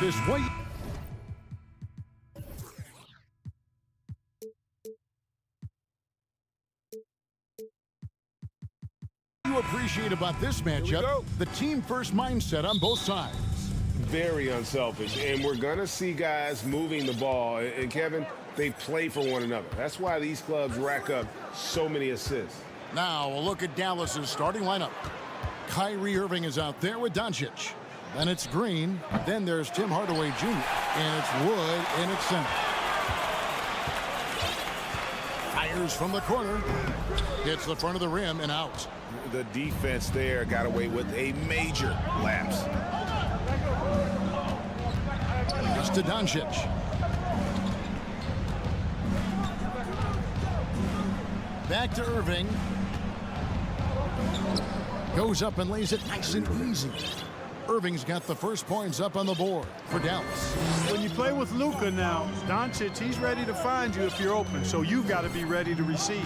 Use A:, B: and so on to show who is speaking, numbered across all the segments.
A: This way. You appreciate about this matchup the team first mindset on both sides.
B: Very unselfish, and we're gonna see guys moving the ball, and Kevin, they play for one another. That's why these clubs rack up so many assists.
A: Now a look at Dallas's starting lineup. Kyrie Irving is out there with Doncic. Then it's Green. Then there's Tim Hardaway Jr. And it's Wood in its center. Fires from the corner. Hits the front of the rim and out.
B: The defense there got away with a major lapse.
A: Just to Doncic. Back to Irving. Goes up and lays it nice and easy. Irving's got the first points up on the board for Dallas.
C: When you play with Luka now, Doncic, he's ready to find you if you're open, so you've got to be ready to receive.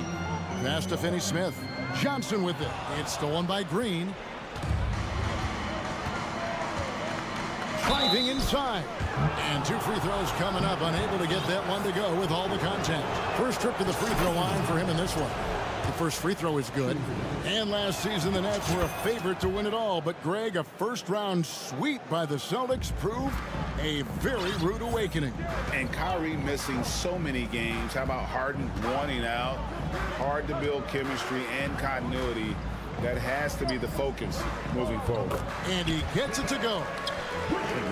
A: Pass to Finney-Smith. Johnson with it. It's stolen by Green. Driving inside. And 2 free throws coming up. Unable to get that one to go with all the contact. First trip to the free throw line for him in this one. The first free throw is good. And last season, the Nets were a favorite to win it all. But, Greg, a first-round sweep by the Celtics proved a very rude awakening.
D: And Kyrie missing so many games. How about Harden wanting out? Hard to build chemistry and continuity. That has to be the focus moving forward.
A: And he gets it to go.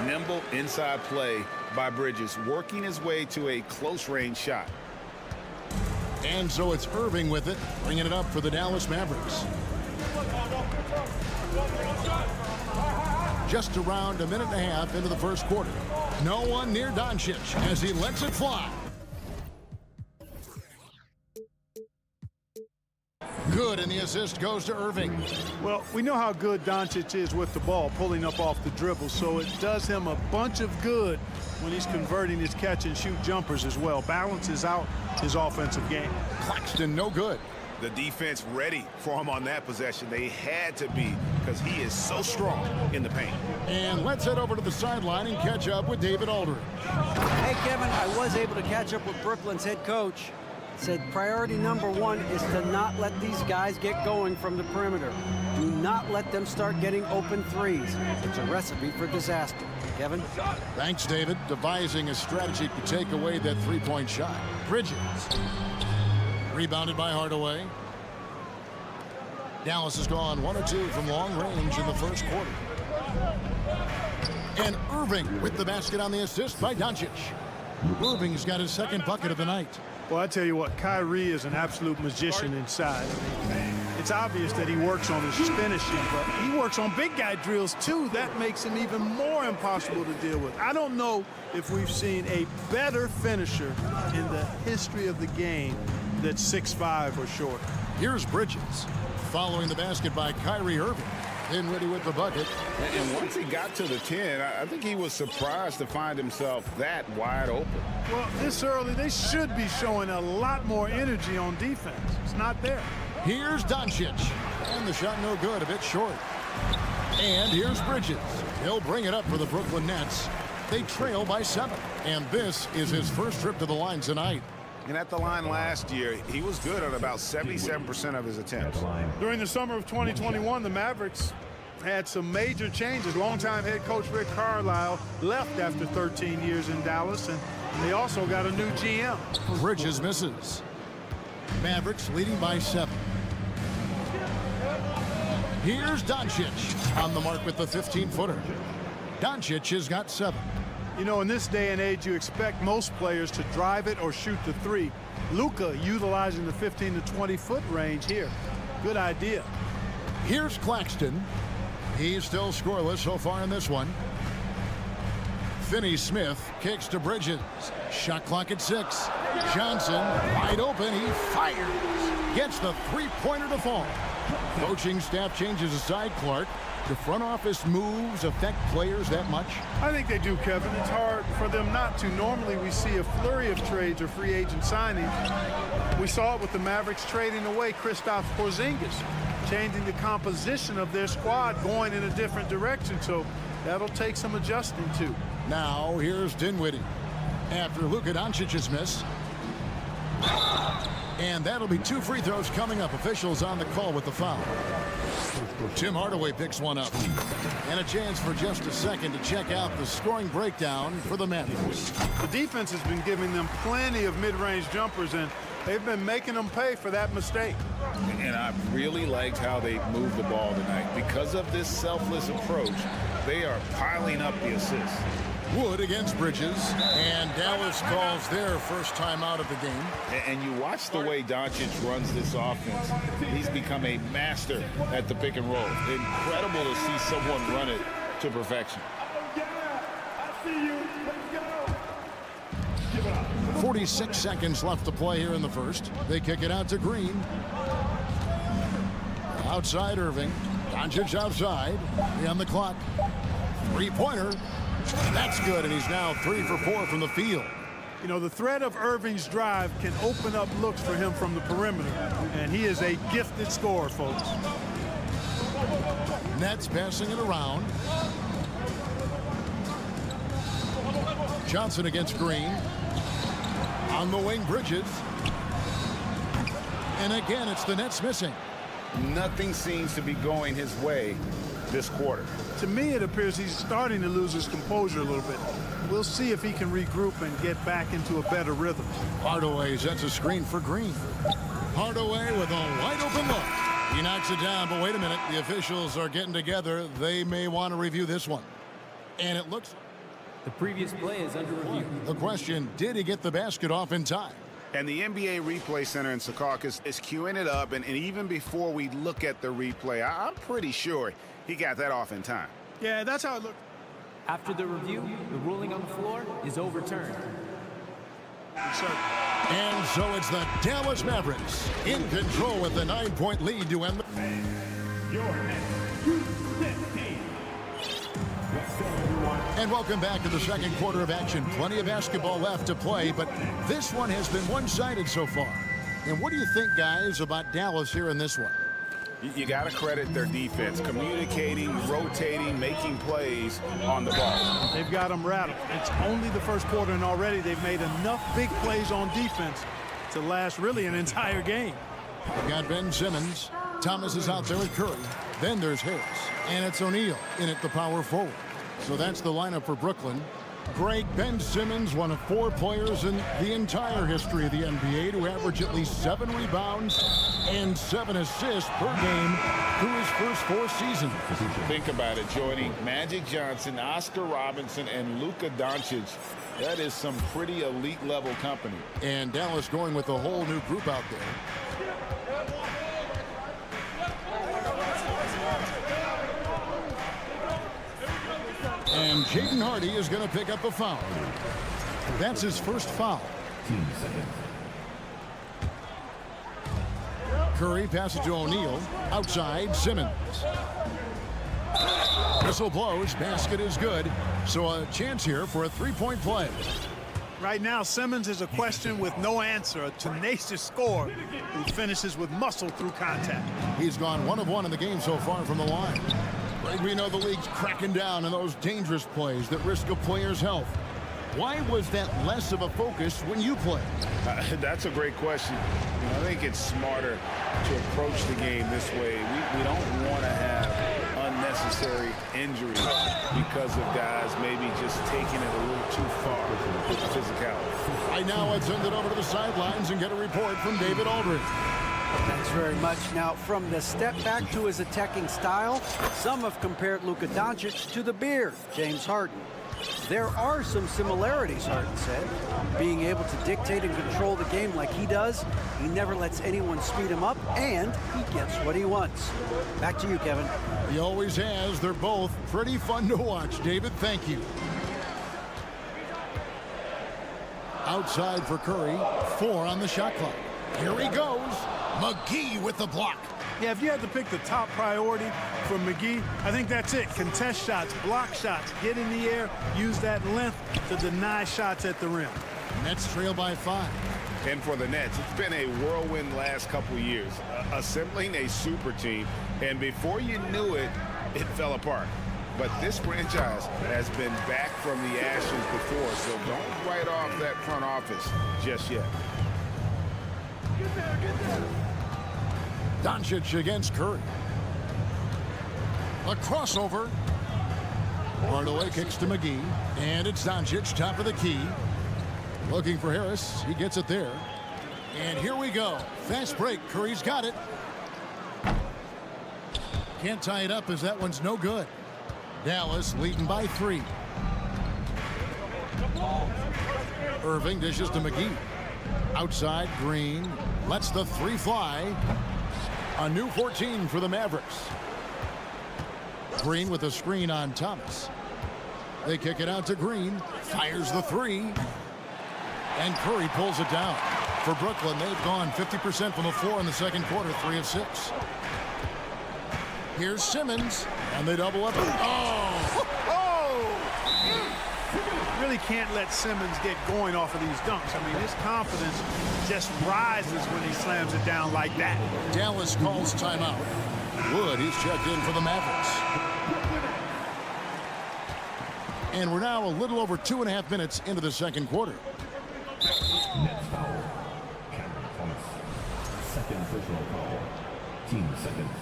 D: Nimble inside play by Bridges, working his way to a close-range shot.
A: And so it's Irving with it, bringing it up for the Dallas Mavericks. Just around a minute and a half into the first quarter. No one near Doncic as he lets it fly. Good, and the assist goes to Irving.
C: Well, we know how good Doncic is with the ball, pulling up off the dribble, so it does him a bunch of good when he's converting his catch-and-shoot jumpers as well. Balances out his offensive game.
A: Claxton, no good.
B: The defense ready for him on that possession. They had to be, because he is so strong in the paint.
A: And let's head over to the sideline and catch up with David Aldridge.
E: Hey, Kevin, I was able to catch up with Brooklyn's head coach. Said priority number 1 is to not let these guys get going from the perimeter. Do not let them start getting open threes. It's a recipe for disaster. Kevin?
A: Thanks, David. Devising a strategy to take away that three-point shot. Bridges. Rebounded by Hardaway. Dallas has gone 1 of 2 from long range in the first quarter. And Irving with the basket on the assist by Doncic. Irving's got his second bucket of the night.
C: Well, I tell you what, Kyrie is an absolute magician inside. I mean, it's obvious that he works on his finishing, but he works on big guy drills too. That makes him even more impossible to deal with. I don't know if we've seen a better finisher in the history of the game that's 6'5" or short.
A: Here's Bridges following the basket by Kyrie Irving. Then ready with the bucket.
D: And once he got to the 10, I think he was surprised to find himself that wide open.
C: Well, this early, they should be showing a lot more energy on defense. It's not there.
A: Here's Doncic. And the shot no good, a bit short. And here's Bridges. He'll bring it up for the Brooklyn Nets. They trail by 7. And this is his first trip to the line tonight.
B: And at the line last year, he was good on about 77% of his attempts.
C: During the summer of 2021, the Mavericks had some major changes. Longtime head coach Rick Carlisle left after 13 years in Dallas, and they also got a new GM.
A: Bridges misses. Mavericks leading by 7. Here's Doncic on the mark with the 15-footer. Doncic has got 7.
C: You know, in this day and age, you expect most players to drive it or shoot the 3. Luka utilizing the 15 to 20-foot range here. Good idea.
A: Here's Claxton. He's still scoreless so far in this one. Finney-Smith kicks to Bridges. Shot clock at 6. Johnson wide open. He fires. Gets the three-pointer to fall. Coaching staff changes aside Clark. Do front office moves affect players that much?
C: I think they do, Kevin. It's hard for them not to. Normally, we see a flurry of trades or free agent signings. We saw it with the Mavericks trading away Kristaps Porzingis, changing the composition of their squad, going in a different direction. So that'll take some adjusting to.
A: Now here's Dinwiddie after Luka Doncic's miss. And that'll be 2 free throws coming up. Officials on the call with the foul. Tim Hardaway picks one up. And a chance for just a second to check out the scoring breakdown for the Mavericks.
C: The defense has been giving them plenty of mid-range jumpers, and they've been making them pay for that mistake.
D: And I really liked how they moved the ball tonight. Because of this selfless approach, they are piling up the assists.
A: Wood against Bridges, and Dallas calls their first time out of the game.
D: And you watch the way Doncic runs this offense. He's become a master at the pick and roll. Incredible to see someone run it to perfection.
A: 46 seconds left to play here in the first. They kick it out to Green. Outside Irving. Doncic outside. 3 on the clock. 3-pointer. That's good, and he's now 3 for 4 from the field.
C: You know, the threat of Irving's drive can open up looks for him from the perimeter, and he is a gifted scorer, folks.
A: Nets passing it around. Johnson against Green. On the wing, Bridges. And again, it's the Nets missing.
D: Nothing seems to be going his way this quarter.
C: To me, it appears he's starting to lose his composure a little bit. We'll see if he can regroup and get back into a better rhythm.
A: Hardaway sets a screen for Green. Hardaway with a wide open look. He knocks it down, but wait a minute. The officials are getting together. They may want to review this one. And it looks...
F: The previous play is under review.
A: The question, did he get the basket off in time?
D: And the NBA Replay Center in Secaucus is queuing it up, and even before we look at the replay, I'm pretty sure he got that off in time.
C: Yeah, that's how it looked.
F: After the review, the ruling on the floor is overturned.
A: And so it's the Dallas Mavericks in control with the 9-point lead to end the... And welcome back to the second quarter of action. Plenty of basketball left to play, but this one has been one-sided so far. And what do you think, guys, about Dallas here in this one?
D: You got to credit their defense, communicating, rotating, making plays on the ball.
C: They've got them rattled. It's only the first quarter, and already they've made enough big plays on defense to last really an entire game.
A: We've got Ben Simmons. Thomas is out there with Curry. Then there's Harris. And it's O'Neal in at the power forward. So that's the lineup for Brooklyn. Greg, Ben Simmons, one of 4 players in the entire history of the NBA to average at least 7 rebounds and 7 assists per game through his first 4 seasons.
D: Think about it, joining Magic Johnson, Oscar Robinson, and Luka Doncic. That is some pretty elite level company.
A: And Dallas going with a whole new group out there. And Jaden Hardy is going to pick up a foul. That's his first foul. Curry passes to O'Neal. Outside, Simmons. Whistle blows. Basket is good. So a chance here for a 3-point play.
C: Right now, Simmons is a question with no answer. A tenacious scorer who finishes with muscle through contact.
A: He's gone 1 of 1 in the game so far from the line. We know the league's cracking down on those dangerous plays that risk a player's health. Why was that less of a focus when you played?
D: That's a great question. I think it's smarter to approach the game this way. We don't want to have unnecessary injuries because of guys maybe just taking it a little too far with the physicality.
A: Right now, let's send it over to the sidelines and get a report from David Aldridge.
E: Thanks very much. Now, from the step back to his attacking style, some have compared Luka Doncic to the Beard, James Harden. There are some similarities, Harden said. Being able to dictate and control the game like he does, he never lets anyone speed him up, and he gets what he wants. Back to you, Kevin.
A: He always has. They're both pretty fun to watch. David, thank you. Outside for Curry, 4 on the shot clock. Here he goes. McGee with the block.
C: Yeah, if you had to pick the top priority for McGee, I think that's it. Contest shots, block shots, get in the air, use that length to deny shots at the rim.
A: Nets trail by 5.
D: And for the Nets, it's been a whirlwind last couple years, assembling a super team, and before you knew it, it fell apart. but this franchise has been back from the ashes before, so don't write off that front office just yet.
A: Doncic against Curry. A crossover. Hardaway kicks to McGee, and it's Doncic, top of the key. Looking for Harris. He gets it there. And here we go. Fast break. Curry's got it. Can't tie it up as that one's no good. Dallas leading by 3. Irving dishes to McGee. Outside, Green lets the 3 fly. A new 14 for the Mavericks. Green with a screen on Thomas. They kick it out to Green. Fires the 3. And Curry pulls it down. For Brooklyn, they've gone 50% from the floor in the second quarter, 3 of 6. Here's Simmons, and they double up. Oh!
C: Really can't let Simmons get going off of these dunks. I mean, his confidence just rises when he slams it down like that.
A: Dallas calls timeout. Wood, he's checked in for the Mavericks. And we're now a little over 2.5 minutes into the second quarter.
G: Next foul. Cameron Thomas. Second personal foul. Team seconds.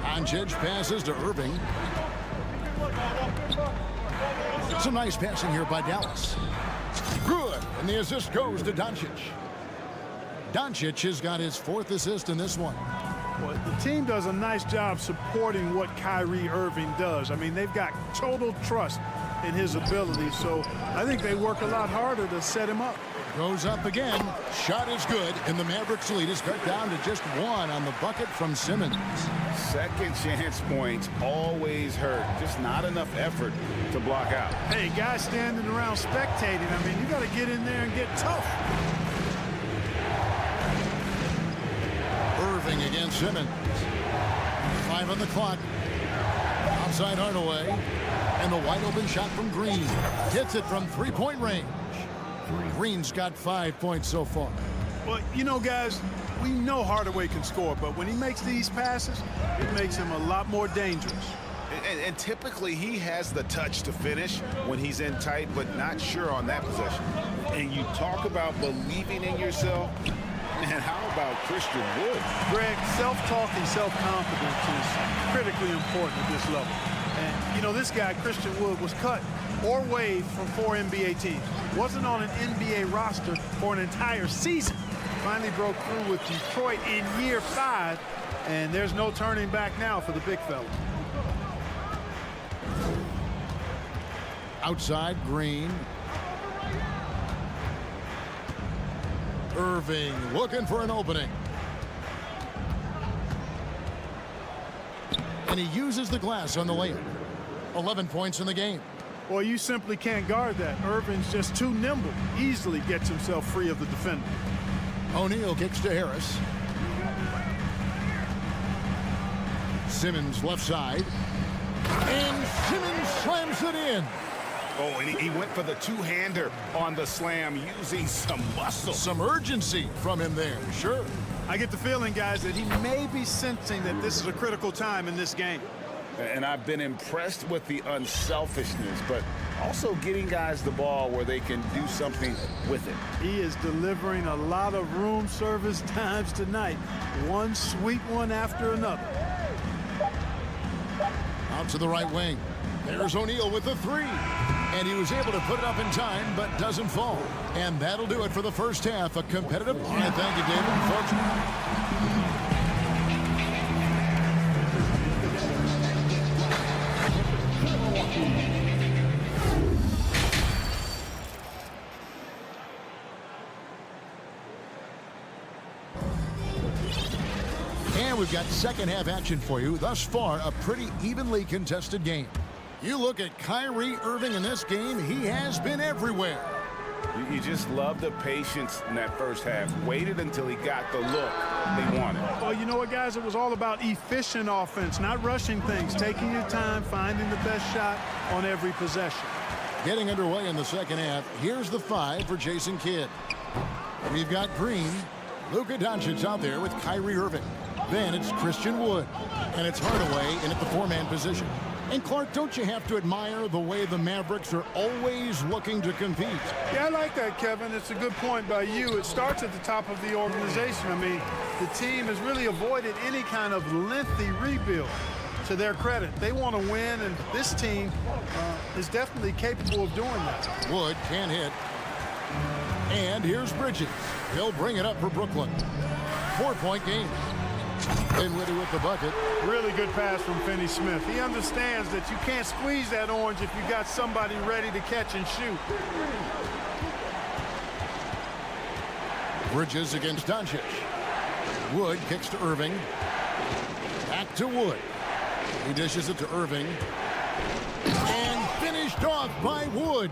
A: Doncic passes to Irving. Some nice passing here by Dallas. Good, and the assist goes to Doncic. Doncic has got his 4th assist in this one.
C: Well, the team does a nice job supporting what Kyrie Irving does. I mean, they've got total trust in his ability, so I think they work a lot harder to set him up.
A: Goes up again. Shot is good, and the Mavericks lead is cut down to just 1 on the bucket from Simmons.
D: Second chance points always hurt. Just not enough effort to block out.
C: Hey, guys standing around spectating, I mean, you got to get in there and get tough.
A: Irving against Simmons. 5 on the clock. Outside Hardaway. And the wide open shot from Green. Hits it from 3-point range. Green's got 5 points so far.
C: Well, you know, guys, we know Hardaway can score, but when he makes these passes, it makes him a lot more dangerous.
D: And typically he has the touch to finish when he's in tight, but not sure on that possession. And you talk about believing in yourself. And how about Christian Wood?
C: Greg, self-talk and self-confidence is critically important at this level. And, you know, this guy, Christian Wood, was cut or waived from 4 NBA teams. Wasn't on an NBA roster for an entire season. Finally broke through with Detroit in year 5, and there's no turning back now for the big fella.
A: Outside, Green. Irving looking for an opening. And he uses the glass on the layup. 11 points in the game.
C: Well, you simply can't guard that. Irving's just too nimble. Easily gets himself free of the defender.
A: O'Neal kicks to Harris. Simmons left side. And Simmons slams it in.
D: Oh, and he went for the 2-hander on the slam using some muscle.
A: Some urgency from him there, sure.
C: I get the feeling, guys, that he may be sensing that this is a critical time in this game.
D: And I've been impressed with the unselfishness, but also getting guys the ball where they can do something with it.
C: He is delivering a lot of room service times tonight. One sweet one after another.
A: Out to the right wing. There's O'Neal with the 3. And he was able to put it up in time, but doesn't fall. And that'll do it for the first half. A competitive. And thank you, David. Folks. And we've got second half action for you. Thus far, a pretty evenly contested game. You look at Kyrie Irving in this game, he has been everywhere.
D: You just love the patience in that first half. Waited until he got the look they wanted.
C: Well, you know what, guys? It was all about efficient offense, not rushing things, taking your time, finding the best shot on every possession.
A: Getting underway in the second half. Here's the 5 for Jason Kidd. We've got Green. Luka Doncic out there with Kyrie Irving. then it's Christian Wood. And it's Hardaway in at the four-man position. And Clark, don't you have to admire the way the Mavericks are always looking to compete?
C: Yeah, I like that, Kevin. It's a good point by you. It starts at the top of the organization. I mean, the team has really avoided any kind of lengthy rebuild. To their credit, they want to win, and this team is definitely capable of doing that.
A: Wood can't hit. And here's Bridges. He'll bring it up for Brooklyn. 4-point game. Dinwiddie with the bucket.
C: Really good pass from Finney-Smith. He understands that you can't squeeze that orange if you got somebody ready to catch and shoot.
A: Bridges against Doncic. Wood kicks to Irving. Back to Wood. He dishes it to Irving. And finished off by Wood.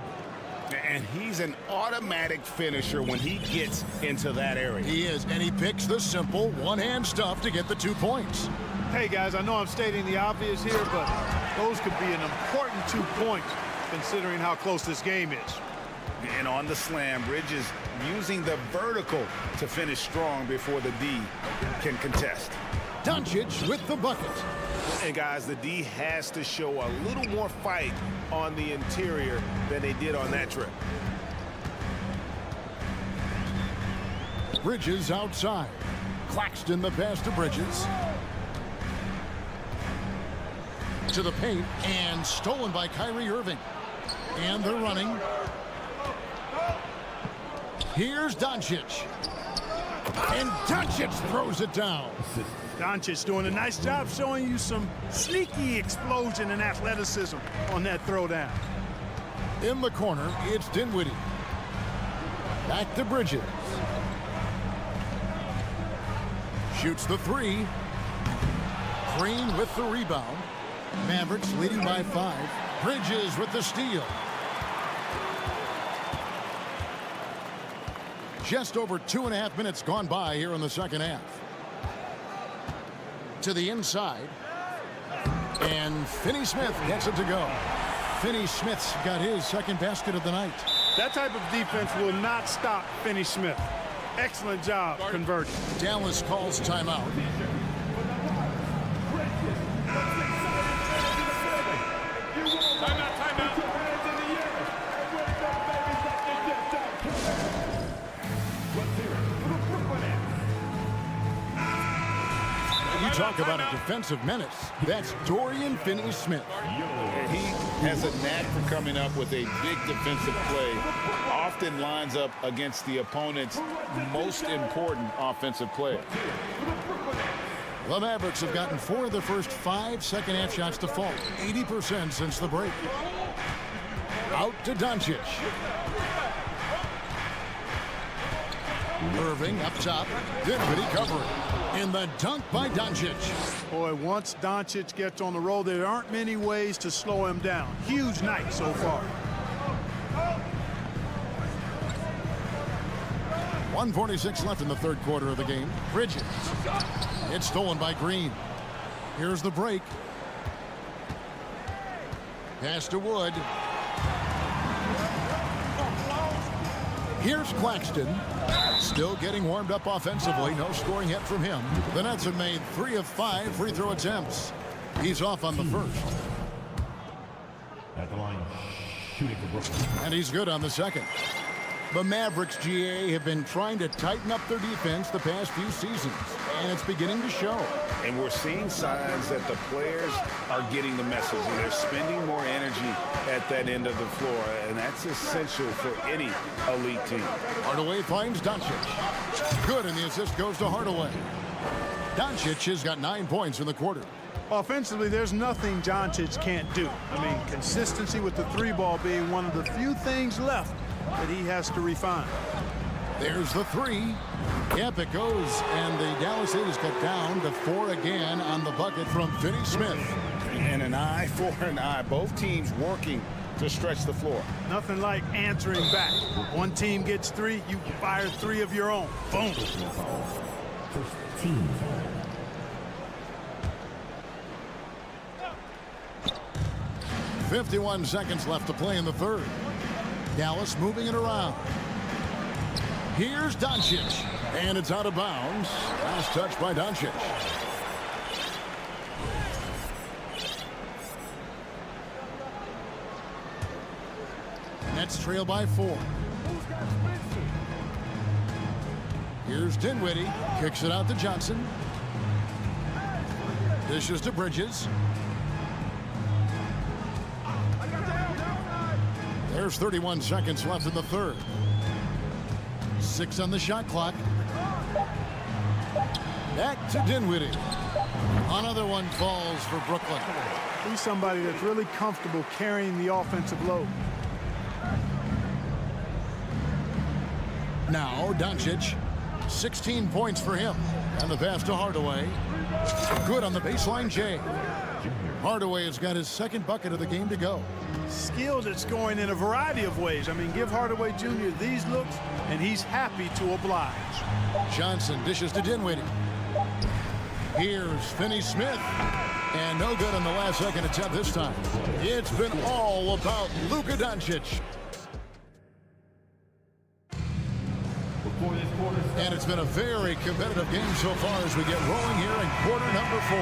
D: And he's an automatic finisher when he gets into that area.
A: He is, and he picks the simple one-hand stuff to get the 2 points.
C: Hey, guys, I know I'm stating the obvious here, but those could be an important 2 points considering how close this game is.
D: And on the slam, Bridges using the vertical to finish strong before the D can contest.
A: Doncic with the bucket.
D: And guys, the D has to show a little more fight on the interior than they did on that trip.
A: Bridges outside. Claxton the pass to Bridges. To the paint, and stolen by Kyrie Irving. And they're running. Here's Doncic. And Doncic throws it down.
C: Doncic doing a nice job showing you some sneaky explosion and athleticism on that throwdown.
A: In the corner, it's Dinwiddie. Back to Bridges. Shoots the three. Green with the rebound. Mavericks leading by 5. Bridges with the steal. Just over 2.5 minutes gone by here in the second half. To the inside. And Finney-Smith gets it to go. Finney-Smith's got his second basket of the night.
C: That type of defense will not stop Finney-Smith. Excellent job converting.
A: Dallas calls timeout. Talk about a defensive menace. That's Dorian Finney-Smith.
D: He has a knack for coming up with a big defensive play. Often lines up against the opponent's most important offensive player.
A: The Mavericks have gotten 4 of the first 5 second-half shots to fall. 80% since the break. Out to Doncic. Irving up top. Dinwiddie covering. In the dunk by Doncic.
C: Boy, once Doncic gets on the roll, there aren't many ways to slow him down. Huge night so far.
A: 1:46 left in the third quarter of the game. Bridges. It's stolen by Green. Here's the break. Pass to Wood. Here's Claxton. Still getting warmed up offensively. No scoring yet from him. The Nets have made 3 of 5 free throw attempts. He's off on the first.
G: At the line, shooting for Brooklyn.
A: And he's good on the second. The Mavericks, GA, have been trying to tighten up their defense the past few seasons, and it's beginning to show.
D: And we're seeing signs that the players are getting the message, and they're spending more energy at that end of the floor, and that's essential for any elite team.
A: Hardaway finds Doncic. Good, and the assist goes to Hardaway. Doncic has got 9 points in the quarter.
C: Offensively, there's nothing Doncic can't do. I mean, consistency with the 3-ball being one of the few things left that he has to refine.
A: There's the 3. Yep, it goes, and the Dallas A's cut down to 4 again on the bucket from Finney-Smith.
D: And an eye for an eye. Both teams working to stretch the floor.
C: Nothing like answering back. One team gets 3, you fire 3 of your own. Boom.
G: First team foul.
A: 51 seconds left to play in the third. Dallas moving it around. Here's Doncic, and it's out of bounds. Last touch by Doncic. Nets trail by 4. Here's Dinwiddie. Kicks it out to Johnson. Dishes to Bridges. There's 31 seconds left in the third. 6 on the shot clock. Back to Dinwiddie. Another one falls for Brooklyn.
C: He's somebody that's really comfortable carrying the offensive load.
A: Now Doncic. 16 points for him. And the pass to Hardaway. Good on the baseline, Jay. Hardaway has got his second bucket of the game to go.
C: Skilled at scoring in a variety of ways. I mean, give Hardaway Jr. these looks, and he's happy to oblige.
A: Johnson dishes to Dinwiddie. Here's Finney-Smith. And no good on the last second attempt this time. It's been all about Luka Doncic. And it's been a very competitive game so far as we get rolling here in quarter number 4.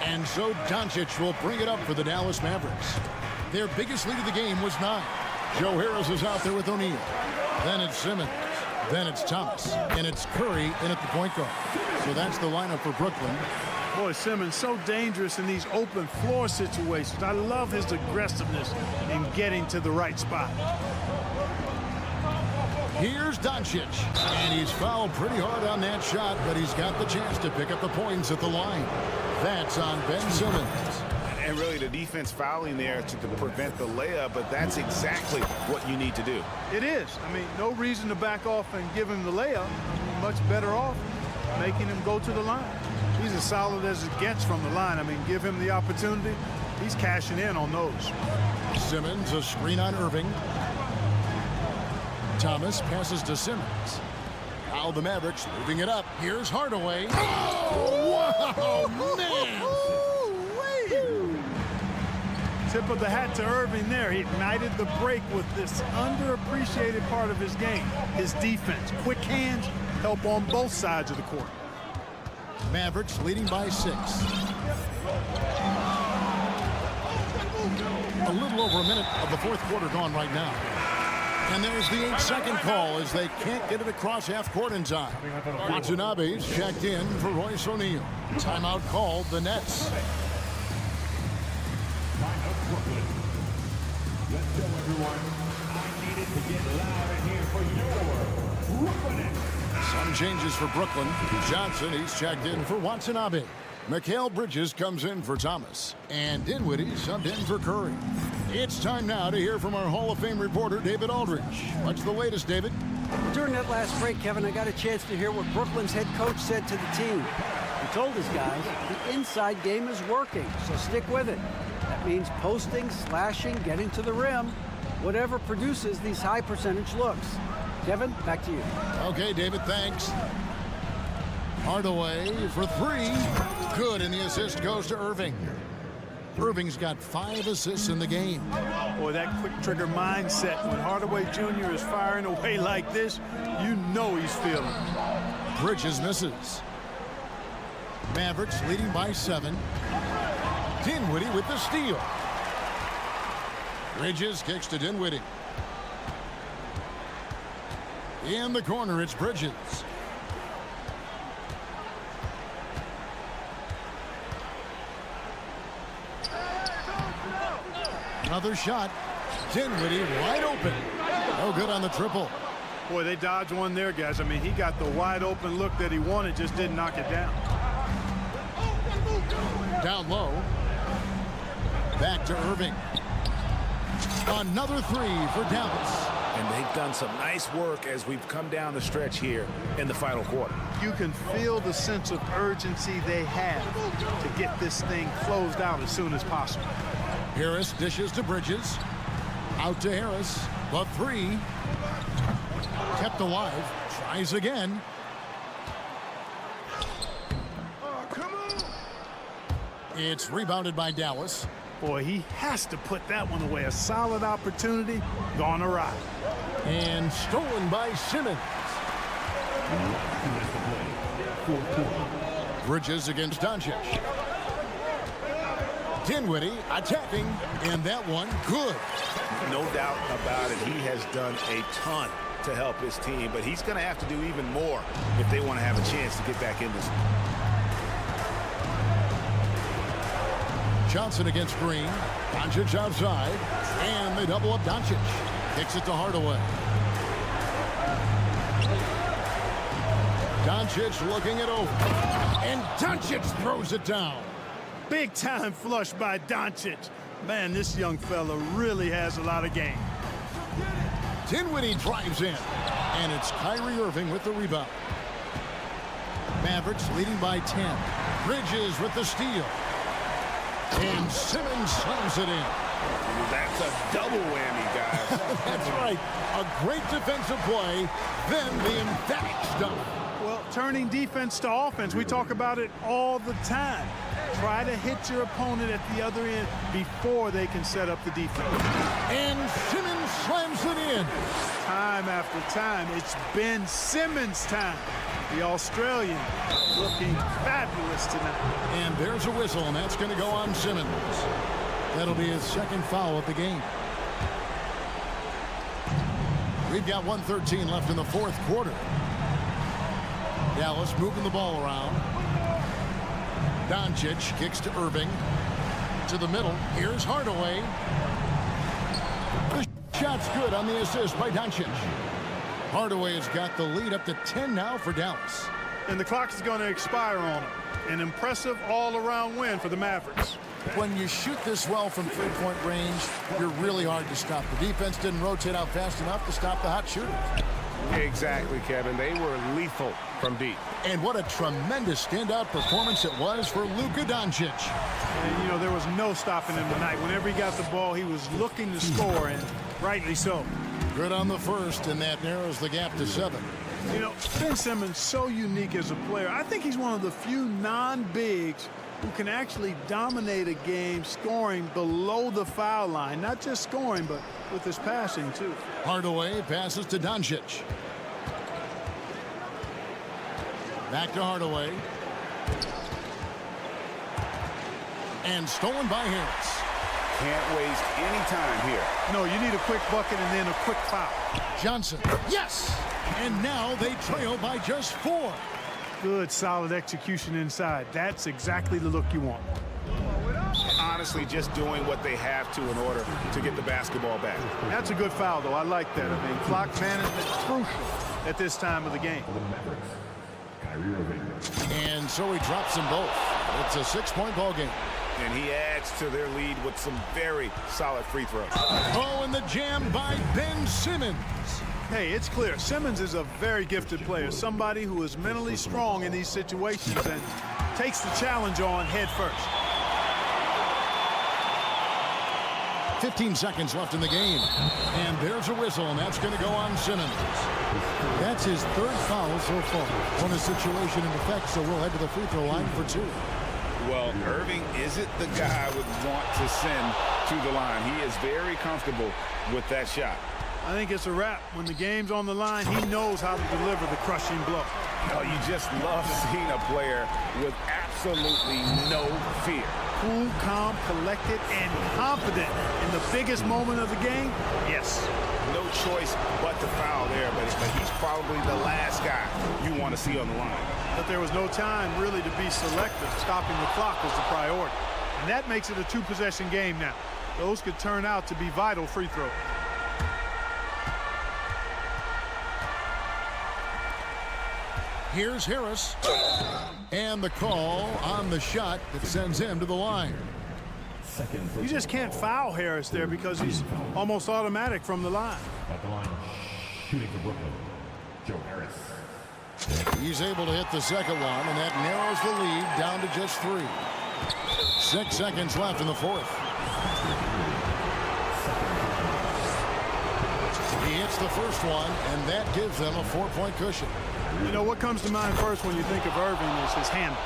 A: And so Doncic will bring it up for the Dallas Mavericks. Their biggest lead of the game was 9. Joe Harris is out there with O'Neal. Then it's Simmons. Then it's Thomas. And it's Curry in at the point guard. So that's the lineup for Brooklyn.
C: Boy, Simmons so dangerous in these open floor situations. I love his aggressiveness in getting to the right spot.
A: Here's Doncic. And he's fouled pretty hard on that shot, but he's got the chance to pick up the points at the line. That's on Ben Simmons.
D: And really the defense fouling there to prevent the layup, but that's exactly what you need to do.
C: It is. I mean, no reason to back off and give him the layup. Much better off making him go to the line. He's as solid as it gets from the line. I mean, give him the opportunity. He's cashing in on those.
A: Simmons, a screen on Irving. Thomas passes to Simmons. Now the Mavericks moving it up. Here's Hardaway. Oh, wow, man!
C: Tip of the hat to Irving there. He ignited the break with this underappreciated part of his game. His defense. Quick hands help on both sides of the court.
A: Mavericks leading by 6. A little over a minute of the fourth quarter gone right now. And there's the 8-second call as they can't get it across half court in time. Watanabe's checked in for Royce O'Neal. Timeout called the Nets.
G: Let's go, everyone. I needed to get louder here for your Brooklyn.
A: Some changes for Brooklyn. Johnson, he's checked in for Watanabe. Mikal Bridges comes in for Thomas. And Dinwiddie subbed in for Curry. It's time now to hear from our Hall of Fame reporter, David Aldridge. What's the latest, David?
E: During that last break, Kevin, I got a chance to hear what Brooklyn's head coach said to the team. He told his guys the inside game is working, so stick with it. That means posting, slashing, getting to the rim, whatever produces these high percentage looks. Kevin, back to you.
A: Okay, David, thanks. Hardaway for 3. Good, and the assist goes to Irving. Irving's got 5 assists in the game.
C: Boy, that quick trigger mindset when Hardaway Jr. is firing away like this, you know he's feeling it.
A: Bridges misses. Mavericks leading by 7. Dinwiddie with the steal. Bridges kicks to Dinwiddie. In the corner, it's Bridges. Another shot. Dinwiddie wide open. No good on the triple.
C: Boy, they dodged one there, guys. I mean, he got the wide open look that he wanted, just didn't knock it down.
A: Down low. Back to Irving. Another 3 for Dallas.
D: And they've done some nice work as we've come down the stretch here in the final quarter.
C: You can feel the sense of urgency they have to get this thing closed out as soon as possible.
A: Harris dishes to Bridges. Out to Harris. The 3. Kept alive. Tries again. It's rebounded by Dallas.
C: Boy, he has to put that one away. A solid opportunity gone awry.
A: And stolen by Simmons. Bridges against Doncic. Dinwiddie attacking, and that one good.
D: No doubt about it. He has done a ton to help his team, but he's going to have to do even more if they want to have a chance to get back in this.
A: Johnson against Green. Doncic outside, and they double up Doncic. Kicks it to Hardaway. Doncic looking it over, and Doncic throws it down.
C: Big time flush by Doncic. Man, this young fella really has a lot of game.
A: Dinwiddie drives in, and it's Kyrie Irving with the rebound. Mavericks leading by 10. Bridges with the steal. And Simmons slams it in.
D: That's a double whammy, guys.
A: That's right. A great defensive play, then the emphatic stuff.
C: Well, turning defense to offense, we talk about it all the time. Try to hit your opponent at the other end before they can set up the defense.
A: And Simmons slams it in.
C: Time after time, it's Ben Simmons' time. The Australian looking fabulous tonight.
A: And there's a whistle, and that's going to go on Simmons. That'll be his second foul of the game. We've got 1:13 left in the fourth quarter. Dallas moving the ball around. Doncic kicks to Irving. To the middle. Here's Hardaway. The shot's good on the assist by Doncic. Hardaway has got the lead up to 10 now for Dallas.
C: And the clock is going to expire on him. An impressive all-around win for the Mavericks.
A: When you shoot this well from three-point range, you're really hard to stop. The defense didn't rotate out fast enough to stop the hot shooters.
B: Exactly, Kevin. They were lethal from deep.
A: And what a tremendous standout performance it was for Luka Doncic.
C: And, you know, there was no stopping him tonight. Whenever he got the ball, he was looking to score, and rightly so.
A: Good on the first, and that narrows the gap to 7.
C: You know, Ben Simmons so unique as a player. I think he's one of the few non-bigs who can actually dominate a game scoring below the foul line. Not just scoring, but with his passing, too.
A: Hardaway passes to Doncic. Back to Hardaway. And stolen by Harris.
D: Can't waste any time here.
C: No, you need a quick bucket and then a quick foul.
A: Johnson. Yes! And now they trail by just 4.
C: Good, solid execution inside. That's exactly the look you want.
D: Honestly, just doing what they have to in order to get the basketball back.
C: That's a good foul, though. I like that. I mean, clock management crucial at this time of the game.
A: And so he drops them both. It's a 6-point ball game.
D: And he adds to their lead with some very solid free throws.
A: Oh, and the jam by Ben Simmons.
C: Hey, it's clear. Simmons is a very gifted player, somebody who is mentally strong in these situations and takes the challenge on head first.
A: 15 seconds left in the game. And there's a whistle, and that's going to go on Simmons. That's his 3rd foul so far on a situation in effect, so we'll head to the free throw line for 2.
D: Well, Irving isn't the guy I would want to send to the line. He is very comfortable with that shot.
C: I think it's a wrap. When the game's on the line, he knows how to deliver the crushing blow.
D: Oh, you just love seeing a player with absolutely no fear.
C: Cool, calm, collected, and confident in the biggest moment of the game? Yes.
D: No choice but to foul there, but he's probably the last guy you want to see on the line.
C: But there was no time really to be selective. Stopping the clock was the priority. And that makes it a 2-possession game now. Those could turn out to be vital free throws.
A: Here's Harris. And the call on the shot that sends him to the line.
C: You just can't foul Harris there because he's almost automatic from the line.
G: At the line, shooting for Brooklyn, Joe Harris.
A: He's able to hit the second one, and that narrows the lead down to just 3. 6 seconds left in the fourth. He hits the first one, and that gives them a 4-point cushion.
C: You know, what comes to mind first when you think of Irving is his handle.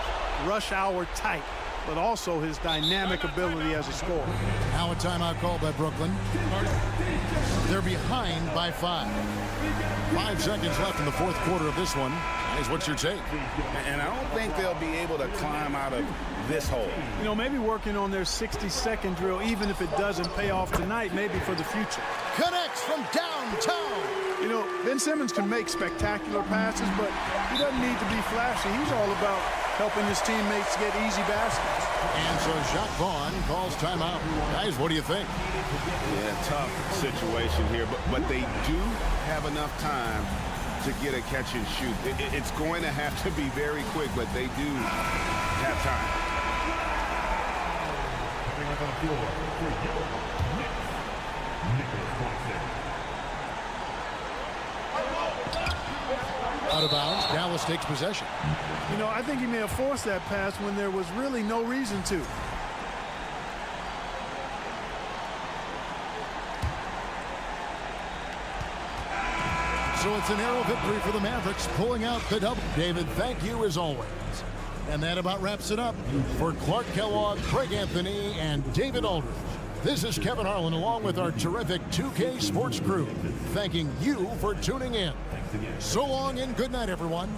C: Rush hour tight. but also his dynamic ability as a scorer.
A: Now a timeout called by Brooklyn. They're behind by 5. 5 seconds left in the fourth quarter of this one. Guys, what's your take?
D: And I don't think they'll be able to climb out of this hole.
C: You know, maybe working on their 60-second drill, even if it doesn't pay off tonight, maybe for the future.
A: Connects from downtown.
C: You know, Ben Simmons can make spectacular passes, but he doesn't need to be flashy. He's all about helping his teammates get easy baskets.
A: And so Jacques Vaughn calls timeout. Guys, what do you think?
B: Yeah, tough situation here, but they do have enough time to get a catch and shoot. It's going to have to be very quick, but they do have time.
A: Out of bounds, Dallas takes possession.
C: You know, I think he may have forced that pass when there was really no reason to.
A: So it's a narrow victory for the Mavericks, pulling out the double. David, thank you as always. And that about wraps it up for Clark Kellogg, Craig Anthony, and David Aldridge. This is Kevin Harlan along with our terrific 2K Sports crew, thanking you for tuning in. So long and good night, everyone.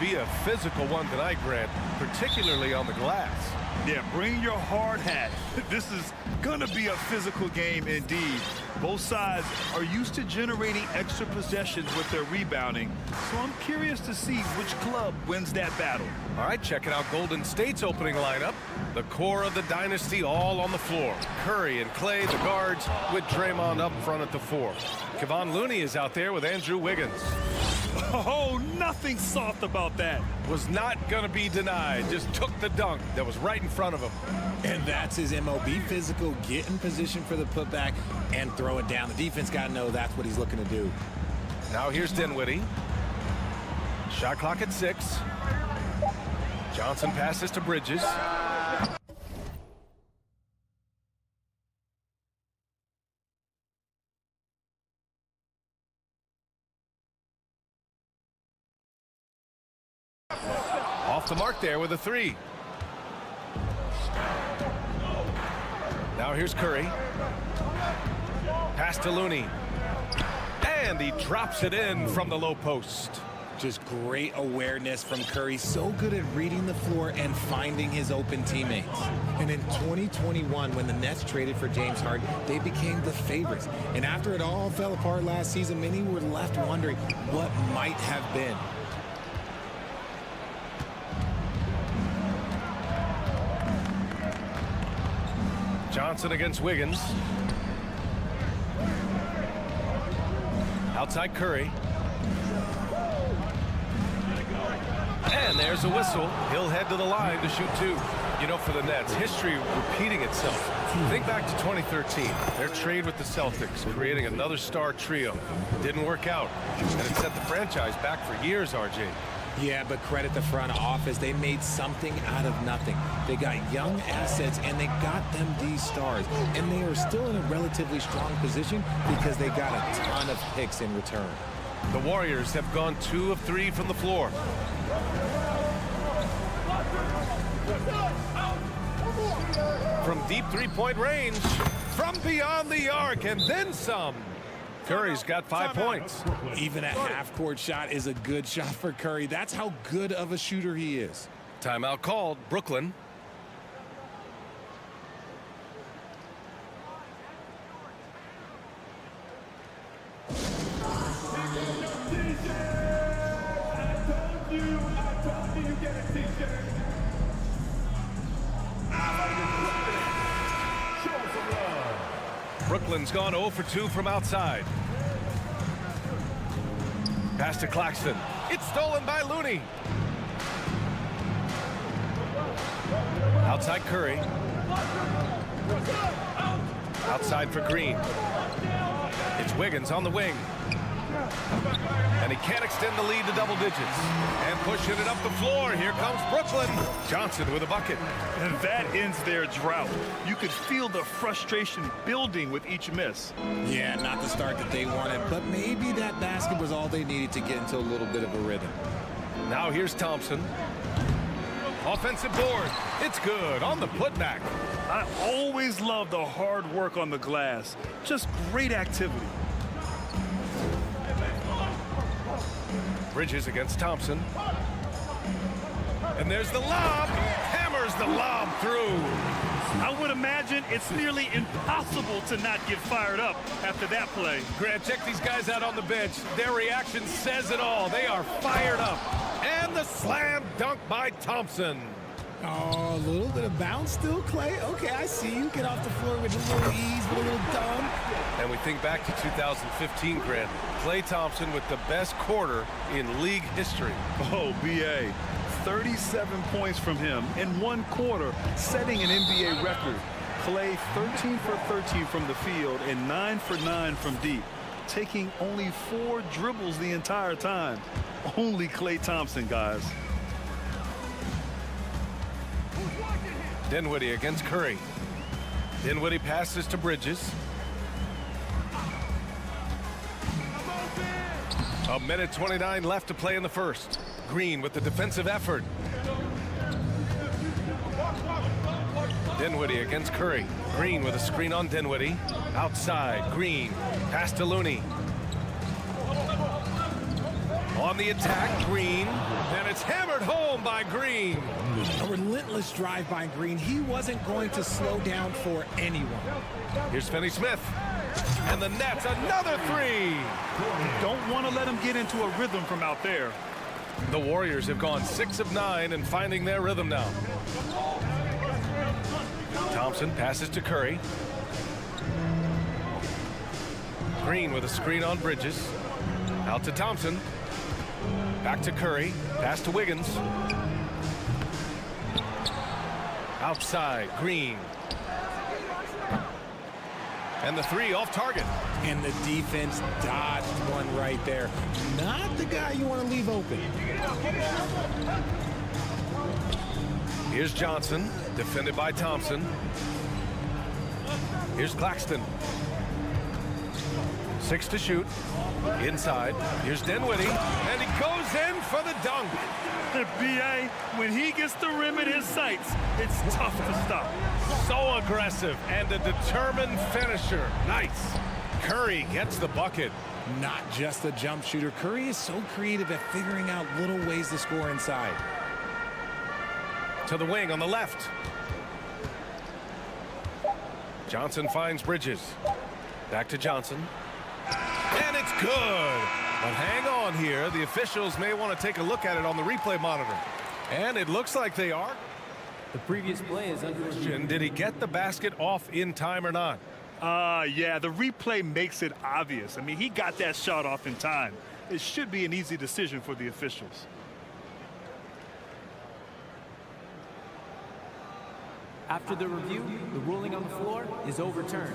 H: be a physical one tonight, Grant, particularly on the glass.
I: Yeah, bring your hard hat. This is going to be a physical game indeed. Both sides are used to generating extra possessions with their rebounding, so I'm curious to see which club wins that battle.
H: All right, checking out Golden State's opening lineup. The core of the dynasty all on the floor. Curry and Clay, the guards, with Draymond up front at the 4. Kevon Looney is out there with Andrew Wiggins.
I: Oh, nothing soft about that.
H: Was not going to be denied. Just took the dunk that was right in front of him.
J: And that's his MO. Be physical, get in position for the putback, and throw it down. The defense got to know that's what he's looking to do.
H: Now here's Dinwiddie. Shot clock at 6. Johnson passes to Bridges. Off the mark there with a 3. Now here's Curry. Pass to Looney. And he drops it in from the low post.
J: Just great awareness from Curry. So good at reading the floor and finding his open teammates. And in 2021, when the Nets traded for James Harden, they became the favorites. And after it all fell apart last season, many were left wondering what might have been.
H: Johnson against Wiggins. Outside Curry. And there's a whistle. He'll head to the line to shoot 2. You know, for the Nets, history repeating itself. Think back to 2013. Their trade with the Celtics, creating another star trio. Didn't work out. And it set the franchise back for years, RJ.
J: Yeah, but credit the front office. They made something out of nothing. They got young assets, and they got them these stars. And they are still in a relatively strong position because they got a ton of picks in return.
H: The Warriors have gone 2 of 3 from the floor. From deep 3-point range, from beyond the arc, and then some. Curry's got 5 points.
J: Even a half-court shot is a good shot for Curry. That's how good of a shooter he is.
H: Timeout called. Brooklyn. Brooklyn's gone 0 for 2 from outside. Pass to Claxton. It's stolen by Looney. Outside Curry. Outside for Green. It's Wiggins on the wing. And he can't extend the lead to double digits. And pushing it up the floor. Here comes Brooklyn. Johnson with a bucket.
I: And that ends their drought. You could feel the frustration building with each miss.
J: Yeah, not the start that they wanted, but maybe that basket was all they needed to get into a little bit of a rhythm.
H: Now here's Thompson. Offensive board. It's good on the putback.
I: I always love the hard work on the glass. Just great activity.
H: Bridges against Thompson. And there's the lob. Hammers the lob through.
I: I would imagine it's nearly impossible to not get fired up after that play.
H: Grant, check these guys out on the bench. Their reaction says it all. They are fired up. And the slam dunk by Thompson.
J: Oh, a little bit of bounce still, Clay. Okay, I see you. Get off the floor with a little ease, with a little dunk.
H: And we think back to 2015, Grant. Klay Thompson with the best quarter in league history.
I: Oh, B.A. 37 points from him in one quarter, setting an NBA record. Klay 13 for 13 from the field and 9 for 9 from deep, taking only 4 dribbles the entire time. Only Klay Thompson, guys.
H: Dinwiddie against Curry. Dinwiddie passes to Bridges. A minute 29 left to play in the first. Green with the defensive effort. Dinwiddie against Curry. Green with a screen on Dinwiddie. Outside, Green. Pass to Looney. On On the attack, Green. And it's hammered home by Green.
J: A relentless drive by Green. He wasn't going to slow down for anyone.
H: Here's Finney-Smith. And the Nets, another three.
I: Don't want to let him get into a rhythm from out there.
H: The Warriors have gone 6 of 9 and finding their rhythm now. Thompson passes to Curry. Green with a screen on Bridges. Out to Thompson. Back to Curry. Pass to Wiggins. Outside, Green. And the three off target.
J: And the defense dodged one right there. Not the guy you want to leave open.
H: Here's Johnson, defended by Thompson. Here's Claxton. 6 to shoot. Inside. Here's Dinwiddie. And he goes in for the dunk.
I: The BA, when he gets the rim in his sights, it's tough to stop.
H: So aggressive and a determined finisher. Nice. Curry gets the bucket.
J: Not just a jump shooter. Curry is so creative at figuring out little ways to score inside.
H: To the wing on the left. Johnson finds Bridges. Back to Johnson. And it's good. But hang on here. The officials may want to take a look at it on the replay monitor. And it looks like they are.
F: The previous play is under review.
H: Did he get the basket off in time or not?
I: Yeah, the replay makes it obvious. I mean, he got that shot off in time. It should be an easy decision for the officials.
F: After the review, the ruling on the floor is overturned.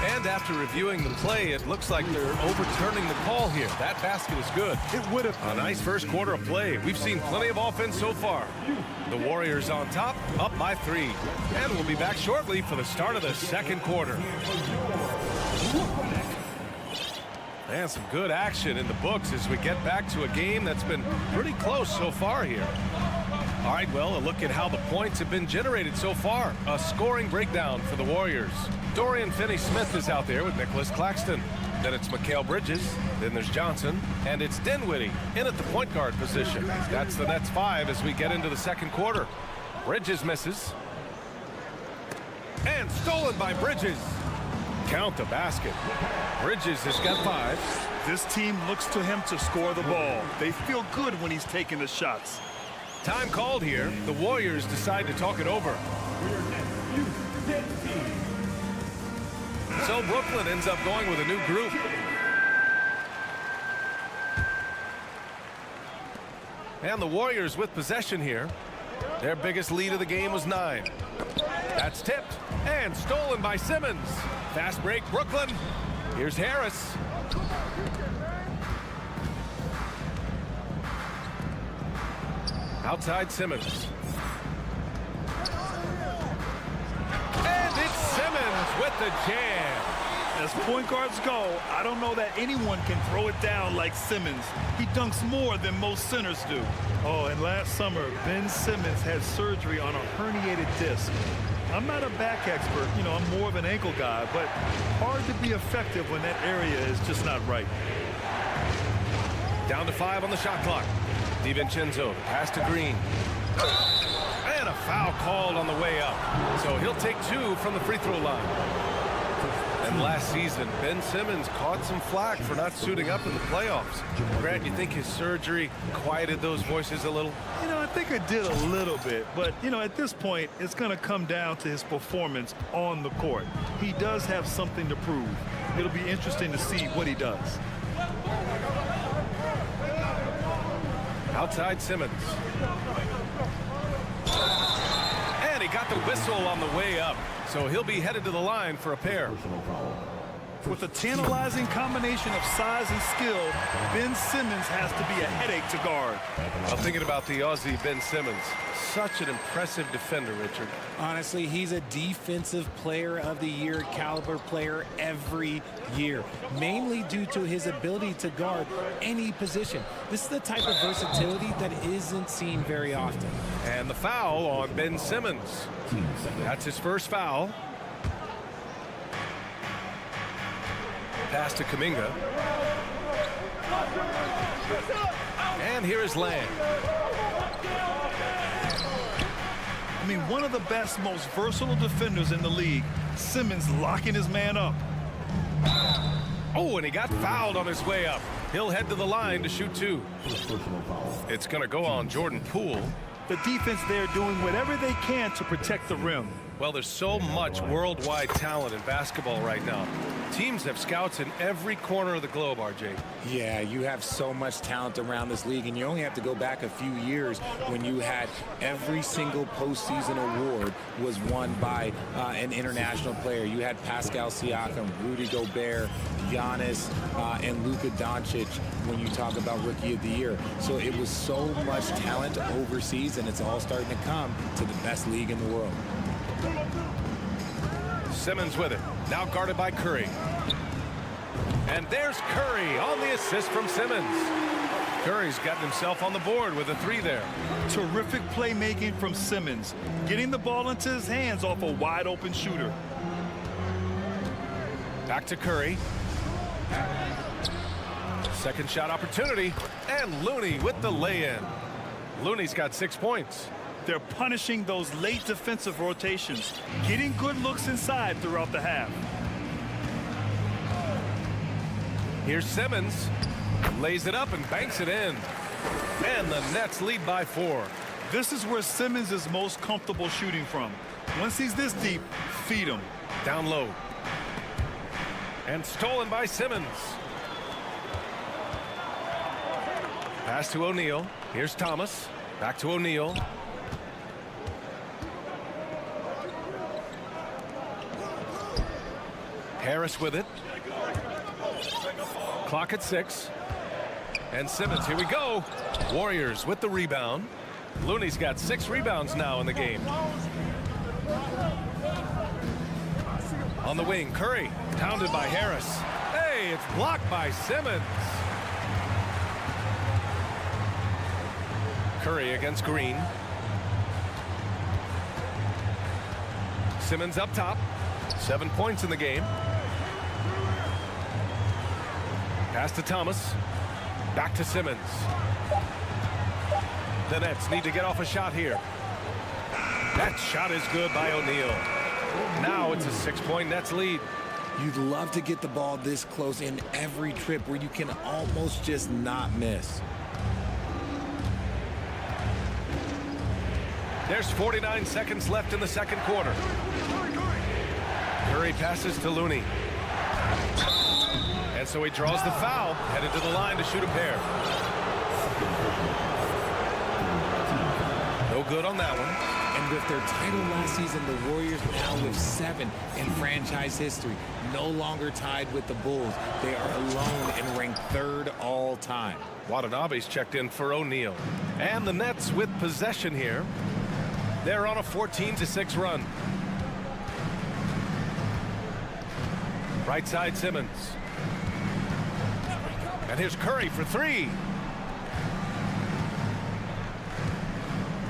H: And after reviewing the play, it looks like they're overturning the call here. That basket is good.
I: It would have.
H: A nice first quarter of play. We've seen plenty of offense so far. The Warriors on top, up by 3. And we'll be back shortly for the start of the second quarter. And some good action in the books as we get back to a game that's been pretty close so far here. All right, well, a look at how the points have been generated so far. A scoring breakdown for the Warriors. Dorian Finney-Smith is out there with Nicholas Claxton. Then it's Mikal Bridges. Then there's Johnson. And it's Dinwiddie in at the point guard position. That's the Nets 5 as we get into the second quarter. Bridges misses. And stolen by Bridges. Count the basket. Bridges has got 5.
I: This team looks to him to score the ball. They feel good when he's taking the shots.
H: Time called here. The Warriors decide to talk it over. So Brooklyn ends up going with a new group. And the Warriors with possession here. Their biggest lead of the game was 9. That's tipped and stolen by Simmons. Fast break, Brooklyn. Here's Harris. Outside Simmons. And it's Simmons with the jam.
I: As point guards go, I don't know that anyone can throw it down like Simmons. He dunks more than most centers do. Oh, and last summer, Ben Simmons had surgery on a herniated disc. I'm not a back expert, you know, I'm more of an ankle guy, but hard to be effective when that area is just not right.
H: Down to 5 on the shot clock. DiVincenzo, pass to Green. And a foul called on the way up. So he'll take 2 from the free throw line. And last season, Ben Simmons caught some flack for not suiting up in the playoffs. Grant, you think his surgery quieted those voices a little?
I: You know, I think it did a little bit. But, you know, at this point, it's going to come down to his performance on the court. He does have something to prove. It'll be interesting to see what he does.
H: Outside Simmons. And he got the whistle on the way up. So he'll be headed to the line for a pair.
I: With a tantalizing combination of size and skill, Ben Simmons has to be a headache to guard.
H: I'm thinking about the Aussie Ben Simmons. Such an impressive defender, Richard.
J: Honestly, he's a defensive player of the year caliber player every year, mainly due to his ability to guard any position. This is the type of versatility that isn't seen very often.
H: And the foul on Ben Simmons. That's his first foul. Pass to Kuminga. And here is Land.
I: I mean, one of the best, most versatile defenders in the league. Simmons locking his man up.
H: Oh, and he got fouled on his way up. He'll head to the line to shoot 2. It's going to go on Jordan Poole.
I: The defense there doing whatever they can to protect the rim.
H: Well, there's so much worldwide talent in basketball right now. Teams have scouts in every corner of the globe, RJ.
J: Yeah, you have so much talent around this league, and you only have to go back a few years when you had every single postseason award was won by an international player. You had Pascal Siakam, Rudy Gobert, Giannis, and Luka Doncic when you talk about Rookie of the Year. So it was so much talent overseas, and it's all starting to come to the best league in the world.
H: Simmons with it. Now guarded by Curry. And there's Curry on the assist from Simmons. Curry's gotten himself on the board with a 3 there.
I: Terrific playmaking from Simmons, getting the ball into his hands off a wide open shooter.
H: Back to Curry. Second shot opportunity. And Looney with the lay-in. Looney's got 6 points.
I: They're punishing those late defensive rotations, getting good looks inside throughout the half.
H: Here's Simmons. Lays it up and banks it in. And the Nets lead by 4.
I: This is where Simmons is most comfortable shooting from. Once he's this deep, feed him.
H: Down low. And stolen by Simmons. Pass to O'Neal. Here's Thomas. Back to O'Neal. Harris with it. Clock at 6. And Simmons, here we go. Warriors with the rebound. Looney's got 6 rebounds now in the game. On the wing, Curry, pounded by Harris. Hey, it's blocked by Simmons. Curry against Green. Simmons up top. 7 points in the game. Pass to Thomas. Back to Simmons. The Nets need to get off a shot here. That shot is good by O'Neal. Now it's a 6-point Nets lead.
J: You'd love to get the ball this close in every trip where you can almost just not miss.
H: There's 49 seconds left in the second quarter. Curry passes to Looney. And so he draws the foul, headed to the line to shoot a pair. No good on that one.
J: And with their title last season, the Warriors now with 7 in franchise history, no longer tied with the Bulls. They are alone and ranked 3rd all time.
H: Watanabe's checked in for O'Neal. And the Nets with possession here. They're on a 14-6 run. Right side Simmons. And here's Curry for 3.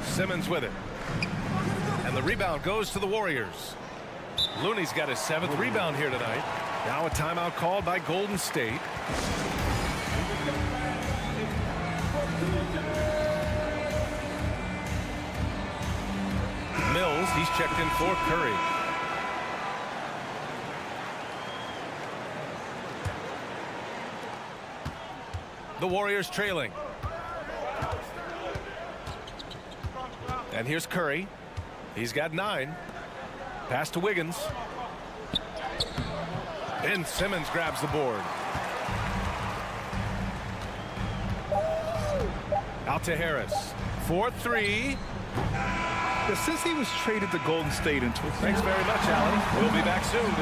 H: Simmons with it. And the rebound goes to the Warriors. Looney's got his 7th rebound here tonight. Now a timeout called by Golden State. Mills, he's checked in for Curry. The Warriors trailing. And here's Curry. He's got 9. Pass to Wiggins. And Simmons grabs the board. Out to Harris. 4-3.
I: Since he was traded to Golden State in
H: Thanks very much, Alan. We'll be back soon.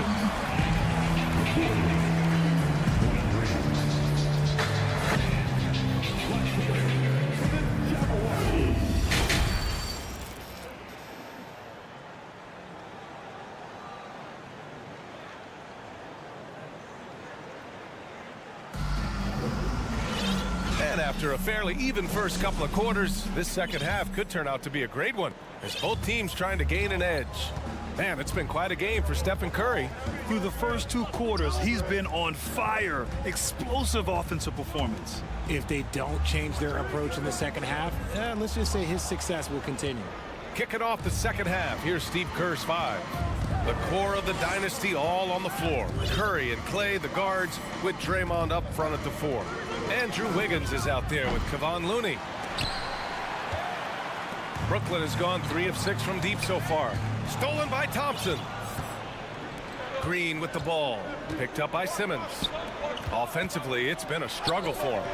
H: And after a fairly even first couple of quarters, this second half could turn out to be a great one, as both teams trying to gain an edge. Man, it's been quite a game for Stephen Curry.
I: Through the first 2 quarters, he's been on fire. Explosive offensive performance.
J: If they don't change their approach in the second half, let's just say his success will continue.
H: Kicking off the second half, here's Steve Kerr's 5. The core of the dynasty all on the floor. Curry and Clay, the guards, with Draymond up front at the 4. Andrew Wiggins is out there with Kevon Looney. Brooklyn has gone 3 of 6 from deep so far. Stolen by Thompson. Green with the ball. Picked up by Simmons. Offensively, it's been a struggle for him.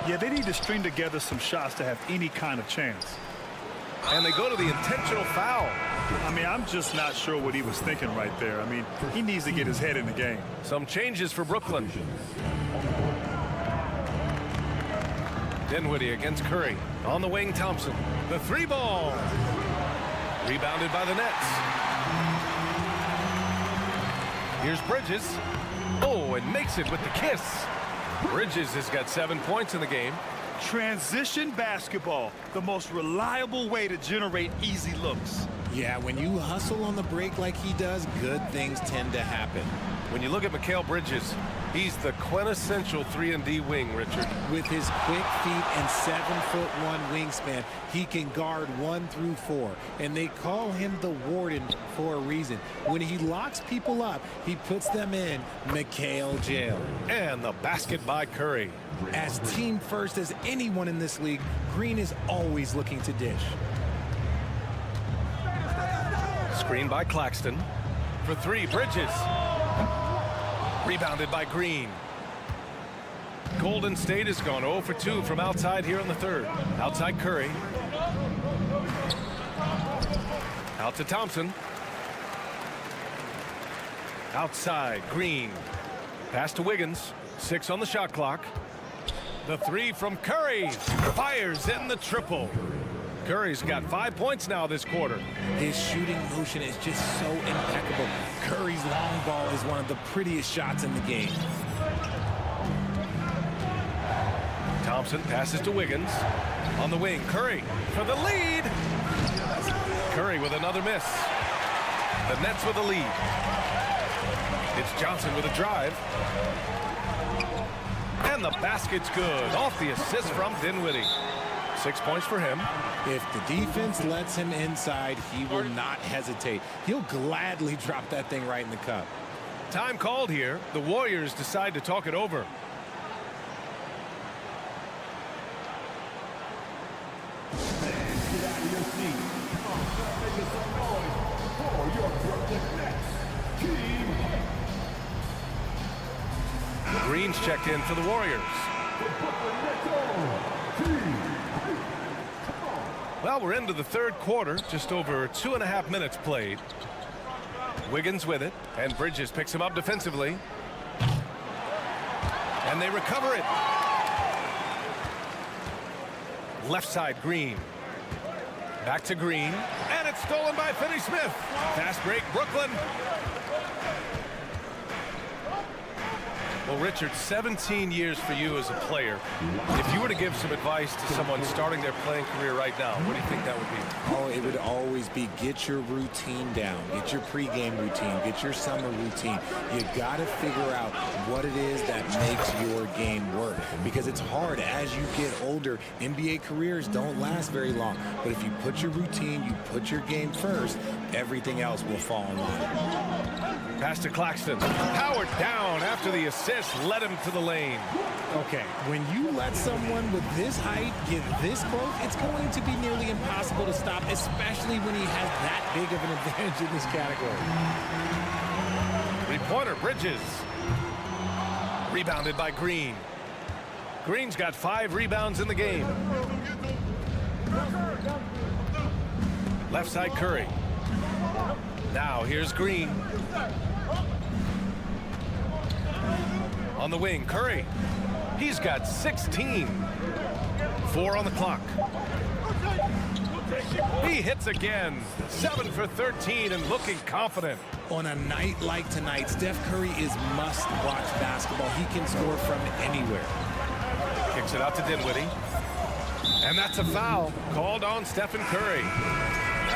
I: Yeah, they need to string together some shots to have any kind of chance.
H: And they go to the intentional foul.
I: I mean, I'm just not sure what he was thinking right there. I mean, he needs to get his head in the game.
H: Some changes for Brooklyn. Dinwiddie against Curry. On the wing, Thompson. The 3 ball. Rebounded by the Nets. Here's Bridges. Oh, and makes it with the kiss. Bridges has got 7 points in the game.
I: Transition basketball, the most reliable way to generate easy looks.
J: Yeah, when you hustle on the break like he does, good things tend to happen.
H: When you look at Mikal Bridges, he's the quintessential 3-and-D wing, Richard.
J: With his quick feet and 7'1" wingspan, he can guard 1 through 4. And they call him the Warden for a reason. When he locks people up, he puts them in Mikal jail.
H: And the basket by Curry.
J: As team first as anyone in this league, Green is always looking to dish.
H: Screen by Claxton. For 3, Bridges. Rebounded by Green. Golden State has gone 0 for 2 from outside here in the 3rd. Outside Curry. Out to Thompson. Outside Green. Pass to Wiggins. 6 on the shot clock. The 3 from Curry. Fires in the triple. Curry's got 5 points now this quarter.
J: His shooting motion is just so impeccable. Curry's long ball is one of the prettiest shots in the game.
H: Thompson passes to Wiggins. On the wing, Curry for the lead. Curry with another miss. The Nets with a lead. It's Johnson with a drive. And the basket's good. Off the assist from Dinwiddie. 6 points for him.
J: If the defense lets him inside, he will not hesitate. He'll gladly drop that thing right in the cup.
H: Time called here. The Warriors decide to talk it over.
G: Get out of your seat. Come on, start making some noise for your Brooklyn Nets team.
H: Green's checked in for the Warriors. Well, we're into the 3rd quarter, just over 2.5 minutes played. Wiggins with it, and Bridges picks him up defensively. And they recover it. Left side, Green. Back to Green, and it's stolen by Finney-Smith. Fast break, Brooklyn. Well, Richard, 17 years for you as a player. If you were to give some advice to someone starting their playing career right now, what do you think that would be?
J: Oh, it would always be get your routine down. Get your pregame routine. Get your summer routine. You got to figure out what it is that makes your game work. Because it's hard as you get older. NBA careers don't last very long. But if you put your routine, you put your game first, everything else will fall in line.
H: Pass to Claxton. Powered down after the assist led him to the lane.
J: Okay, when you let someone with this height get this close, it's going to be nearly impossible to stop, especially when he has that big of an advantage in this category.
H: 3-pointer, Bridges. Rebounded by Green. Green's got 5 rebounds in the game. Left side, Curry. Now here's Green. On the wing, Curry. He's got 16. 4 on the clock. He hits again. 7 for 13 and looking confident.
J: On a night like tonight, Steph Curry is must-watch basketball. He can score from anywhere.
H: Kicks it out to Dinwiddie. And that's a foul called on Stephen Curry.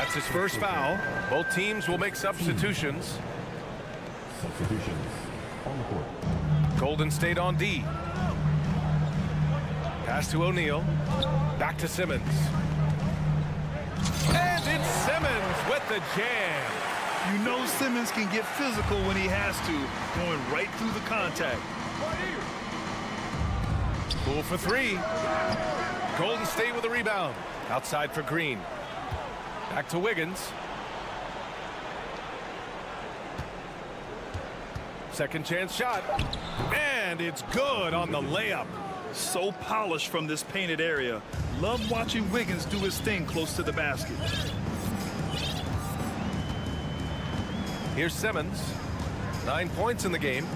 H: That's his first foul. Both teams will make substitutions.
G: Substitutions on the court.
H: Golden State on D. Pass to O'Neal. Back to Simmons. And it's Simmons with the jam.
I: You know Simmons can get physical when he has to, going right through the contact.
H: Poole for three. Golden State with a rebound. Outside for Green. Back to Wiggins. Second chance shot. And it's good on the layup.
I: So polished from this painted area. Love watching Wiggins do his thing close to the basket.
H: Here's Simmons. 9 points in the game.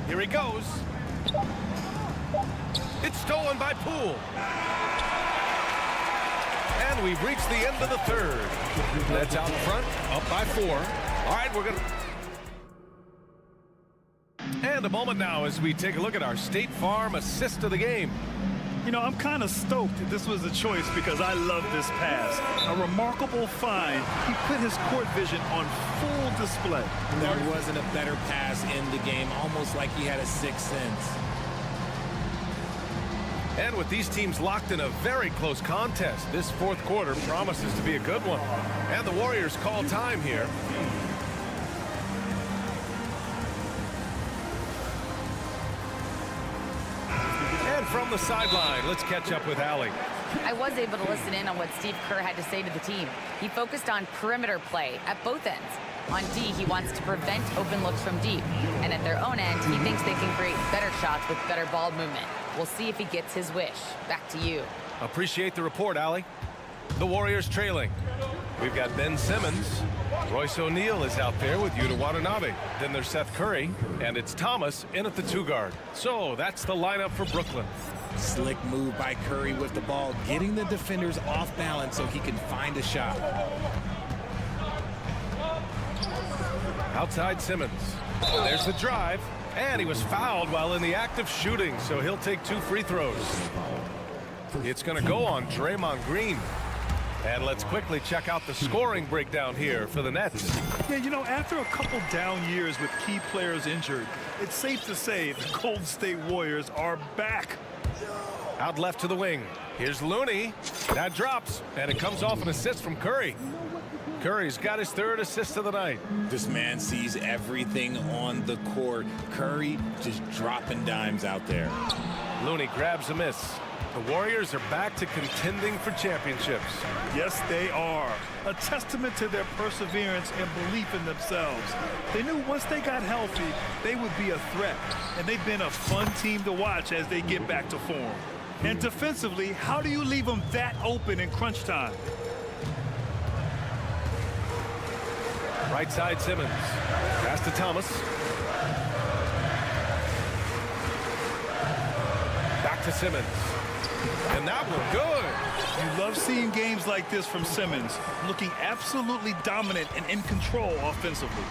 H: Here he goes. It's stolen by Poole. And we've reached the end of the third. Nets out in front, up by 4. All right, we're going to... And a moment now as we take a look at our State Farm assist of the game.
I: You know, I'm kind of stoked that this was a choice because I love this pass. A remarkable find. He put his court vision on full display.
J: There wasn't a better pass in the game, almost like he had a sixth sense.
H: And with these teams locked in a very close contest, this fourth quarter promises to be a good one. And the Warriors call time here. And from the sideline, let's catch up with Allie.
K: I was able to listen in on what Steve Kerr had to say to the team. He focused on perimeter play at both ends. On D, he wants to prevent open looks from deep. And at their own end, he thinks they can create better shots with better ball movement. We'll see if he gets his wish. Back to you.
H: Appreciate the report, Allie. The Warriors trailing. We've got Ben Simmons. Royce O'Neal is out there with Yuta Watanabe. Then there's Seth Curry, and it's Thomas in at the 2 guard. So that's the lineup for Brooklyn.
J: Slick move by Curry with the ball, getting the defenders off balance so he can find a shot.
H: Outside Simmons. There's the drive, and he was fouled while in the act of shooting, so he'll take 2 free throws. It's going to go on Draymond Green. And let's quickly check out the scoring breakdown here for the Nets.
I: Yeah, you know, after a couple down years with key players injured, it's safe to say the Golden State Warriors are back.
H: Out left to the wing. Here's Looney. That drops, and it comes off an assist from Curry. Curry's got his 3rd assist of the night.
J: This man sees everything on the court. Curry just dropping dimes out there.
H: Looney grabs a miss. The Warriors are back to contending for championships.
I: Yes, they are. A testament to their perseverance and belief in themselves. They knew once they got healthy, they would be a threat. And they've been a fun team to watch as they get back to form. And defensively, how do you leave them that open in crunch time?
H: Right side Simmons. Pass to Thomas. Back to Simmons. And that one good.
I: You love seeing games like this from Simmons, looking absolutely dominant and in control offensively.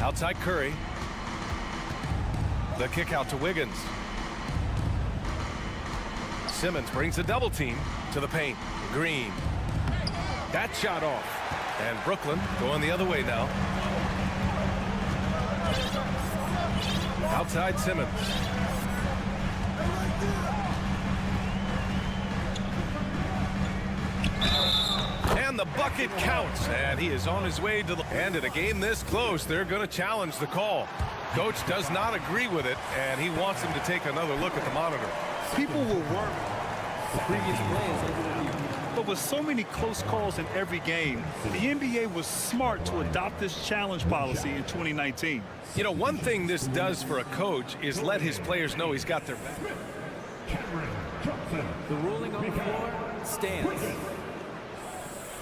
H: Outside Curry. The kick out to Wiggins. Simmons brings a double team to the paint. Green. That shot off. And Brooklyn going the other way now. Outside Simmons. And the bucket counts. And he is on his way to the... And in a game this close, they're going to challenge the call. Coach does not agree with it, and he wants him to take another look at the monitor.
I: People will work.
F: The previous play is over review.
I: But with so many close calls in every game, the NBA was smart to adopt this challenge policy in 2019.
H: You know, one thing this does for a coach is let his players know he's got their back.
F: The ruling on the floor stands.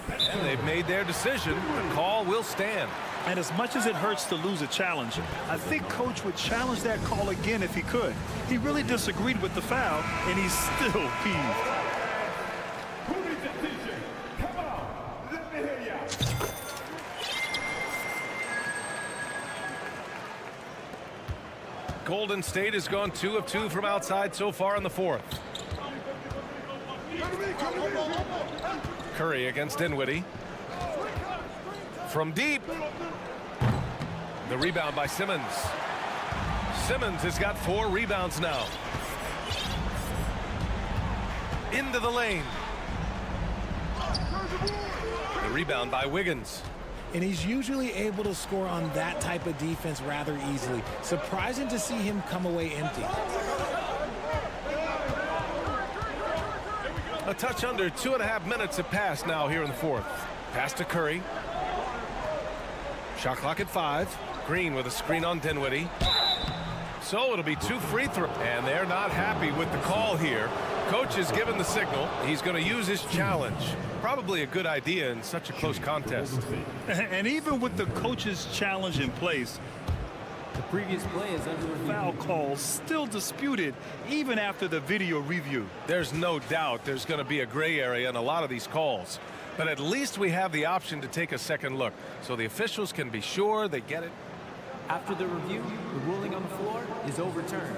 H: And they've made their decision. The call will stand.
I: And as much as it hurts to lose a challenge, I think Coach would challenge that call again if he could. He really disagreed with the foul, and he's still peeved.
H: Golden State has gone 2 of 2 from outside so far in the fourth. Curry against Dinwiddie. From deep. The rebound by Simmons. Simmons has got 4 rebounds now. Into the lane. The rebound by Wiggins.
J: And he's usually able to score on that type of defense rather easily. Surprising to see him come away empty.
H: A touch under 2.5 minutes have passed now here in the fourth. Pass to Curry. Shot clock at 5. Green with a screen on Dinwiddie. So it'll be 2 free throws. And they're not happy with the call here. Coach has given the signal. He's going to use his challenge. Probably a good idea in such a close contest.
I: And even with the coach's challenge in place,
F: The previous play is under review.
I: foul calls still disputed even after the video review.
H: There's no doubt there's going to be a gray area in a lot of these calls. But at least we have the option to take a second look so the officials can be sure they get it.
F: After the review, the ruling on the floor is overturned.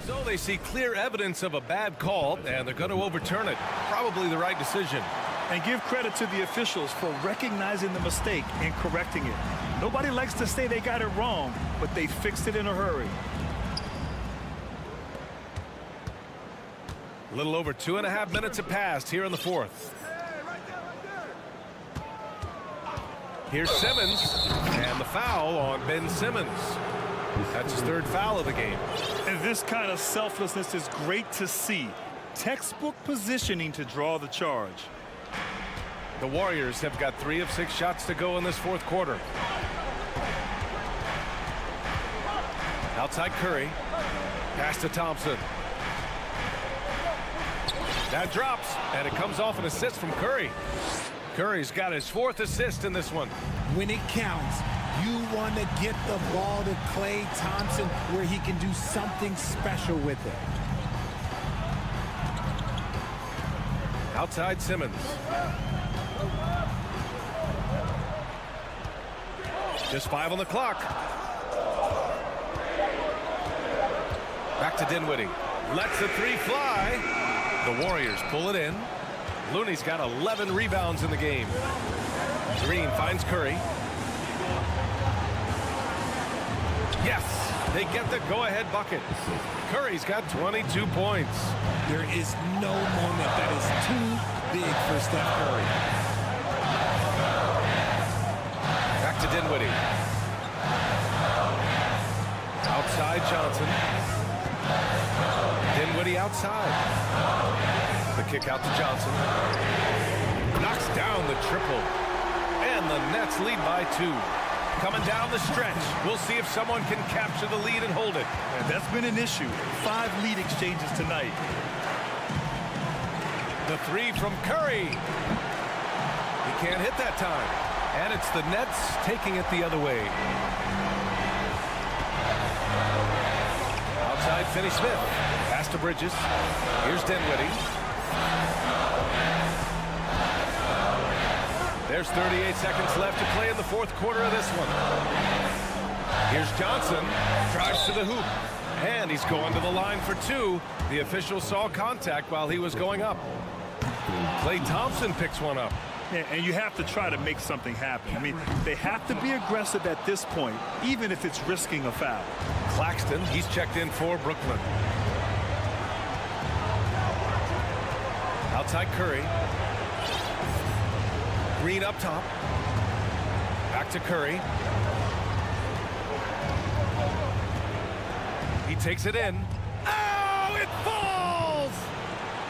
H: So they see clear evidence of a bad call, and they're going to overturn it. Probably the right decision.
I: And give credit to the officials for recognizing the mistake and correcting it. Nobody likes to say they got it wrong, but they fixed it in a hurry.
H: A little over 2.5 minutes have passed here in the fourth. Here's Simmons, and the foul on Ben Simmons. That's his 3rd foul of the game.
I: And this kind of selflessness is great to see. Textbook positioning to draw the charge.
H: The Warriors have got 3 of 6 shots to go in this fourth quarter. Outside Curry. Pass to Thompson. That drops, and it comes off an assist from Curry. Curry's got his 4th assist in this one.
J: When it counts, you want to get the ball to Klay Thompson where he can do something special with it.
H: Outside Simmons. Just 5 on the clock. Back to Dinwiddie. Lets the 3 fly. The Warriors pull it in. Looney's got 11 rebounds in the game. Green finds Curry. Yes, they get the go-ahead bucket. Curry's got 22 points.
J: There is no moment that is too big for Steph Curry.
H: Back to Dinwiddie. Outside Johnson. Dinwiddie outside. The kick out to Johnson. Knocks down the triple. And the Nets lead by 2. Coming down the stretch. We'll see if someone can capture the lead and hold it.
I: And that's been an issue. 5 lead exchanges tonight.
H: The 3 from Curry. He can't hit that time. And it's the Nets taking it the other way. Outside Finney-Smith. Pass to Bridges. Here's Dinwiddie. There's 38 seconds left to play in the fourth quarter of this one. Here's Johnson. Drives to the hoop. And he's going to the line for 2. The official saw contact while he was going up. Klay Thompson picks one up.
I: Yeah, and you have to try to make something happen. I mean, they have to be aggressive at this point, even if it's risking a foul.
H: Claxton, he's checked in for Brooklyn. Outside Curry. Green up top. Back to Curry. He takes it in. Oh, it falls!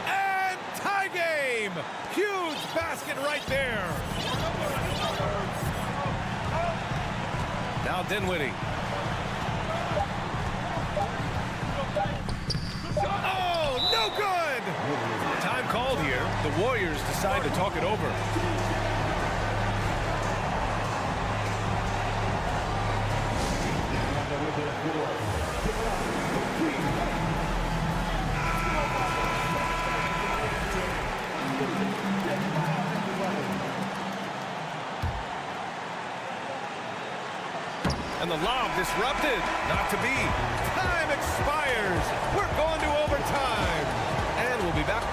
H: And tie game! Huge basket right there. Now Dinwiddie. Oh, no good! Time called here. The Warriors decide to talk it over. And the lob disrupted. Not to be. Time expires. We're going to overtime. And we'll be back.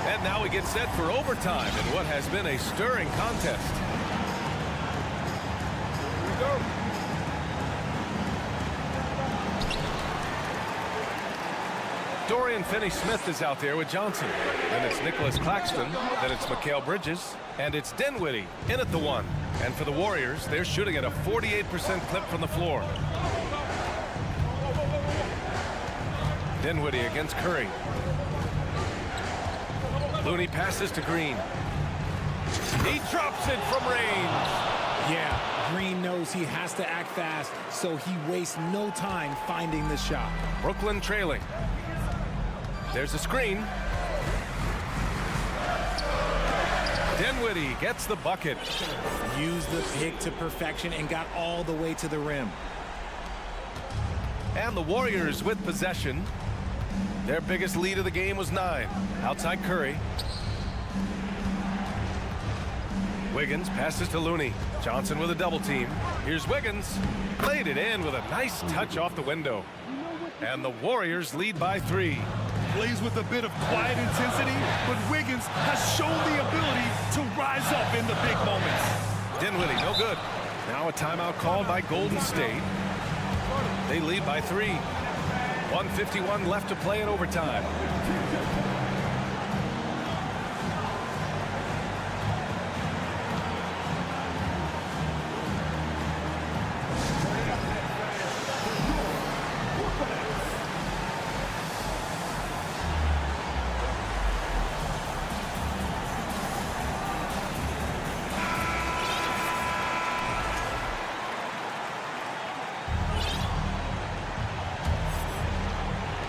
H: And now we get set for overtime in what has been a stirring contest. Here we go. Dorian Finney-Smith is out there with Johnson. Then it's Nicholas Claxton. Then it's Mikal Bridges. And it's Dinwiddie in at the one. And for the Warriors, they're shooting at a 48% clip from the floor. Dinwiddie against Curry. Looney passes to Green. He drops it from range.
J: Yeah, Green knows he has to act fast, so he wastes no time finding the shot.
H: Brooklyn trailing. There's a screen. Dinwiddie gets the bucket.
J: Used the pick to perfection and got all the way to the rim.
H: And the Warriors with possession. Their biggest lead of the game was 9. Outside Curry. Wiggins passes to Looney. Johnson with a double team. Here's Wiggins. Played it in with a nice touch off the window. And the Warriors lead by 3.
I: Plays with a bit of quiet intensity, but Wiggins has shown the ability to rise up in the big moments.
H: Dinwiddie, no good. Now a timeout called by Golden State. They lead by 3. 1:51 left to play in overtime.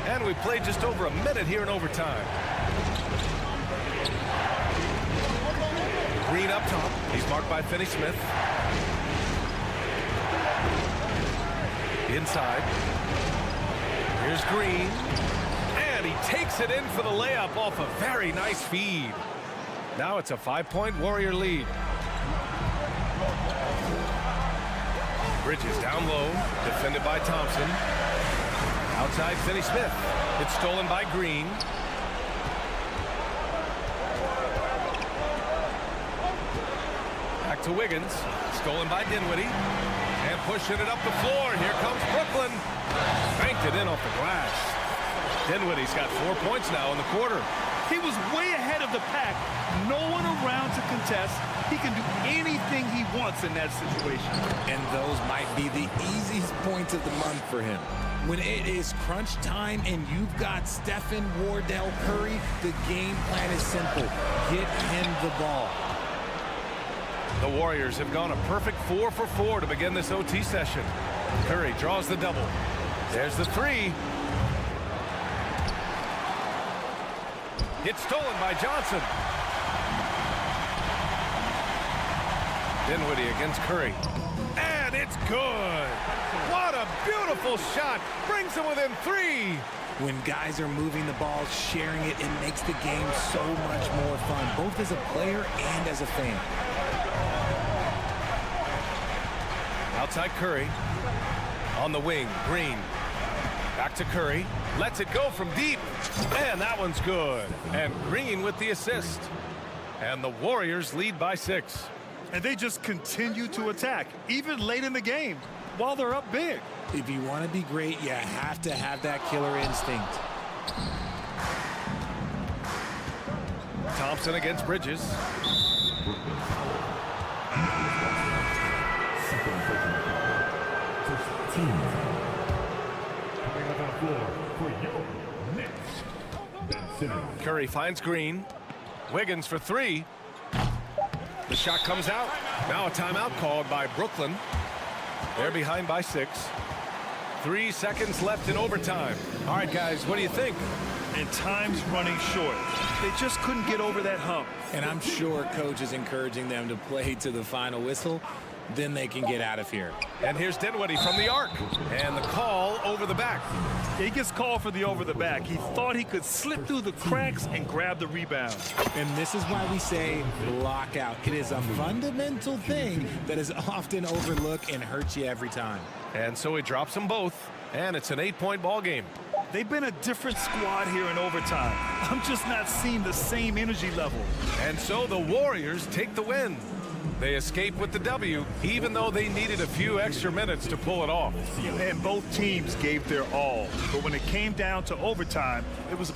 H: And we played just over a minute here in overtime. Green up top. He's marked by Finney-Smith. Inside. Here's Green. And he takes it in for the layup off a very nice feed. Now it's a 5-point Warrior lead. Bridges down low. Defended by Thompson. Outside Finney-Smith. It's stolen by Green. Back to Wiggins. Stolen by Dinwiddie. And pushing it up the floor. Here comes Brooklyn. Banked it in off the glass. Dinwiddie's got 4 points now in the quarter.
I: He was way ahead of the pack. No one around to contest. He can do anything he wants in that situation.
J: And those might be the easiest points of the month for him. When it is crunch time and you've got Stephen, Wardell, Curry, the game plan is simple. Get him the ball.
H: The Warriors have gone a perfect 4 for 4 to begin this OT session. Curry draws the double. There's the 3. It's stolen by Johnson. Dinwiddie against Curry. And it's good. What a beautiful shot. Brings him within 3.
J: When guys are moving the ball, sharing it, it makes the game so much more fun, both as a player and as a fan.
H: Outside Curry. On the wing, Green. Back to Curry. Lets it go from deep. And that one's good. And Green with the assist. And the Warriors lead by 6.
I: And they just continue to attack, even late in the game, while they're up big.
J: If you want to be great, you have to have that killer instinct.
H: Thompson against Bridges. Curry finds Green. Wiggins for 3. The shot comes out. Now a timeout called by Brooklyn. They're behind by 6. 3 seconds left in overtime. All right, guys, what do you think?
I: And time's running short. They just couldn't get over that hump.
J: And I'm sure coach is encouraging them to play to the final whistle. then they can get out of here.
H: And here's Dinwiddie from the arc. And the call over the back.
I: He gets called for the over the back. He thought he could slip through the cracks and grab the rebound.
J: And this is why we say block out. It is a fundamental thing that is often overlooked and hurts you every time.
H: And so he drops them both. And it's an 8-point ball game.
I: They've been a different squad here in overtime. I'm just not seeing the same energy level.
H: And so the Warriors take the win. They escape with the W, even though they needed a few extra minutes to pull it off.
I: And both teams gave their all. But when it came down to overtime, it was...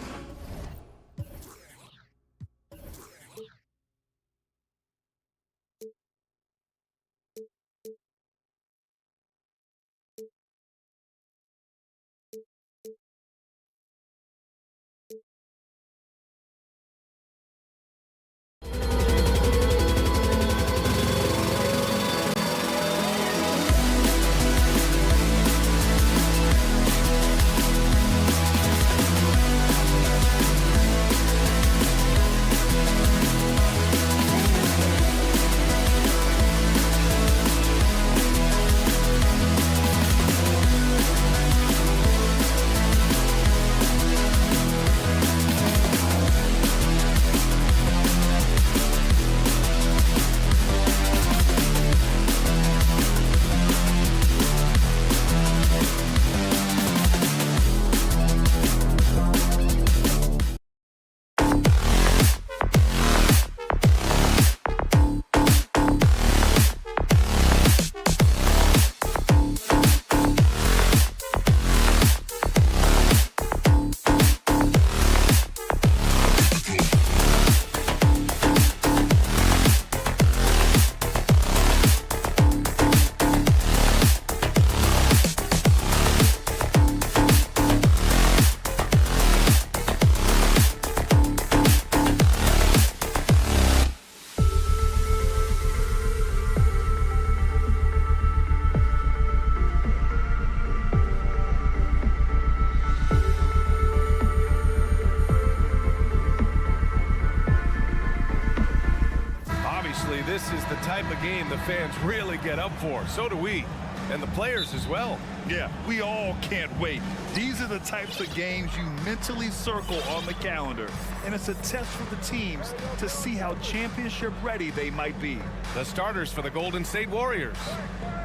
H: This is the type of game the fans really get up for. So do we, and the players as well.
I: Yeah, we all can't wait. These are the types of games you mentally circle on the calendar. And it's a test for the teams to see how championship ready they might be.
H: The starters for the Golden State Warriors.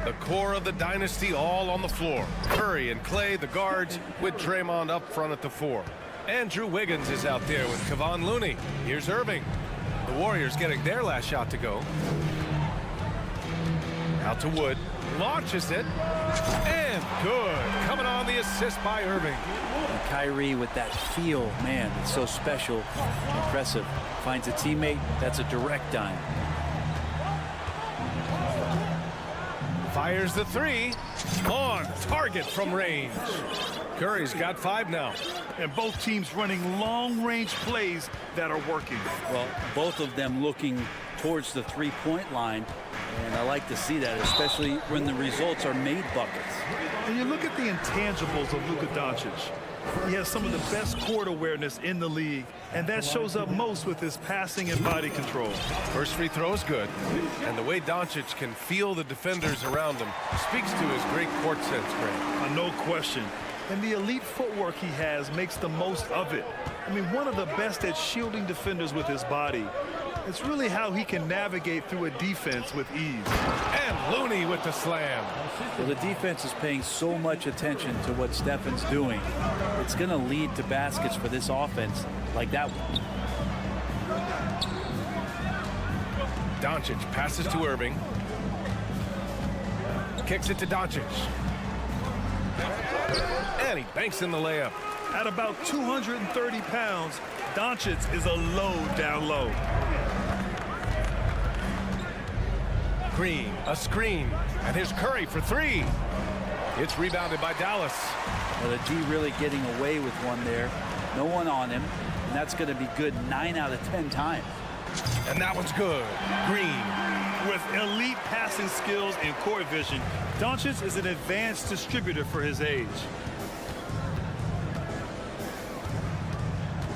H: The core of the dynasty all on the floor. Curry and Clay, the guards, with Draymond up front at the 4. Andrew Wiggins is out there with Kevon Looney. Here's Irving. The Warriors getting their last shot to go. Out to Wood. Launches it. And good. Coming on the assist by Irving.
L: And Kyrie with that feel, man, it's so special, impressive. Finds a teammate, that's a direct dime.
H: Fires the 3. On target from range. Curry's got 5 now.
I: And both teams running long-range plays that are working.
L: Well, both of them looking towards the three-point line, and I like to see that, especially when the results are made buckets.
I: And you look at the intangibles of Luka Doncic. He has some of the best court awareness in the league, and that shows up most with his passing and body control.
H: First free throw is good, and the way Doncic can feel the defenders around him speaks to his great court sense, Grant.
I: No question. And the elite footwork he has makes the most of it. I mean, one of the best at shielding defenders with his body. It's really how he can navigate through a defense with ease.
H: And Looney with the slam.
L: Well, the defense is paying so much attention to what Stefan's doing. It's going to lead to baskets for this offense like that one.
H: Doncic passes to Irving. Kicks it to Doncic. And he banks in the layup.
I: At about 230 pounds, Doncic is a load down low.
H: Green, a screen, and here's Curry for 3. It's rebounded by Dallas.
L: Well, the D really getting away with one there. No one on him, and that's going to be good 9 out of 10 times.
H: And that one's good. Green.
I: With elite passing skills and court vision, Doncic is an advanced distributor for his age.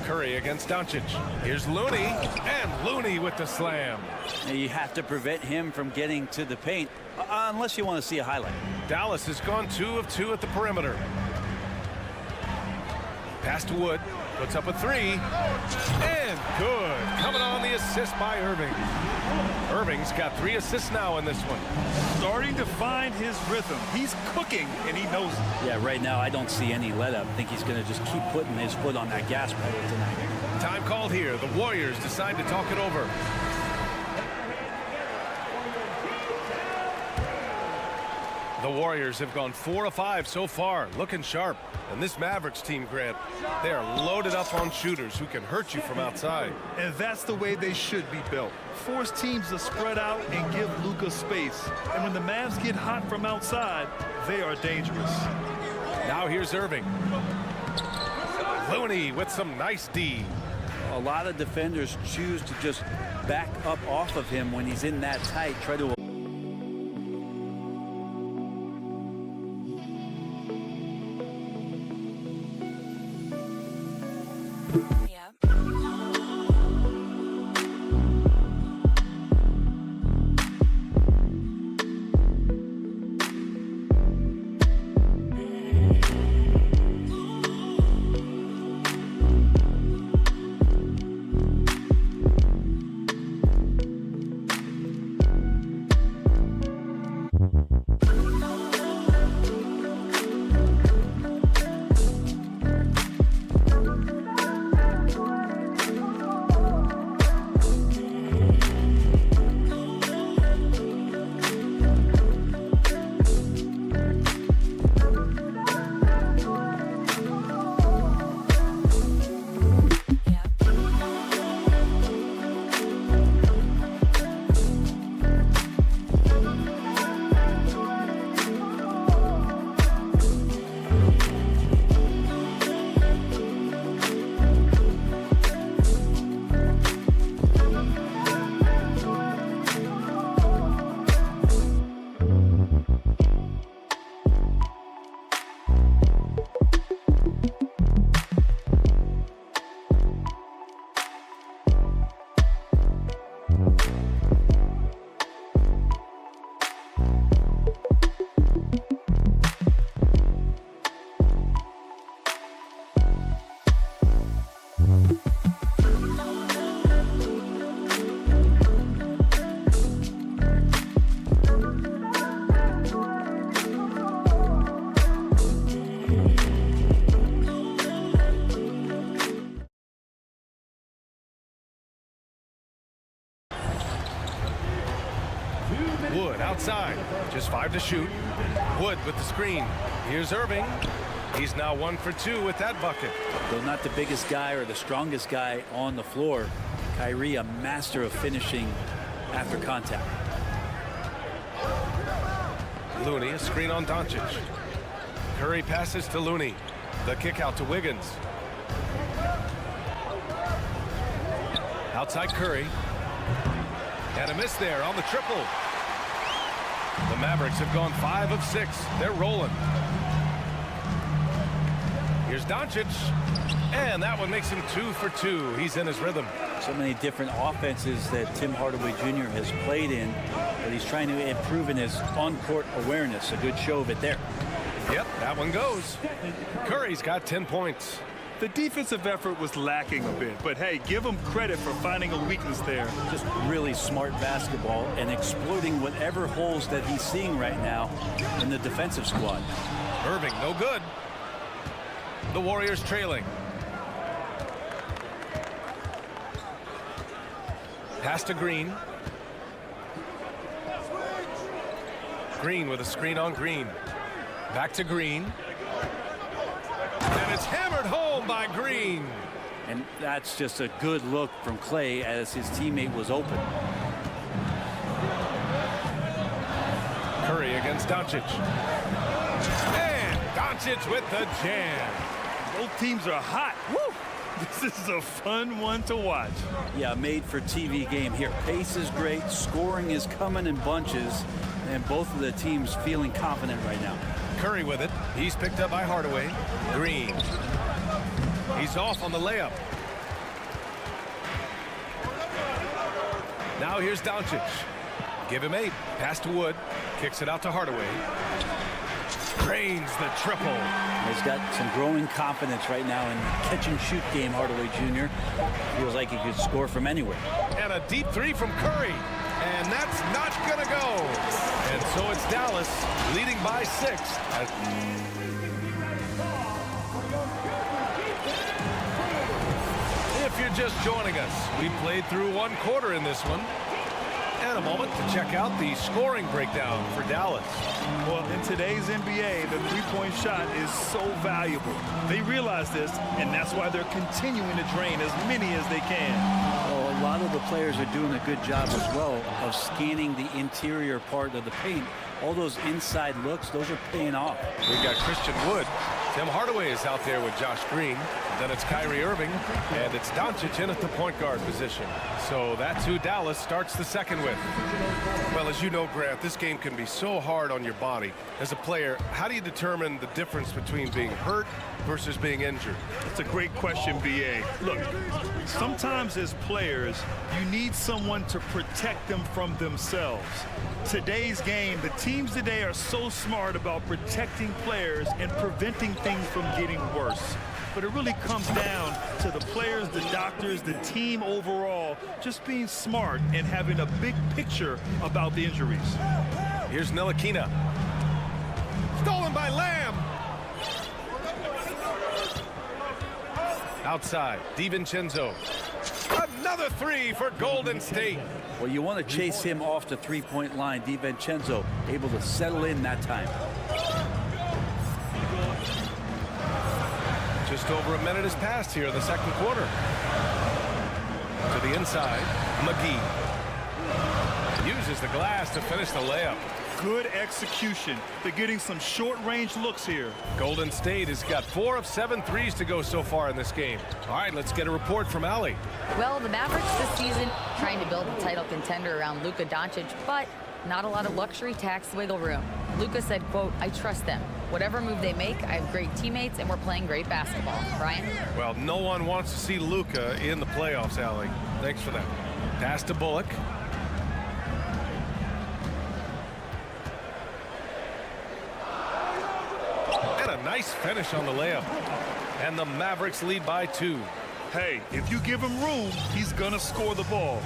H: Curry against Doncic. Here's Looney, and Looney with the slam.
L: Now you have to prevent him from getting to the paint, unless you want to see a highlight.
H: Dallas has gone 2 of 2 at the perimeter. Pass to Wood, puts up a 3, and good. Coming on the assist by Irving. Irving's got 3 assists now in this one.
I: Starting to find his rhythm. He's cooking, and he knows it.
L: Yeah, right now I don't see any let up. I think he's going to just keep putting his foot on that gas pedal tonight.
H: Time called here. The Warriors decide to talk it over. The Warriors have gone 4 of 5 so far, looking sharp. And this Mavericks team, Grant, they are loaded up on shooters who can hurt you from outside.
I: And that's the way they should be built. Force teams to spread out and give Luka space. And when the Mavs get hot from outside, they are dangerous.
H: Now here's Irving. Looney with some nice D.
L: A lot of defenders choose to just back up off of him when he's in that tight, try to
H: Wood outside, just 5 to shoot. Wood with the screen. Here's Irving. He's now 1 for 2 with that bucket.
L: Though not the biggest guy or the strongest guy on the floor, Kyrie a master of finishing after contact.
H: Looney, a screen on Doncic. Curry passes to Looney. The kick out to Wiggins. Outside Curry. And a miss there on the triple. The Mavericks have gone 5 of 6. They're rolling. Here's Doncic. And that one makes him 2 for 2. He's in his rhythm.
L: So many different offenses that Tim Hardaway Jr. has played in, but he's trying to improve in his on-court awareness. A good show of it there.
H: Yep, that one goes. Curry's got 10 points.
I: The defensive effort was lacking a bit, but hey, give him credit for finding a weakness there.
L: Just really smart basketball and exploiting whatever holes that he's seeing right now in the defensive squad.
H: Irving, no good. The Warriors trailing. Pass to Green. Green with a screen on Green. Back to Green. And it's hammered home by Green.
L: And that's just a good look from Clay as his teammate was open.
H: Curry against Doncic. And Doncic with the jam.
I: Both teams are hot. Woo! This is a fun one to watch.
L: Yeah, made for TV game here. Pace is great. Scoring is coming in bunches. And both of the teams feeling confident right now.
H: Curry with it. He's picked up by Hardaway. Green. He's off on the layup. Now here's Doncic. Give him 8. Pass to Wood. Kicks it out to Hardaway. Drains the triple.
L: He's got some growing confidence right now in the catch-and-shoot game, Hardaway Jr. Feels like he could score from anywhere.
H: And a deep 3 from Curry. And that's not going to go. And so it's Dallas leading by 6. If you're just joining us, we played through 1 quarter in this one. And a moment to check out the scoring breakdown for Dallas.
I: Well, in today's NBA, the three-point shot is so valuable. They realize this, and that's why they're continuing to drain as many as they can.
L: Well, a lot of the players are doing a good job as well of scanning the interior part of the paint. All those inside looks, those are paying off.
H: We've got Christian Wood. Tim Hardaway is out there with Josh Green. Then it's Kyrie Irving, and it's Doncic in at the point guard position. So that's who Dallas starts the second with. Well, as you know, Grant, this game can be so hard on your body. As a player, how do you determine the difference between being hurt versus being injured?
I: That's a great question, B.A. Look, sometimes as players, you need someone to protect them from themselves. Today's game, the teams today are so smart about protecting players and preventing things from getting worse. But it really comes down to the players, the doctors, the team overall, just being smart and having a big picture about the injuries.
H: Here's Ntilikina. Stolen by Lamb. Outside, DiVincenzo. Another 3 for Golden State.
L: Well, you want to chase him off the three-point line. DiVincenzo able to settle in that time.
H: Just over a minute has passed here in the second quarter. To the inside, McGee. Uses the glass to finish the layup.
I: Good execution. They're getting some short-range looks here.
H: Golden State has got 4 of 7 threes to go so far in this game. All right, let's get a report from Allie.
K: Well, the Mavericks this season trying to build a title contender around Luka Doncic, but not a lot of luxury tax wiggle room. Luka said, quote, "I trust them. Whatever move they make, I have great teammates and we're playing great basketball." Brian?
H: Well, no one wants to see Luka in the playoffs, Allie. Thanks for that. Pass to Bullock. And a nice finish on the layup. And the Mavericks lead by 2.
I: Hey, if you give him room, he's gonna score the ball.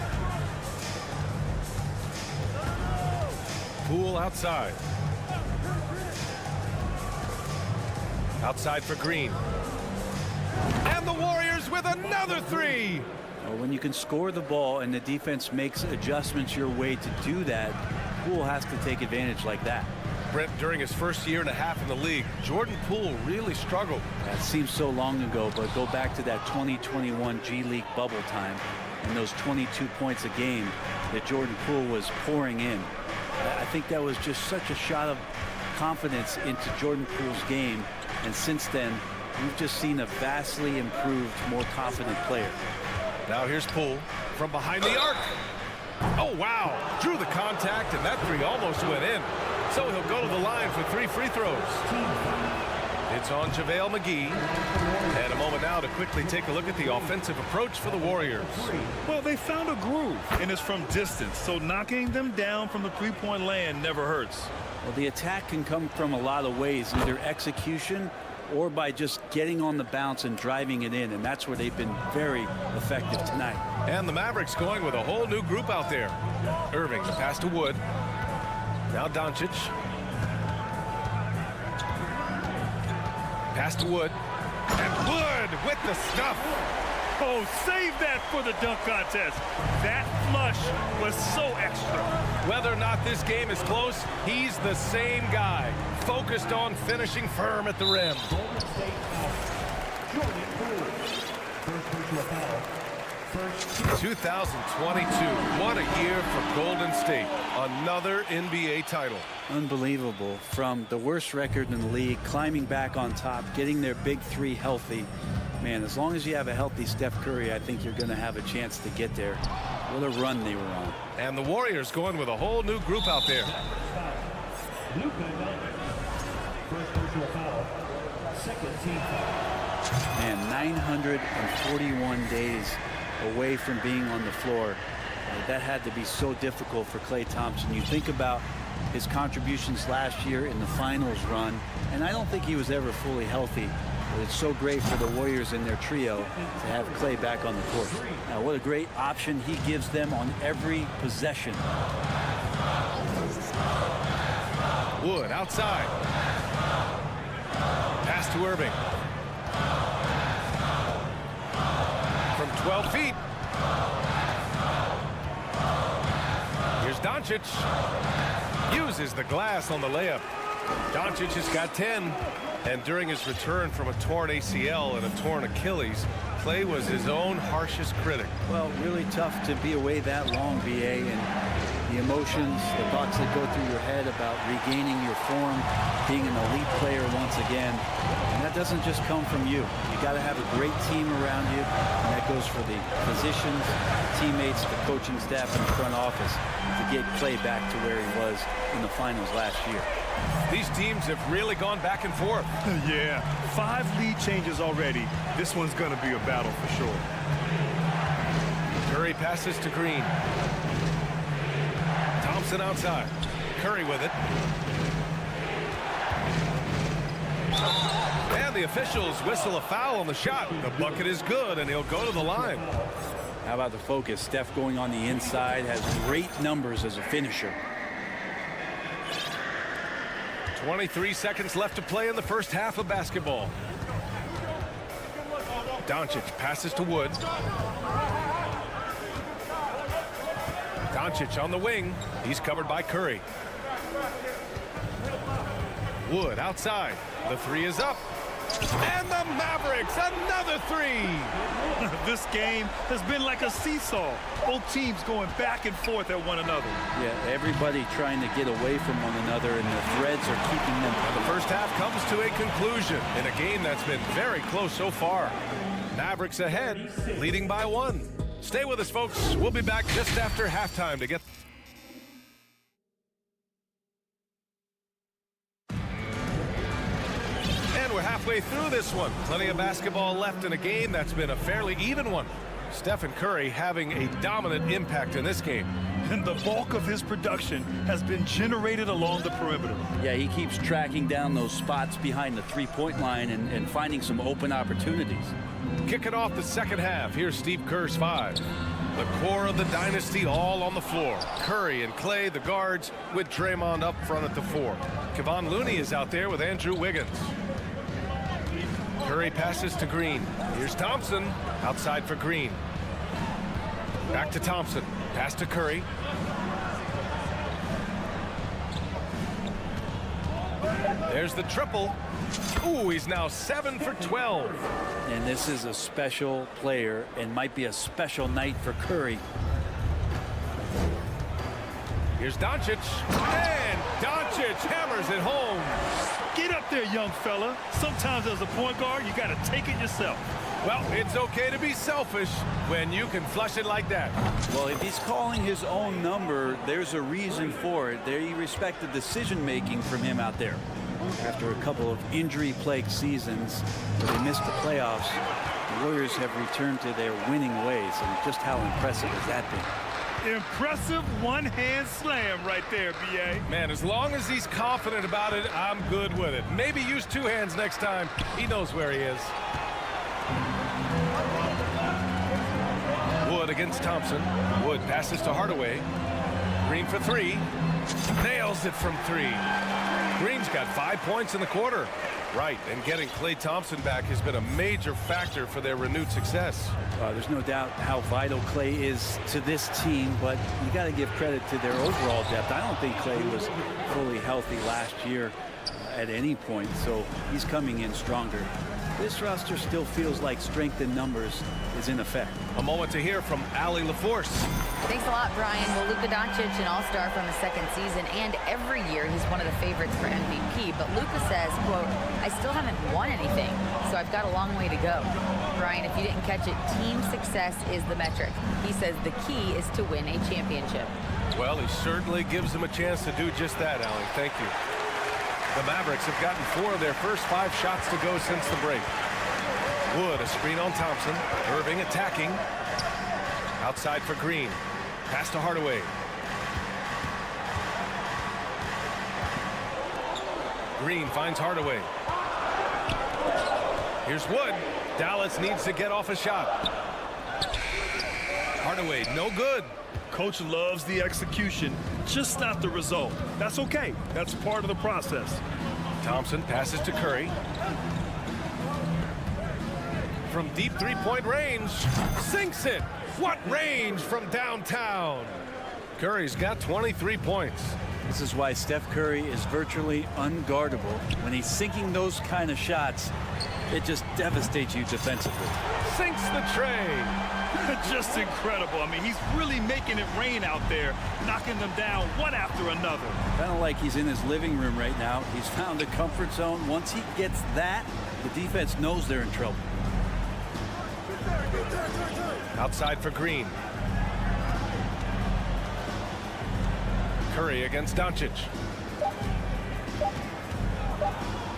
H: Poole outside. Outside for Green. And the Warriors with another 3.
L: Well, when you can score the ball and the defense makes adjustments your way to do that, Poole has to take advantage like that.
H: Brent, during his first year and a half in the league, Jordan Poole really struggled.
L: That seems so long ago, but go back to that 2021 G League bubble time and those 22 points a game that Jordan Poole was pouring in. I think that was just such a shot of confidence into Jordan Poole's game. And since then, we've just seen a vastly improved, more confident player.
H: Now here's Poole from behind the arc. Oh, wow. Drew the contact, and that 3 almost went in. So he'll go to the line for 3 free throws. It's on JaVale McGee. And a moment now to quickly take a look at the offensive approach for the Warriors.
I: Well, they found a groove, and it's from distance. So knocking them down from the three-point land never hurts.
L: Well, the attack can come from a lot of ways, either execution or by just getting on the bounce and driving it in, and that's where they've been very effective tonight.
H: And the Mavericks going with a whole new group out there. Irving, the pass to Wood. Now Doncic. Pass to Wood. And Wood with the stuff.
I: Oh, save that for the dunk contest. That flush was so extra.
H: Whether or not this game is close, he's the same guy, focused on finishing firm at the rim. 2022, what a year for Golden State. Another NBA title.
L: Unbelievable. From the worst record in the league, climbing back on top, getting their big 3 healthy. Man, as long as you have a healthy Steph Curry, I think you're going to have a chance to get there. What a run they were on.
H: And the Warriors going with a whole new group out there.
L: Man, 941 days away from being on the floor. That had to be so difficult for Klay Thompson. You think about his contributions last year in the finals run, and I don't think he was ever fully healthy. But it's so great for the Warriors in their trio to have Klay back on the court. Now, what a great option he gives them on every possession.
H: Wood outside. Pass to Irving. From 12 feet. Here's Doncic. Uses the glass on the layup. Doncic has got 10. And during his return from a torn ACL and a torn Achilles, Klay was his own harshest critic.
L: Well, really tough to be away that long, BA, and the emotions, the thoughts that go through your head about regaining your form, being an elite player once again. And that doesn't just come from you. You got to have a great team around you, and that goes for the physicians, teammates, the coaching staff, and the front office to get Klay back to where he was in the finals last year.
H: These teams have really gone back and forth.
I: Yeah, 5 lead changes already. This one's going to be a battle for sure.
H: Curry passes to Green. Thompson outside. Curry with it. And the officials whistle a foul on the shot. The bucket is good, and he'll go to the line.
L: How about the focus? Steph going on the inside, has great numbers as a finisher.
H: 23 seconds left to play in the first half of basketball. Doncic passes to Wood. Doncic on the wing. He's covered by Curry. Wood outside. The three is up. And the Mavericks, another three.
I: This game has been like a seesaw. Both teams going back and forth at one another.
L: Yeah, everybody trying to get away from one another, and the threads are keeping them.
H: The first half comes to a conclusion in a game that's been very close so far. Mavericks ahead, leading by 1. Stay with us, folks. We'll be back just after halftime to get... And we're halfway through this one. Plenty of basketball left in a game that's been a fairly even one. Steph and Curry having a dominant impact in this game.
I: And the bulk of his production has been generated along the perimeter.
L: Yeah, he keeps tracking down those spots behind the three-point line and finding some open opportunities.
H: Kicking off the second half, here's Steve Kerr's 5. The core of the dynasty all on the floor. Curry and Klay, the guards, with Draymond up front at the 4. Kevon Looney is out there with Andrew Wiggins. Curry passes to Green. Here's Thompson, outside for Green. Back to Thompson. Pass to Curry. There's the triple. Ooh, he's now 7 for 12.
L: And this is a special player and might be a special night for Curry.
H: Here's Doncic. And Doncic hammers it home.
I: Get up there, young fella. Sometimes as a point guard, you got to take it yourself.
H: Well, it's okay to be selfish when you can flush it like that.
L: Well, if he's calling his own number, there's a reason for it. They respect the decision-making from him out there. After a couple of injury-plagued seasons where they missed the playoffs, the Warriors have returned to their winning ways, and just how impressive has that been?
I: Impressive one-hand slam right there, B.A.
H: Man, as long as he's confident about it, I'm good with it. Maybe use 2 hands next time. He knows where he is. Wood against Thompson. Wood passes to Hardaway. Green for 3. Nails it from 3. Green's got 5 points in the quarter. Right, and getting Klay Thompson back has been a major factor for their renewed success.
L: There's no doubt how vital Klay is to this team, but you got to give credit to their overall depth. I don't think Klay was fully healthy last year at any point, so he's coming in stronger. This roster still feels like strength in numbers is in effect.
H: A moment to hear from Allie LaForce.
K: Thanks a lot, Brian. Well, Luka Doncic, an all-star from his 2nd season, and every year he's one of the favorites for MVP. But Luka says, quote, I still haven't won anything, so I've got a long way to go. Brian, if you didn't catch it, team success is the metric. He says the key is to win a championship.
H: Well, he certainly gives them a chance to do just that, Allie. Thank you. The Mavericks have gotten 4 of their first 5 shots to go since the break. Wood, a screen on Thompson. Irving attacking. Outside for Green. Pass to Hardaway. Green finds Hardaway. Here's Wood. Dallas needs to get off a shot. Hardaway, no good.
I: Coach loves the execution, just not the result. That's okay. That's part of the process.
H: Thompson passes to Curry. From deep three-point range, sinks it. What range from downtown? Curry's got 23 points.
L: This is why Steph Curry is virtually unguardable. When he's sinking those kind of shots, it just devastates you defensively.
H: Sinks the tray.
I: Just incredible. I mean, he's really making it rain out there, knocking them down one after another.
L: Kind of like he's in his living room right now. He's found a comfort zone. Once he gets that, the defense knows they're in trouble.
H: Outside for Green. Curry against Doncic.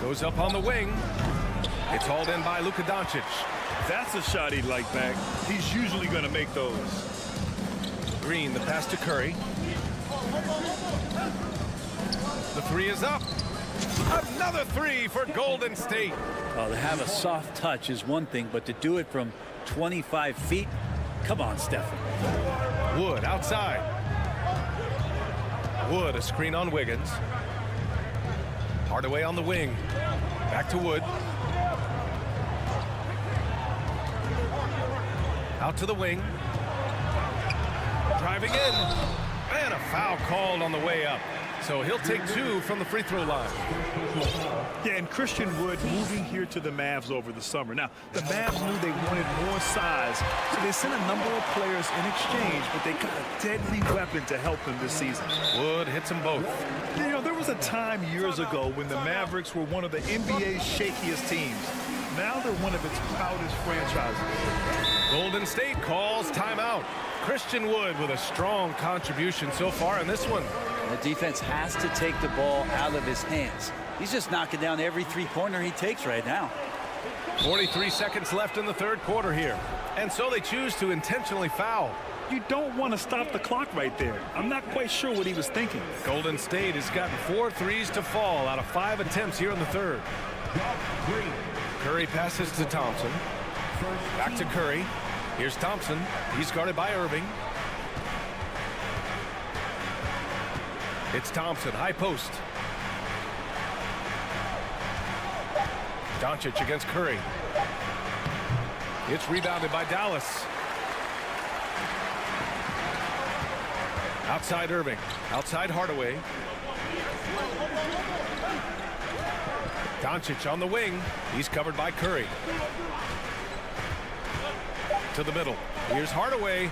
H: Goes up on the wing. It's hauled in by Luka Doncic.
I: That's a shot he'd like back. He's usually going to make those.
H: Green, the pass to Curry. The three is up. Another three for Golden State.
L: Oh, to have a soft touch is one thing, but to do it from 25 feet, come on, Stephen.
H: Wood outside. Wood, a screen on Wiggins. Hardaway on the wing. Back to Wood. Out to the wing. Driving in. And a foul called on the way up. So he'll take two from the free throw line.
I: Yeah, and Christian Wood moving here to the Mavs over the summer. Now, the Mavs knew they wanted more size, so they sent a number of players in exchange, but they got a deadly weapon to help them this season.
H: Wood hits them both.
I: You know, there was a time years ago when the Mavericks were one of the NBA's shakiest teams. Now they're one of its proudest franchises.
H: Golden State calls timeout. Christian Wood with a strong contribution so far in this one.
L: The defense has to take the ball out of his hands. He's just knocking down every three-pointer he takes right now.
H: 43 seconds left in the third quarter here. And so they choose to intentionally foul.
I: You don't want to stop the clock right there. I'm not quite sure what he was thinking.
H: Golden State has gotten 4 threes to fall out of 5 attempts here in the third. Curry passes to Thompson. Back to Curry. Here's Thompson. He's guarded by Irving. It's Thompson, high post. Doncic against Curry. It's rebounded by Dallas. Outside Irving. Outside Hardaway. Doncic on the wing. He's covered by Curry. To the middle. Here's Hardaway.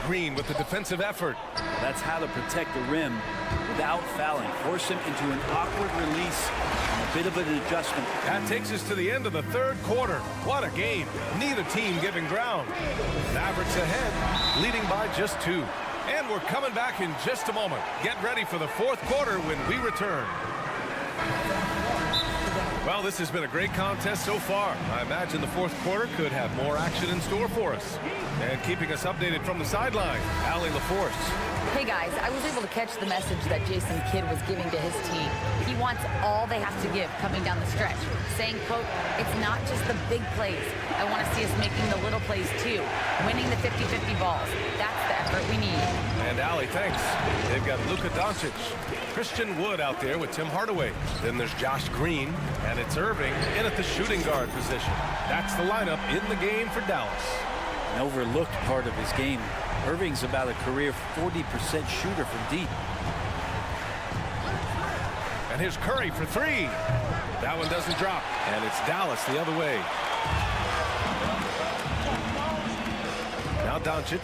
H: Green with the defensive effort.
L: That's how to protect the rim without fouling. Force him into an awkward release and a bit of an adjustment.
H: That takes us to the end of the third quarter. What a game. Neither team giving ground. Mavericks ahead, leading by just 2. And we're coming back in just a moment. Get ready for the fourth quarter when we return. Well, this has been a great contest so far. I imagine the fourth quarter could have more action in store for us. And keeping us updated from the sideline, Allie LaForce.
K: Hey guys, I was able to catch the message that Jason Kidd was giving to his team. He wants all they have to give coming down the stretch, saying, quote, it's not just the big plays. I want to see us making the little plays too, winning the 50-50 balls. That's the effort we need.
H: And Allie, thanks. They've got Luka Doncic, Christian Wood out there with Tim Hardaway. Then there's Josh Green, and it's Irving in at the shooting guard position. That's the lineup in the game for Dallas.
L: An overlooked part of his game. Irving's about a career 40% shooter from deep.
H: And here's Curry for 3. That one doesn't drop. And it's Dallas the other way. Now Doncic.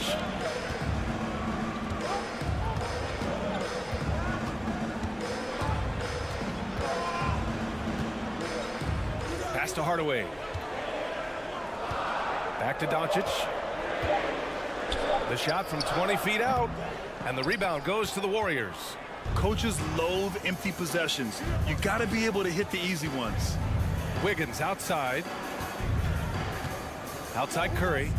H: Pass to Hardaway. Back to Doncic. The shot from 20 feet out, and the rebound goes to the Warriors.
I: Coaches loathe empty possessions. You got to be able to hit the easy ones.
H: Wiggins outside. Outside Curry.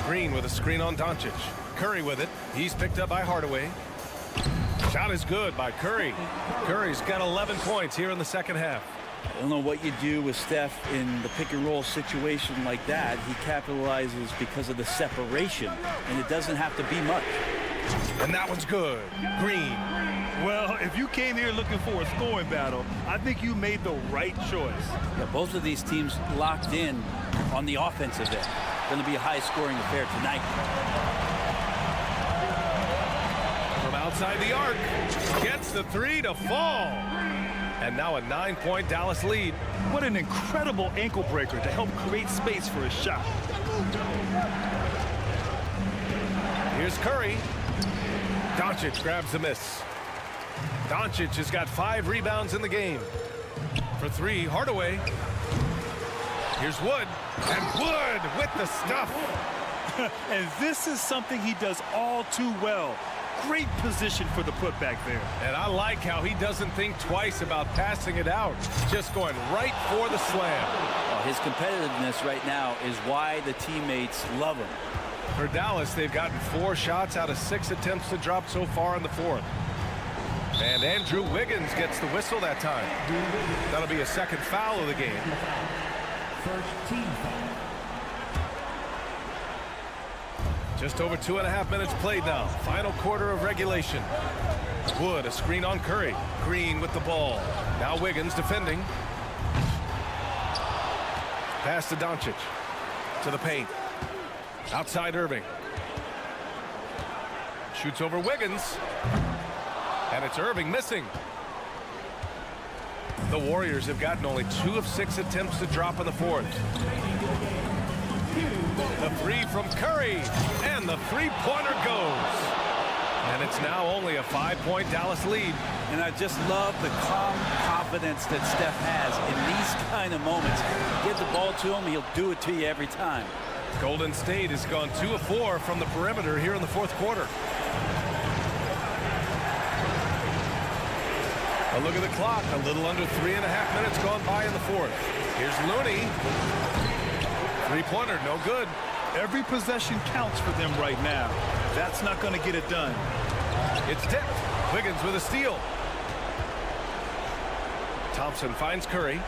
H: Green with a screen on Doncic. Curry with it. He's picked up by Hardaway. Shot is good by Curry. Curry's got 11 points here in the second half.
L: I don't know what you do with Steph in the pick and roll situation like that. He capitalizes because of the separation, and it doesn't have to be much.
H: And that one's good. Green.
I: Well, if you came here looking for a scoring battle, I think you made the right choice.
L: Yeah, both of these teams locked in on the offensive end. Going to be a high-scoring affair tonight.
H: From outside the arc. Gets the three to fall. And now a 9-point Dallas lead.
I: What an incredible ankle breaker to help create space for a shot.
H: Here's Curry. Doncic grabs the miss. Doncic has got 5 rebounds in the game. For 3, Hardaway. Here's Wood. And Wood with the stuff.
I: And this is something he does all too well. Great position for the putback there.
H: And I like how he doesn't think twice about passing it out. Just going right for the slam.
L: Well, his competitiveness right now is why the teammates love him.
H: For Dallas, they've gotten 4 shots out of 6 attempts to drop so far in the fourth. And Andrew Wiggins gets the whistle that time. That'll be a second foul of the game.
G: First team foul.
H: Just over 2.5 minutes played now. Final quarter of regulation. Wood, a screen on Curry. Green with the ball. Now Wiggins defending. Pass to Doncic. To the paint. Outside Irving. Shoots over Wiggins. And it's Irving missing. The Warriors have gotten only 2 of 6 attempts to drop in the fourth. The 3 from Curry, and the three-pointer goes. And it's now only a 5-point Dallas lead.
L: And I just love the calm confidence that Steph has in these kind of moments. Give the ball to him, he'll do it to you every time.
H: Golden State has gone 2 of 4 from the perimeter here in the fourth quarter. A look at the clock. A little under 3.5 minutes gone by in the fourth. Here's Looney. Three-pointer, no good.
I: Every possession counts for them right now. That's not going to get it done.
H: It's tipped. Wiggins with a steal. Thompson finds Curry.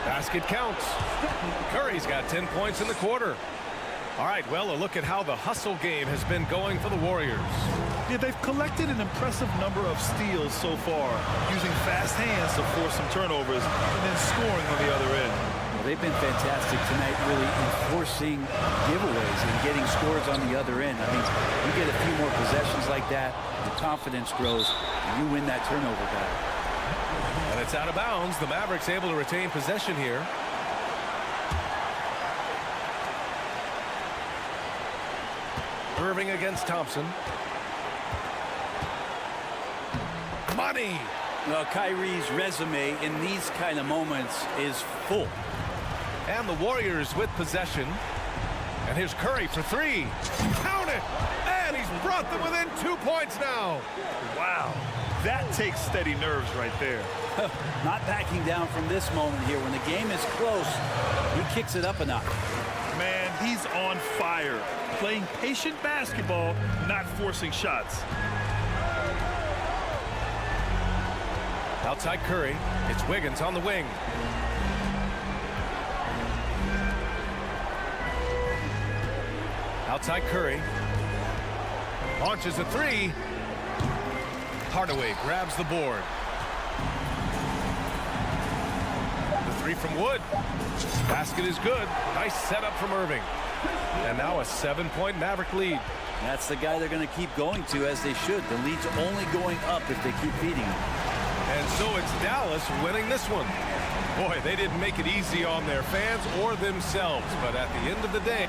H: Basket counts. Curry's got 10 points in the quarter. All right, well, a look at how the hustle game has been going for the Warriors.
I: Yeah, they've collected an impressive number of steals so far, using fast hands to force some turnovers and then scoring on the other end.
L: Well, they've been fantastic tonight, really enforcing giveaways and getting scores on the other end. I mean, you get a few more possessions like that, the confidence grows, and you win that turnover battle.
H: And it's out of bounds. The Mavericks able to retain possession here. Irving against Thompson. Money.
L: Well, Kyrie's resume in these kind of moments is full.
H: And the Warriors with possession. And here's Curry for 3. Count it! And he's brought them within 2 points now.
I: Wow. That takes steady nerves right there.
L: Not backing down from this moment here. When the game is close, he kicks it up a notch.
I: Man, he's on fire. Playing patient basketball, not forcing shots.
H: Outside Curry. It's Wiggins on the wing. Outside Curry. Launches a 3. Hardaway grabs the board. The 3 from Wood. Basket is good. Nice setup from Irving. And now a 7-point Maverick lead.
L: That's the guy they're going to keep going to, as they should. The lead's only going up if they keep feeding him.
H: And so it's Dallas winning this one. Boy, they didn't make it easy on their fans or themselves. But at the end of the day,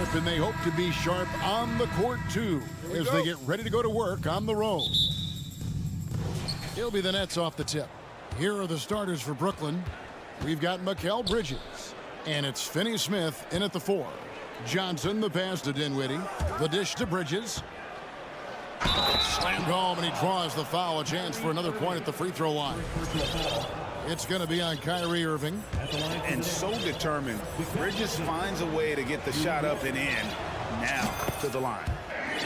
A: sharp, and they hope to be sharp on the court, too, as they get ready to go to work on the road. It'll be the Nets off the tip. Here are the starters for Brooklyn. We've got Mikal Bridges, and it's Finney-Smith in at the 4. Johnson, the pass to Dinwiddie. The dish to Bridges. Slammed home, and he draws the foul. A chance for another point at the free throw line. It's going to be on Kyrie Irving.
D: And so determined, Bridges finds a way to get the shot up and in. Now to the line.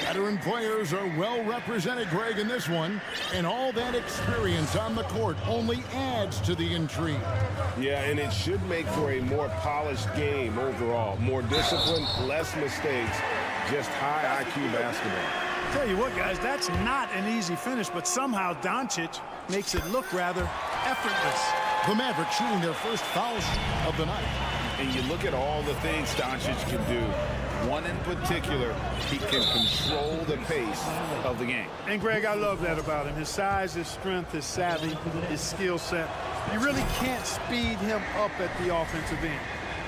A: Veteran players are well represented, Greg, in this one. And all that experience on the court only adds to the intrigue.
B: Yeah, and it should make for a more polished game overall. More discipline, less mistakes, just high IQ basketball.
C: Tell you what, guys, that's not an easy finish, but somehow Doncic makes it look rather effortless.
A: The Mavericks shooting their first foul shot of the night.
D: And you look at all the things Doncic can do. One in particular, he can control the pace of the game.
C: And, Greg, I love that about him. His size, his strength, his savvy, his skill set. You really can't speed him up at the offensive end.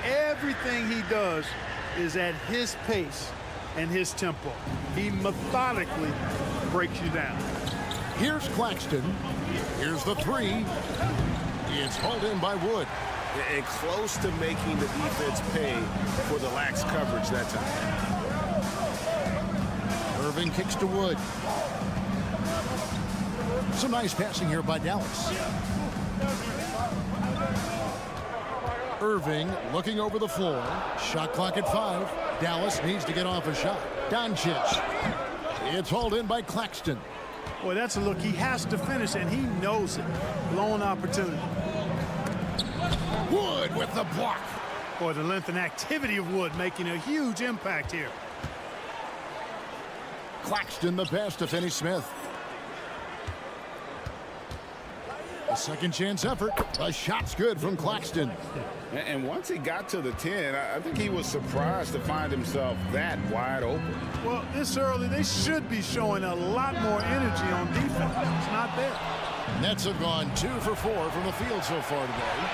C: Everything he does is at his pace and his tempo. He methodically breaks you down.
A: Here's Claxton. Here's the 3. It's hauled in by Wood.
B: And close to making the defense pay for the lax coverage that time.
A: Irving kicks to Wood. Some nice passing here by Dallas. Irving looking over the floor. Shot clock at 5. Dallas needs to get off a shot. Doncic. It's hauled in by Claxton.
C: Boy, that's a look he has to finish, and he knows it. Blown opportunity.
A: Wood with the block.
C: Boy, the length and activity of Wood making a huge impact here.
A: Claxton the pass to Finney-Smith. A second chance effort. A shot's good from Claxton.
D: And once he got to the 10, I think he was surprised to find himself that wide open.
C: Well, this early, they should be showing a lot more energy on defense. It's not there.
A: Nets have gone 2 for 4 from the field so far today.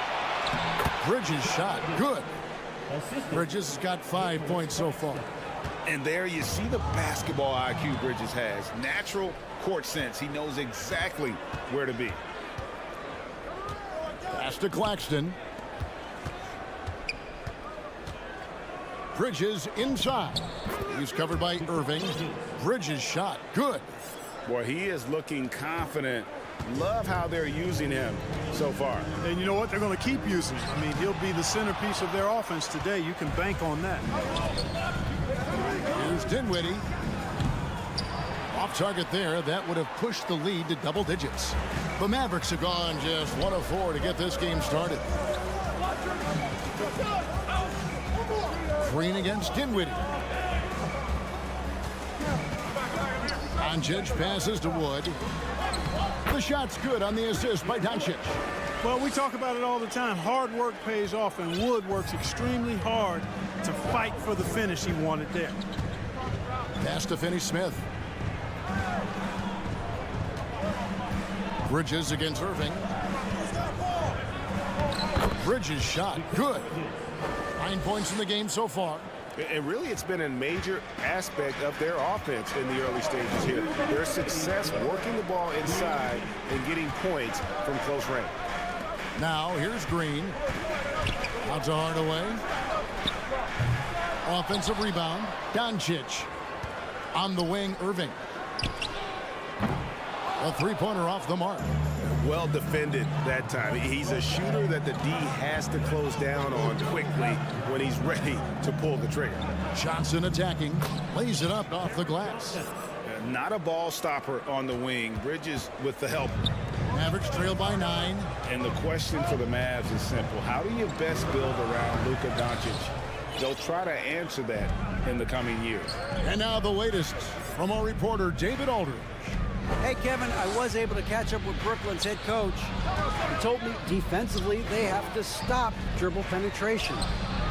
A: Bridges shot good. Bridges has got 5 points so far.
D: And there you see the basketball IQ Bridges has. Natural court sense. He knows exactly where to be.
A: Pass to Claxton. Bridges inside. He's covered by Irving. Bridges shot good.
D: Boy, he is looking confident. Love how they're using him so far.
C: And you know what? They're going to keep using him. I mean, he'll be the centerpiece of their offense today. You can bank on that.
A: Here's Dinwiddie. Off target there. That would have pushed the lead to double digits. The Mavericks have gone just 1 of 4 to get this game started. Green against Dinwiddie. Doncic passes to Wood. The shot's good on the assist by Doncic.
C: Well, we talk about it all the time. Hard work pays off, and Wood works extremely hard to fight for the finish he wanted there.
A: Pass to Finney-Smith. Bridges against Irving. Bridges shot good. 9 points in the game so far.
B: And really, it's been a major aspect of their offense in the early stages here. Their success working the ball inside and getting points from close range.
A: Now, here's Green. Out to Hardaway. Offensive rebound. Doncic. On the wing, Irving. A three-pointer off the mark.
B: Well defended that time. He's a shooter that the D has to close down on quickly when he's ready to pull the trigger.
A: Johnson attacking. Lays it up off the glass.
D: Not a ball stopper on the wing. Bridges with the help.
A: Mavericks trail by 9.
D: And the question for the Mavs is simple. How do you best build around Luka Doncic? They'll try to answer that in the coming years.
A: And now the latest from our reporter, David Aldridge.
E: Hey, Kevin, I was able to catch up with Brooklyn's head coach. He told me defensively they have to stop dribble penetration,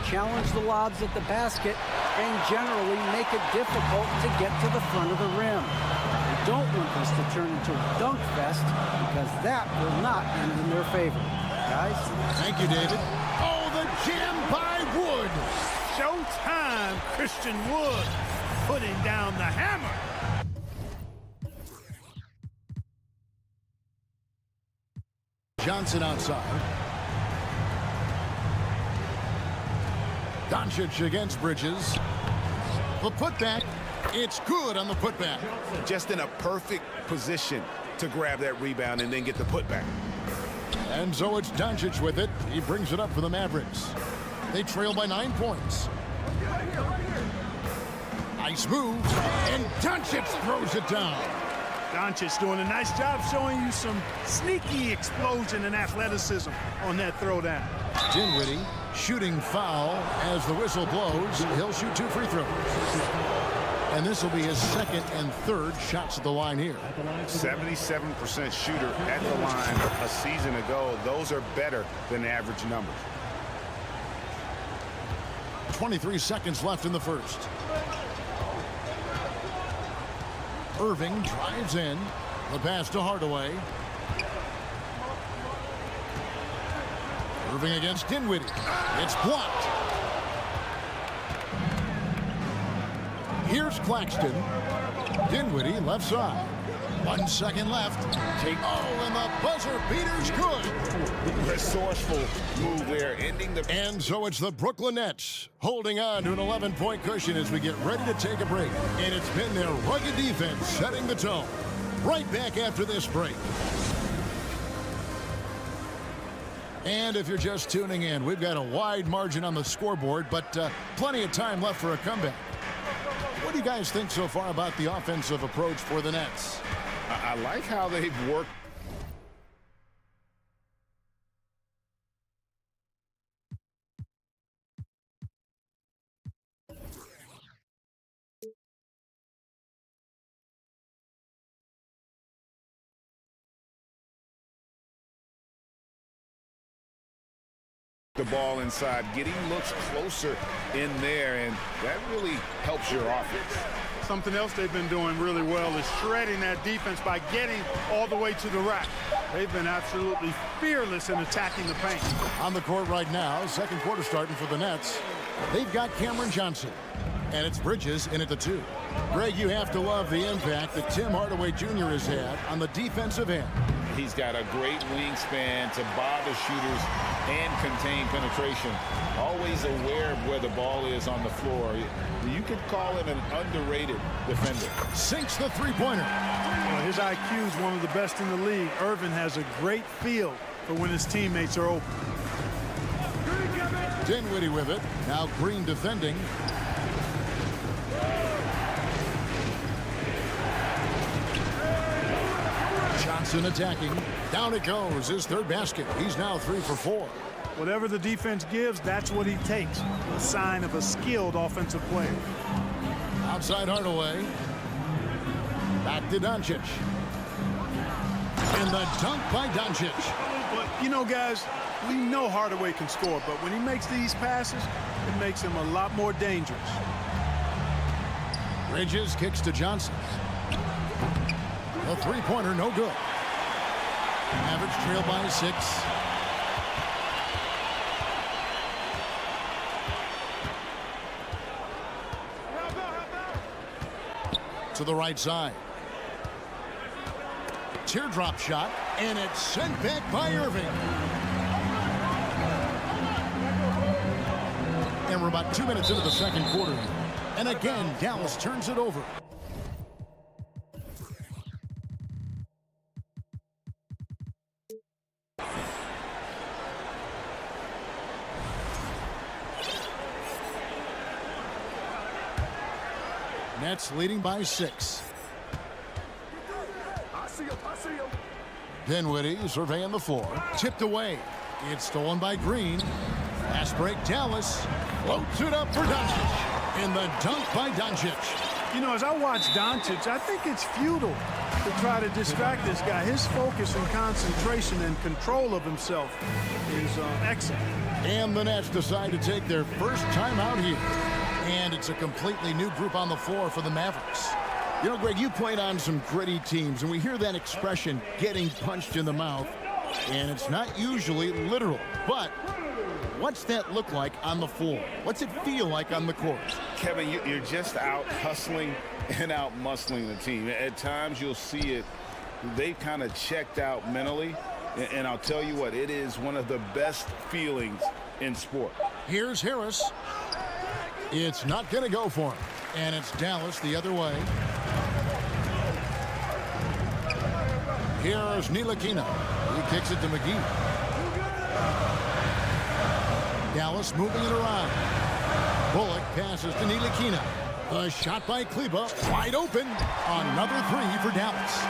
E: challenge the lobs at the basket, and generally make it difficult to get to the front of the rim. They don't want this to turn into a dunk fest because that will not end in their favor. Guys?
A: Thank you, David. Oh, the jam by Wood.
C: Showtime time, Christian Wood putting down the hammer.
A: Johnson outside. Doncic against Bridges. The putback. It's good on the putback.
B: Just in a perfect position to grab that rebound and then get the putback.
A: And so it's Doncic with it. He brings it up for the Mavericks. They trail by 9 points. Nice move. And Doncic throws it down.
C: Doncic doing a nice job showing you some sneaky explosion and athleticism on that throwdown.
A: Dinwiddie shooting foul as the whistle blows. He'll shoot 2 free throws. And this will be his second and third shots at the line here.
B: 77% shooter at the line a season ago. Those are better than average numbers.
A: 23 seconds left in the first. Irving drives in. The pass to Hardaway. Irving against Dinwiddie. It's blocked. Here's Claxton. Dinwiddie left side. 1 second left. And the buzzer beater's good.
B: Resourceful move there, ending the...
A: And so it's the Brooklyn Nets holding on to an 11-point cushion as we get ready to take a break. And it's been their rugged defense setting the tone. Right back after this break. And if you're just tuning in, we've got a wide margin on the scoreboard, but plenty of time left for a comeback. What do you guys think so far about the offensive approach for the Nets?
B: I like how they've worked. The ball inside, getting looks closer in there, and that really helps your offense.
C: Something else they've been doing really well is shredding that defense by getting all the way to the rack. They've been absolutely fearless in attacking the paint.
A: On the court right now, second quarter starting for the Nets. They've got Cameron Johnson, and it's Bridges in at the 2. Greg, you have to love the impact that Tim Hardaway Jr. has had on the defensive end.
D: He's got a great wingspan to bother shooters and contain penetration. Always aware of where the ball is on the floor. You could call him an underrated defender.
A: Sinks the three-pointer.
C: Well, his IQ is one of the best in the league. Irvin has a great feel for when his teammates are open.
A: Dinwiddie with it. Now Green defending. Johnson attacking. Down it goes. His third basket. He's now 3 for 4.
C: Whatever the defense gives, that's what he takes. A sign of a skilled offensive player.
A: Outside Hardaway. Back to Doncic. And the dunk by Doncic.
C: But, you know, guys, we know Hardaway can score, but when he makes these passes, it makes him a lot more dangerous.
A: Bridges kicks to Johnson. The three-pointer, no good. Mavericks trail by 6. To the right side. Teardrop shot, and it's sent back by Irving. And we're about 2 minutes into the second quarter. And again, Dallas turns it over. Nets leading by 6. Dinwiddie surveying the floor. Tipped away. It's stolen by Green. Fast break, Dallas. Floats it up for Doncic. And the dunk by Doncic.
C: You know, as I watch Doncic, I think it's futile to try to distract this guy. His focus and concentration and control of himself is excellent.
A: And the Nets decide to take their first time out here. And it's a completely new group on the floor for the Mavericks. You know, Greg, you played on some gritty teams, and we hear that expression, getting punched in the mouth. And it's not usually literal, but what's that look like on the floor? What's it feel like on the court?
D: Kevin, you're just out hustling and out muscling the team. At times you'll see it. They've kind of checked out mentally. And I'll tell you what, it is one of the best feelings in sport.
A: Here's Harris. It's not going to go for him. And it's Dallas the other way. Here's Ntilikina. He kicks it to McGee. Dallas moving it around. Bullock passes to Ntilikina. The shot by Kleber, wide open. Another three for Dallas.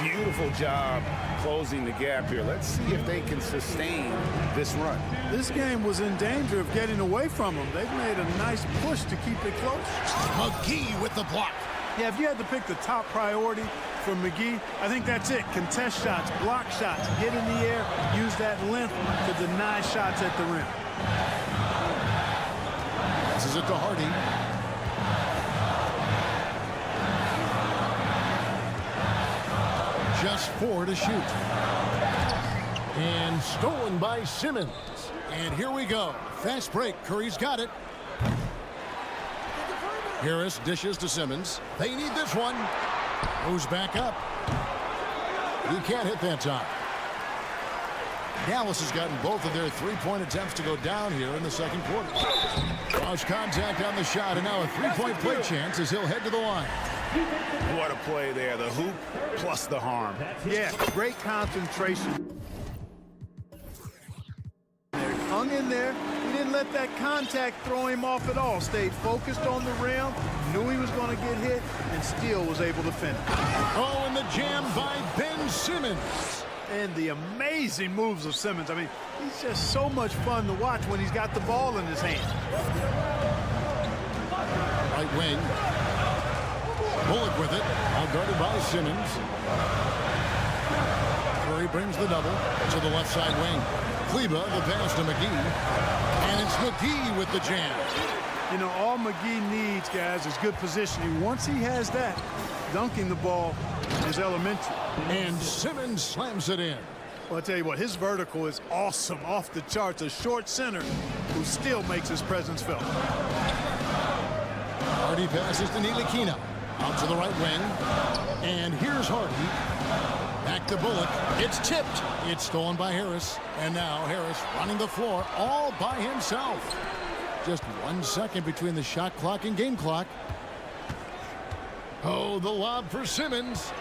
D: Beautiful job closing the gap here. Let's see if they can sustain this run.
C: This game was in danger of getting away from them. They've made a nice push to keep it close.
A: McGee with the block.
C: Yeah, if you had to pick the top priority for McGee, I think that's it. Contest shots, block shots, get in the air, use that length to deny shots at the rim.
A: This is it to Hardy. Just 4 to shoot. And stolen by Simmons. And here we go. Fast break. Curry's got it. Harris dishes to Simmons. They need this one. Goes back up. He can't hit that time. Dallas has gotten both of their three-point attempts to go down here in the second quarter. Cross contact on the shot, and now a three-point play chance as he'll head to the line.
D: What a play there. The hoop plus the harm.
C: Yeah, great concentration. Hung in there. He didn't let that contact throw him off at all. Stayed focused on the rim, knew he was going to get hit, and still was able to finish.
A: Oh, and the jam by Ben Simmons.
C: And the amazing moves of Simmons. I mean, he's just so much fun to watch when he's got the ball in his hand.
A: Right wing. Bullock with it. All guarded by Simmons. Curry brings the double to the left side wing. Kleber, the pass to McGee. And it's McGee with the jam.
C: You know, all McGee needs, guys, is good positioning. Once he has that, dunking the ball is elementary.
A: And Simmons slams it in.
C: Well, I'll tell you what, his vertical is awesome, off the charts. A short center who still makes his presence felt.
A: Hardy passes to Ntilikina. Out to the right wing. And here's Hardy. Back to Bullock. It's tipped. It's stolen by Harris. And now Harris running the floor all by himself. Just 1 second between the shot clock and game clock. Oh, the lob for Simmons.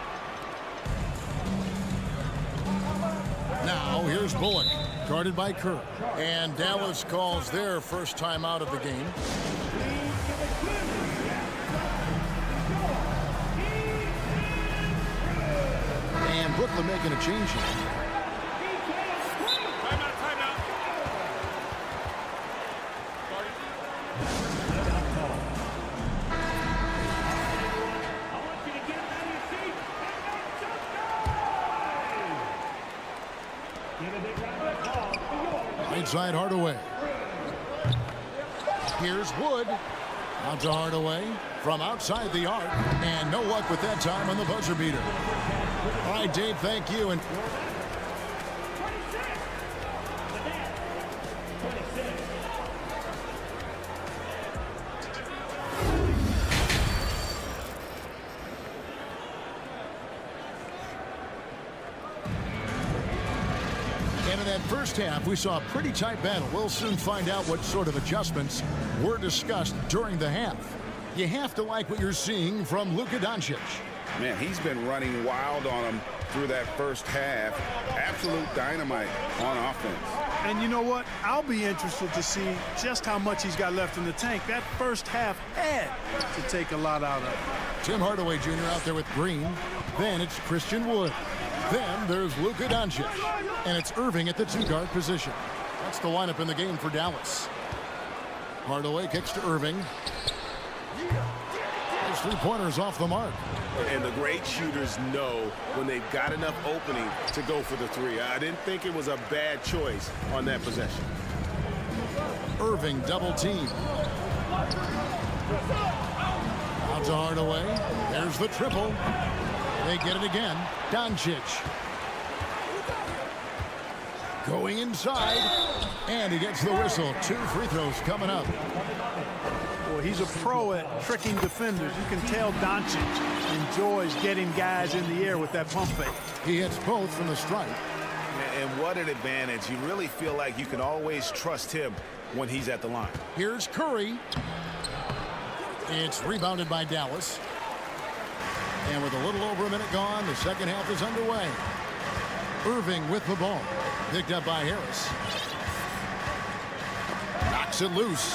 A: Now here's Bullock, guarded by Kerr. And Dallas calls their first time out of the game. And Brooklyn making a change here.
G: Timeout. I want you to get out of your seat and
A: Right side Hardaway. Here's Wood. Out to Hardaway from outside the arc. And no luck with that time on the buzzer beater. All right, Dave, thank you. And in that first half, we saw a pretty tight battle. We'll soon find out what sort of adjustments were discussed during the half. You have to like what you're seeing from Luka Doncic.
D: Man, he's been running wild on him through that first half. Absolute dynamite on offense.
C: And you know what? I'll be interested to see just how much he's got left in the tank. That first half had to take a lot out of it.
A: Tim Hardaway Jr. out there with Green. Then it's Christian Wood. Then there's Luka Doncic. And it's Irving at the two-guard position. That's the lineup in the game for Dallas. Hardaway kicks to Irving. Those three-pointers off the mark.
B: And the great shooters know when they've got enough opening to go for the three. I didn't think it was a bad choice on that possession.
A: Irving double team. Out to Hardaway. There's the triple. They get it again. Doncic. Going inside, and he gets the whistle. 2 free throws coming up.
C: Well, he's a pro at tricking defenders. You can tell Doncic enjoys getting guys in the air with that pump fake.
A: He hits both from the stripe.
D: And what an advantage. You really feel like you can always trust him when he's at the line.
A: Here's Curry. It's rebounded by Dallas. And with a little over a minute gone, the second half is underway. Irving with the ball. Picked up by Harris. Knocks it loose.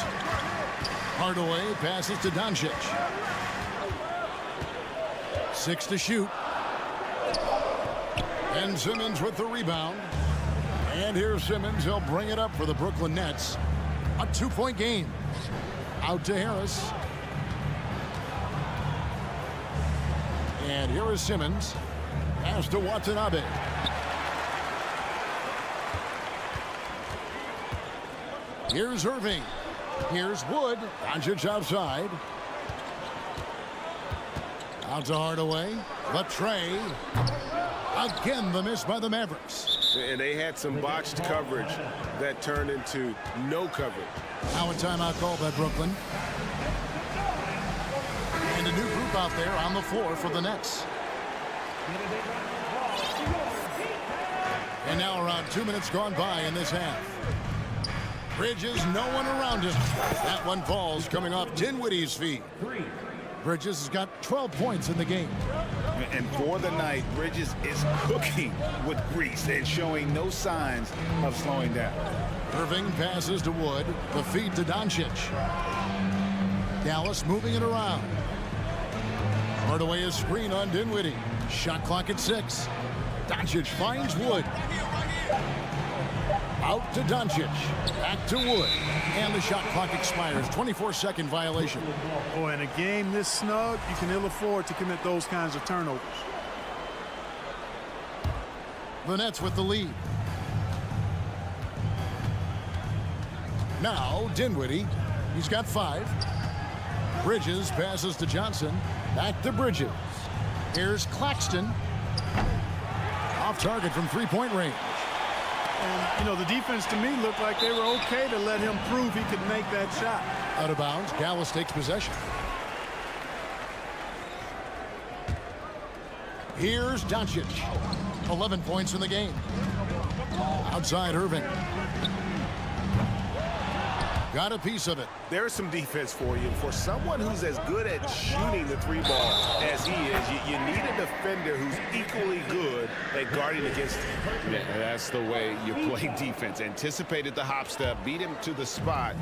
A: Hardaway passes to Doncic. 6 to shoot. And Simmons with the rebound. And here's Simmons. He'll bring it up for the Brooklyn Nets. A 2-point game. Out to Harris. And here is Simmons. Pass to Watanabe. Here's Irving. Here's Wood. Doncic outside. Out to Hardaway. The tray. Again, the miss by the Mavericks.
B: And they had some botched coverage that turned into no coverage.
A: Now a timeout called by Brooklyn. And a new group out there on the floor for the Nets. And now around 2 minutes gone by in this half. Bridges, no one around him. That one falls coming off Dinwiddie's feet. Bridges has got 12 points in the game.
D: And for the night, Bridges is cooking with grease and showing no signs of slowing down.
A: Irving passes to Wood. The feed to Doncic. Dallas moving it around. Hardaway is screen on Dinwiddie. Shot clock at 6. Doncic finds Wood. Out to Doncic. Back to Wood. And the shot clock expires. 24-second violation.
C: Oh, in a game this snug, you can ill afford to commit those kinds of turnovers.
A: The Nets with the lead. Now Dinwiddie. He's got 5. Bridges passes to Johnson. Back to Bridges. Here's Claxton. Off target from 3-point range.
C: And, you know, the defense to me looked like they were okay to let him prove he could make that shot.
A: Out of bounds. Dallas takes possession. Here's Doncic. 11 points in the game. Outside Irving. Got a piece of it.
D: There's some defense for you. For someone who's as good at shooting the 3-ball as he is, you need a defender who's equally good at guarding against him. Yeah, that's the way you play defense. Anticipated the hop step, beat him to the spot,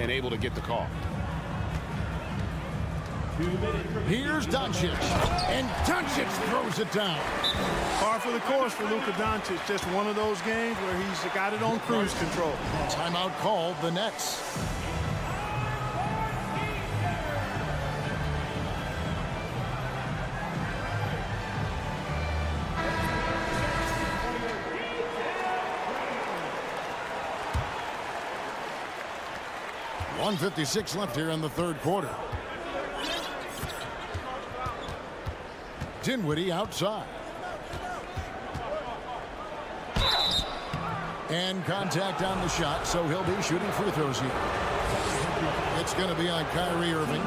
D: and able to get the call.
A: Here's Doncic. And Doncic throws it down.
C: Par for the course for Luka Doncic. Just one of those games where he's got it on cruise control.
A: Timeout called the Nets. .156 left here in the third quarter. Dinwiddie outside. And contact on the shot, so he'll be shooting free throws here. It's going to be on Kyrie Irving.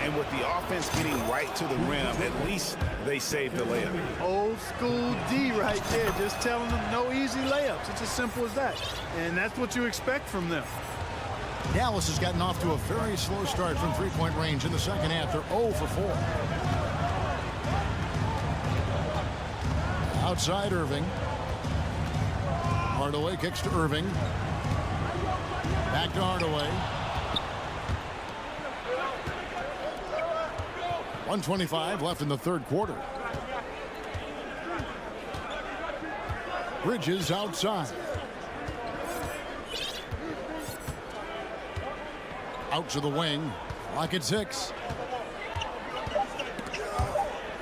D: And with the offense getting right to the rim, at least they saved the layup.
C: Old school D right there, just telling them no easy layups. It's as simple as that. And that's what you expect from them.
A: Dallas has gotten off to a very slow start from 3-point range in the second half. They're 0 for 4. Outside Irving. Hardaway kicks to Irving. Back to Hardaway. 1:25 left in the third quarter. Bridges outside. Out to the wing. Clock at 6.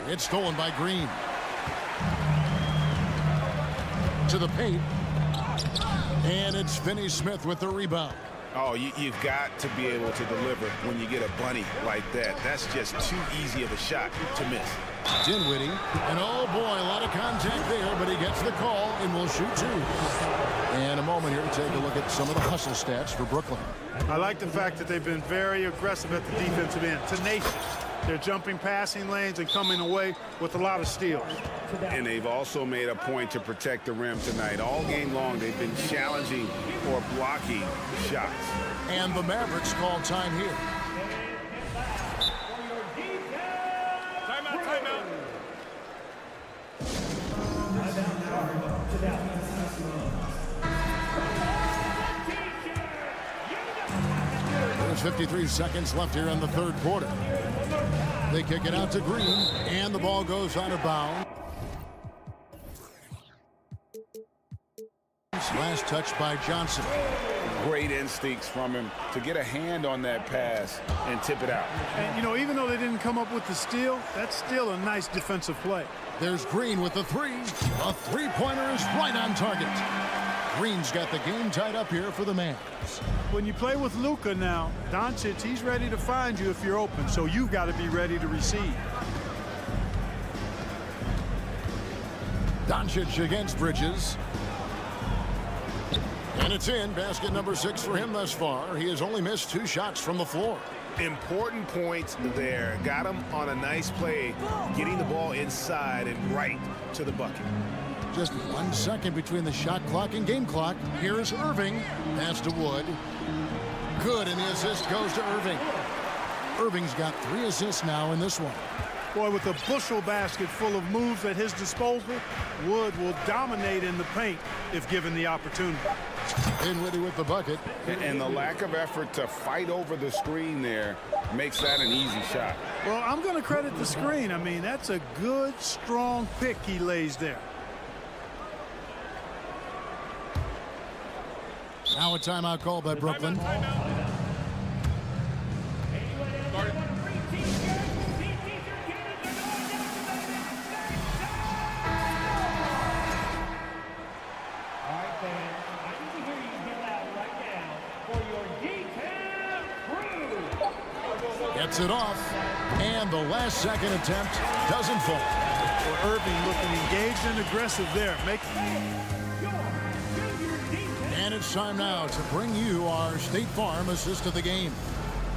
A: It's stolen by Green. To the paint. And it's Finney-Smith with the rebound.
D: Oh, you've got to be able to deliver when you get a bunny like that. That's just too easy of a shot to miss.
A: Dinwiddie, and oh boy, a lot of contact there, but he gets the call and will shoot two. And a moment here to take a look at some of the hustle stats for Brooklyn.
C: I like the fact that they've been very aggressive at the defensive end, tenacious. They're jumping passing lanes and coming away with a lot of steals.
B: And they've also made a point to protect the rim tonight. All game long, they've been challenging or blocking shots.
A: And the Mavericks call time here.
H: Timeout.
A: There's 53 seconds left here in the third quarter. They kick it out to Green, and the ball goes out of bounds. Last touch by Johnson.
D: Great instincts from him to get a hand on that pass and tip it out.
C: And, you know, even though they didn't come up with the steal, that's still a nice defensive play.
A: There's Green with the three. A three-pointer is right on target. Green's got the game tied up here for the Mavs.
C: When you play with Luka now, Doncic, he's ready to find you if you're open, so you've got to be ready to receive.
A: Doncic against Bridges. And it's in. Basket number 6 for him thus far. He has only missed 2 shots from the floor.
B: Important points there. Got him on a nice play, getting the ball inside and right to the bucket.
A: Just 1 second between the shot clock and game clock. Here is Irving. Pass to Wood. Good, and the assist goes to Irving. Irving's got 3 assists now in this one.
C: Boy, with a bushel basket full of moves at his disposal, Wood will dominate in the paint if given the opportunity.
A: Dinwiddie with the bucket.
B: And the lack of effort to fight over the screen there makes that an easy shot.
C: Well, I'm going to credit the screen. I mean, that's a good, strong pick he lays there.
A: Now a timeout call by Brooklyn. Gets it off, and the last second attempt doesn't fall.
C: Well, Irving looking engaged and aggressive there.
A: And it's time now to bring you our State Farm assist of the game.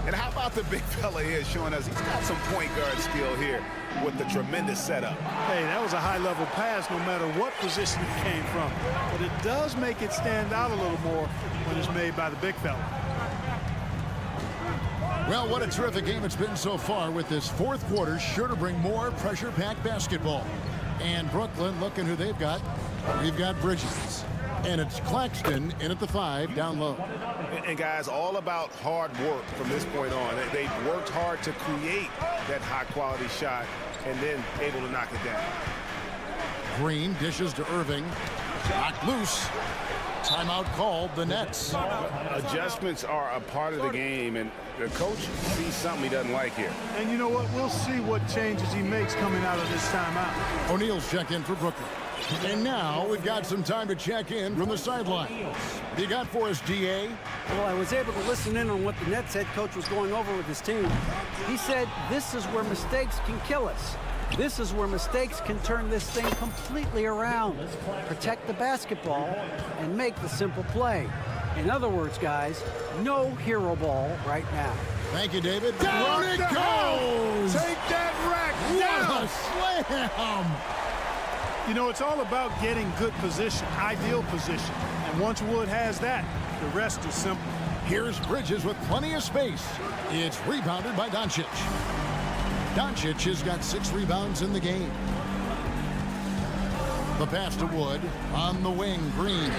B: And how about the big fella here showing us he's got some point guard skill here with the tremendous setup.
C: Hey, that was a high-level pass no matter what position it came from. But it does make it stand out a little more when it's made by the big fella.
A: Well, what a terrific game it's been so far, with this fourth quarter sure to bring more pressure-packed basketball. And Brooklyn, looking who they've got. We've got Bridges. And it's Claxton in at the 5 down low.
B: And guys, all about hard work from this point on. They've worked hard to create that high-quality shot and then able to knock it down.
A: Green dishes to Irving. Knocked loose. Timeout called, the Nets.
B: Adjustments are a part of the game, and the coach sees something he doesn't like here.
C: And you know what? We'll see what changes he makes coming out of this timeout.
A: O'Neal's checked in for Brooklyn. And now we've got some time to check in from the sideline. What you got for us, DA?
E: Well, I was able to listen in on what the Nets head coach was going over with his team. He said this is where mistakes can kill us. This is where mistakes can turn this thing completely around. Protect the basketball and make the simple play. In other words, guys, no hero ball right now.
A: Thank you, David. Down it goes!
C: Take that rack down!
A: What a slam!
C: You know, it's all about getting good position, ideal position. And once Wood has that, the rest is simple.
A: Here's Bridges with plenty of space. It's rebounded by Doncic. Doncic has got 6 rebounds in the game. The pass to Wood on the wing, Green.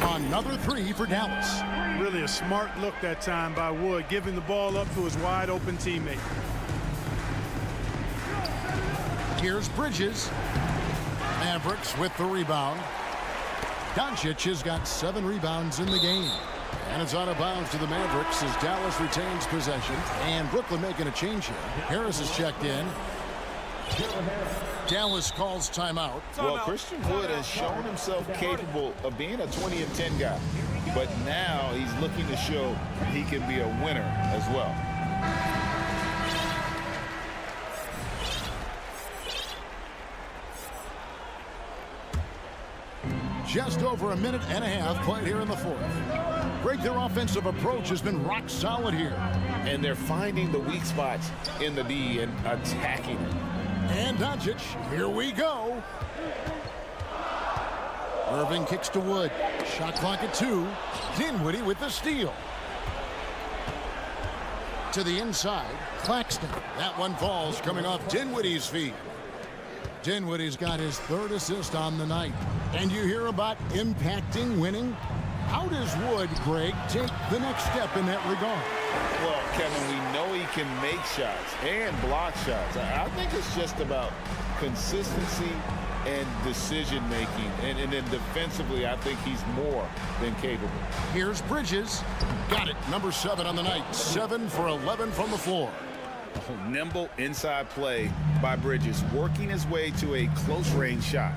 A: Another 3 for Dallas.
C: Really a smart look that time by Wood, giving the ball up to his wide open teammate.
A: Here's Bridges. Mavericks with the rebound. Doncic has got 7 rebounds in the game. And it's out of bounds to the Mavericks as Dallas retains possession. And Brooklyn making a change here. Harris is checked in. Dallas calls timeout.
D: Well, Christian Wood has shown himself capable of being a 20-and-10 guy. but now he's looking to show he can be a winner as well.
A: Just over a minute and a half played here in the fourth. Greg, their offensive approach has been rock solid here.
D: And they're finding the weak spots in the D and attacking it.
A: And Doncic, here we go. Irving kicks to Wood. Shot clock at 2. Dinwiddie with the steal. To the inside, Claxton. That one falls coming off Dinwiddie's feet. Dinwiddie's got his 3rd assist on the night. And you hear about impacting winning? How does Wood, Greg, take the next step in that regard?
D: Well, Kevin, we know he can make shots and block shots. I think it's just about consistency and decision-making. And then defensively, I think he's more than capable.
A: Here's Bridges. Got it. Number 7 on the night. 7 for 11 from the floor.
D: Nimble inside play by Bridges, working his way to a close-range shot.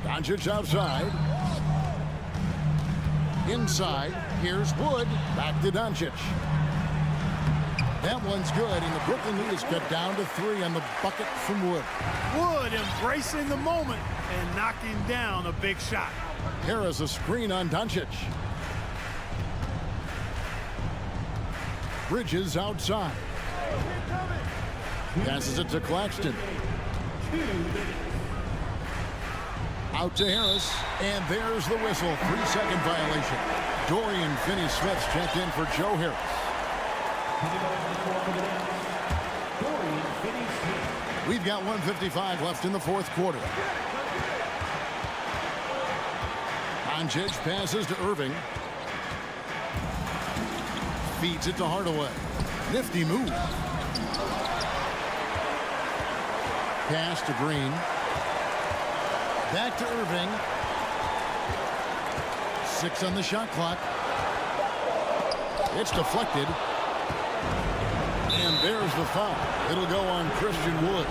A: Doncic outside. Inside, here's Wood. Back to Doncic. That one's good, and the Brooklyn lead is cut down to 3 on the bucket from Wood.
C: Wood embracing the moment and knocking down a big shot.
A: Harris a screen on Doncic. Bridges outside. Passes it to Claxton. Out to Harris, and there's the whistle. 3-second violation. Dorian Finney-Smith checked in for Joe Harris. We've got 1:55 left in the fourth quarter. Doncic passes to Irving. Feeds it to Hardaway. Nifty move. Pass to Green. Back to Irving. 6 on the shot clock. It's deflected. And there's the foul. It'll go on Christian Wood.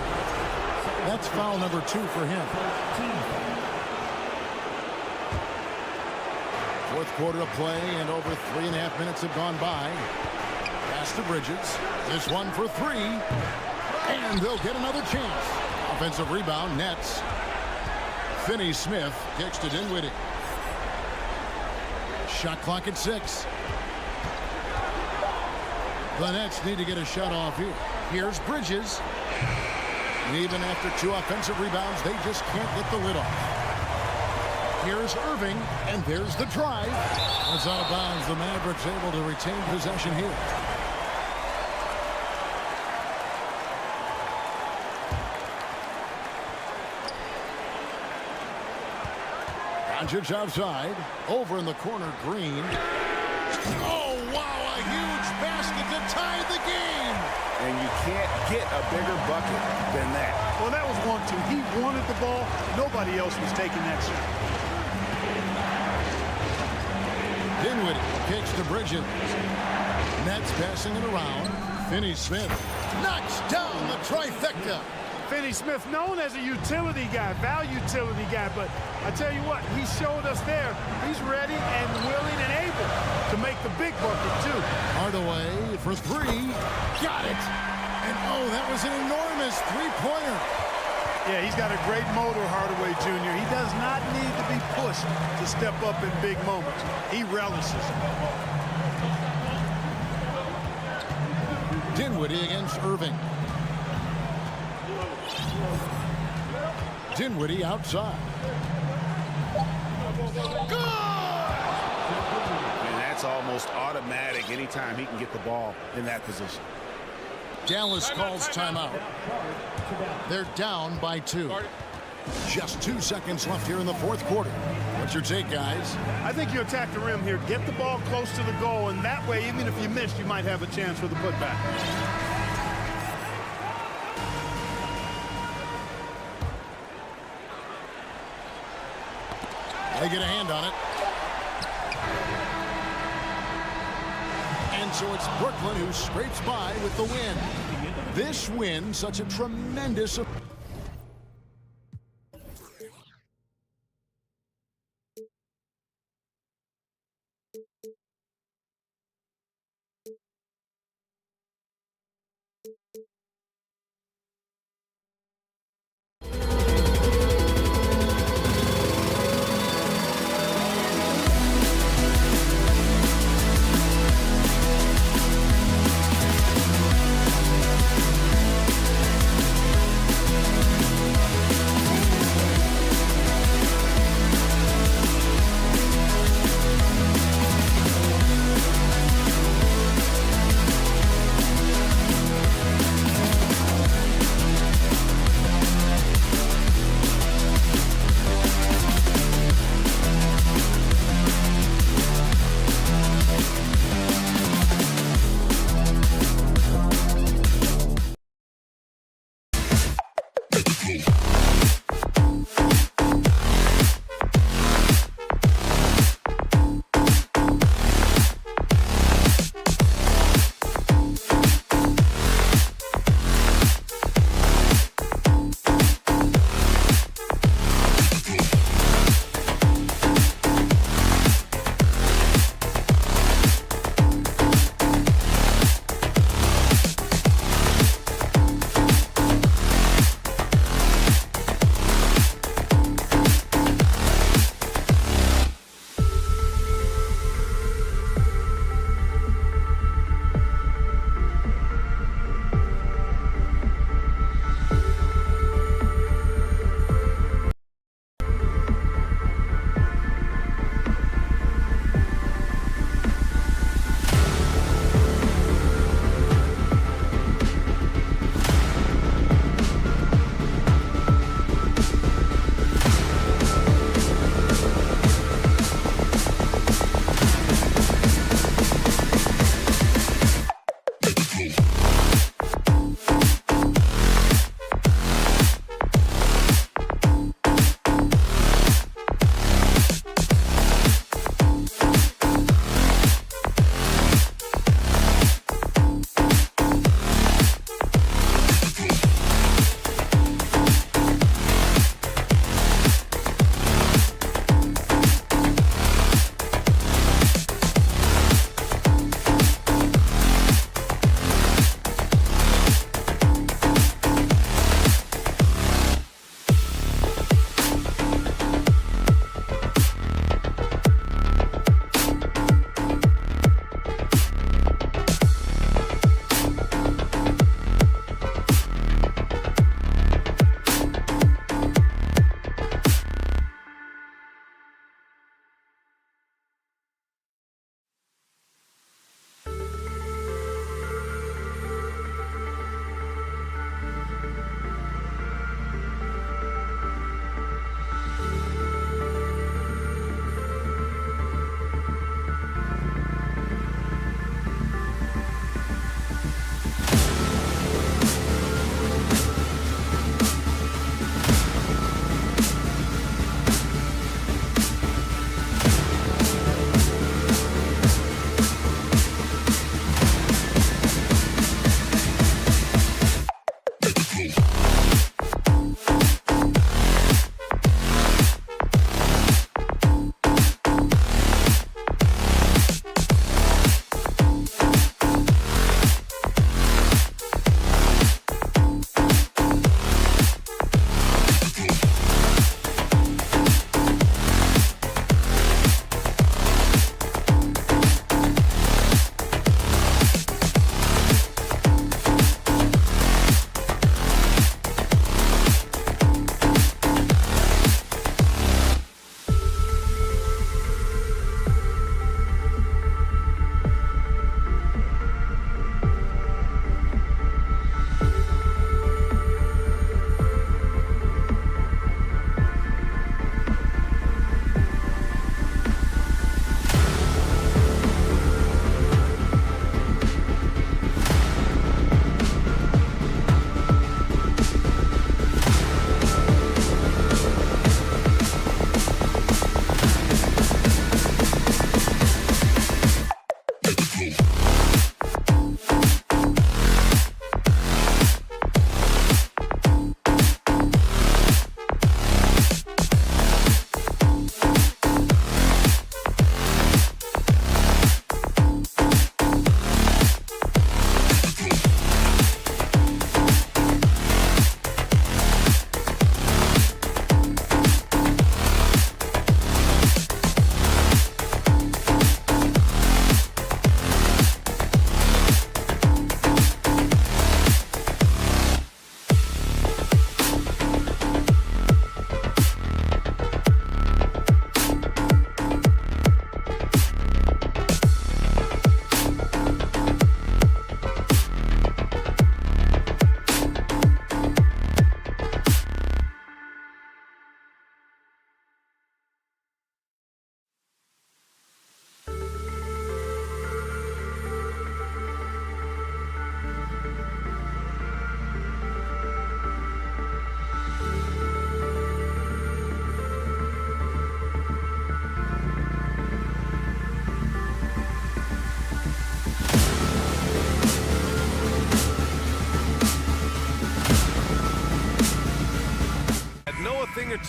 A: That's foul number 2 for him. Fourth quarter of play, and over 3.5 minutes have gone by. Pass to Bridges. This one for 3. And they'll get another chance. Offensive rebound, Nets. Finney-Smith kicks to Dinwiddie. Shot clock at 6. The Nets need to get a shot off here. Here's Bridges. And even after 2 offensive rebounds, they just can't get the lid off. Here's Irving, and there's the drive. It's out of bounds. The Mavericks able to retain possession here. Doncic outside. Over in the corner, Green. Oh, wow, a huge basket to tie the game.
D: And you can't get a bigger bucket than that.
C: Well, that was 1-2. He wanted the ball. Nobody else was taking that shot.
A: Dinwiddie kicks to Bridges. Nets passing it around. Finney-Smith knocks down the trifecta.
C: Finney-Smith, known as a utility guy, value utility guy, but I tell you what, he showed us there. He's ready and willing and able to make the big bucket, too.
A: Hardaway for 3. Got it. And, oh, that was an enormous three-pointer.
C: Yeah, he's got a great motor, Hardaway Jr. He does not need to be pushed to step up in big moments. He relishes it.
A: Dinwiddie against Irving. Dinwiddie outside.
D: Good! And that's almost automatic anytime he can get the ball in that position.
A: Dallas calls timeout. They're down by 2. Just 2 seconds left here in the fourth quarter. What's your take, guys?
C: I think you attack the rim here. Get the ball close to the goal, and that way, even if you miss, you might have a chance for the putback.
A: They get a hand on it. And so it's Brooklyn who scrapes by with the win. This win, such a tremendous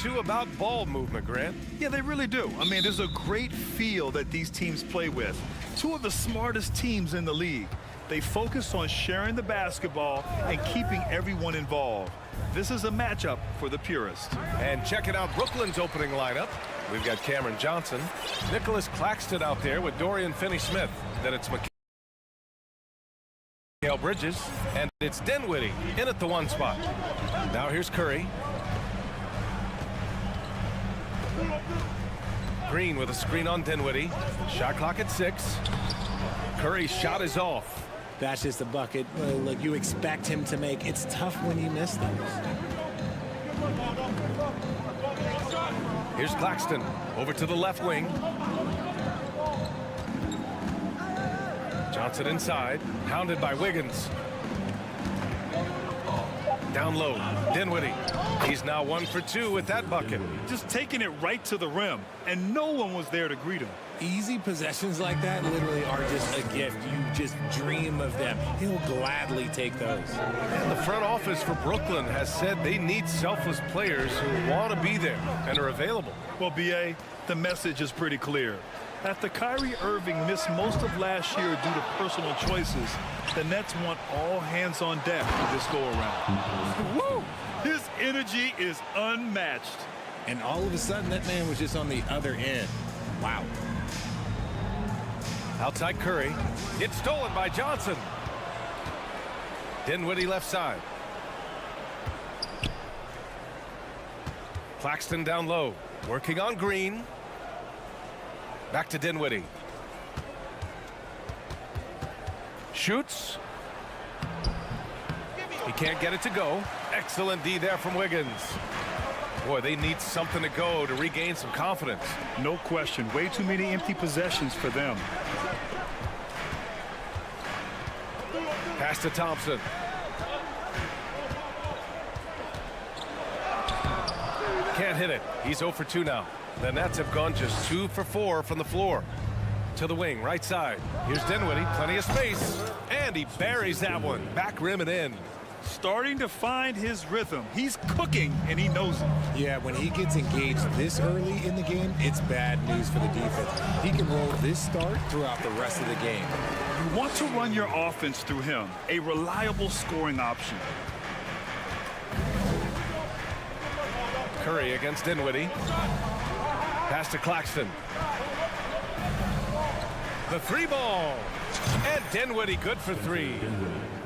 H: too, about ball movement, Grant.
I: Yeah, they really do. I mean, there's a great feel that these teams play with. Two of the smartest teams in the league. They focus on sharing the basketball and keeping everyone involved. This is a matchup for the purist.
H: And checking out Brooklyn's opening lineup. We've got Cameron Johnson, Nicholas Claxton out there with Dorian Finney-Smith. Then it's Mikal Bridges, and it's Dinwiddie in at the 1 spot. Now here's Curry. Green with a screen on Dinwiddie. Shot clock at 6. Curry's shot is off.
J: That's just a bucket like you expect him to make. It's tough when you miss those.
H: Here's Claxton over to the left wing. Johnson inside, hounded by Wiggins. Down low, Dinwiddie. He's now 1 for 2 with that bucket.
I: Just taking it right to the rim, and no one was there to greet him.
J: Easy possessions like that literally are just a gift. You just dream of them. He'll gladly take those.
H: And the front office for Brooklyn has said they need selfless players who want to be there and are available.
I: Well, B.A., the message is pretty clear. After Kyrie Irving missed most of last year due to personal choices, the Nets want all hands on deck for this go-around. Woo! His energy is unmatched.
J: And all of a sudden, that man was just on the other end. Wow.
H: Outside Curry. It's stolen by Johnson. Dinwiddie left side. Claxton down low. Working on Green. Back to Dinwiddie. Shoots. He can't get it to go. Excellent D there from Wiggins. Boy, they need something to go to regain some confidence.
I: No question. Way too many empty possessions for them.
H: Pass to Thompson. Can't hit it. He's 0 for 2 now. The Nets have gone just 2 for 4 from the floor. To the wing, right side. Here's Dinwiddie, plenty of space. And he buries that one. Back rim and in.
I: Starting to find his rhythm. He's cooking, and he knows it.
J: Yeah, when he gets engaged this early in the game, it's bad news for the defense. He can roll this start throughout the rest of the game.
I: You want to run your offense through him, a reliable scoring option.
H: Curry against Dinwiddie. Pass to Claxton. The 3 ball. And Dinwiddie good for 3.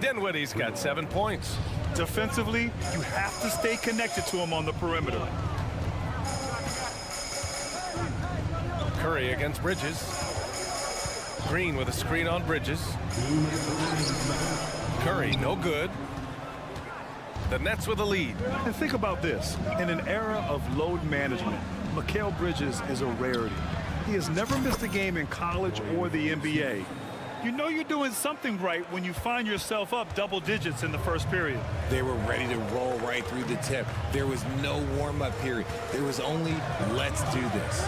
H: Dinwiddie's got 7 points.
I: Defensively, you have to stay connected to him on the perimeter.
H: Curry against Bridges. Green with a screen on Bridges. Curry, no good. The Nets with a lead.
I: And think about this. In an era of load management, Mikal Bridges is a rarity. He has never missed a game in college or the NBA. You know you're doing something right when you find yourself up double digits in the first period.
J: They were ready to roll right through the tip. There was no warm-up period. There was only, let's do this.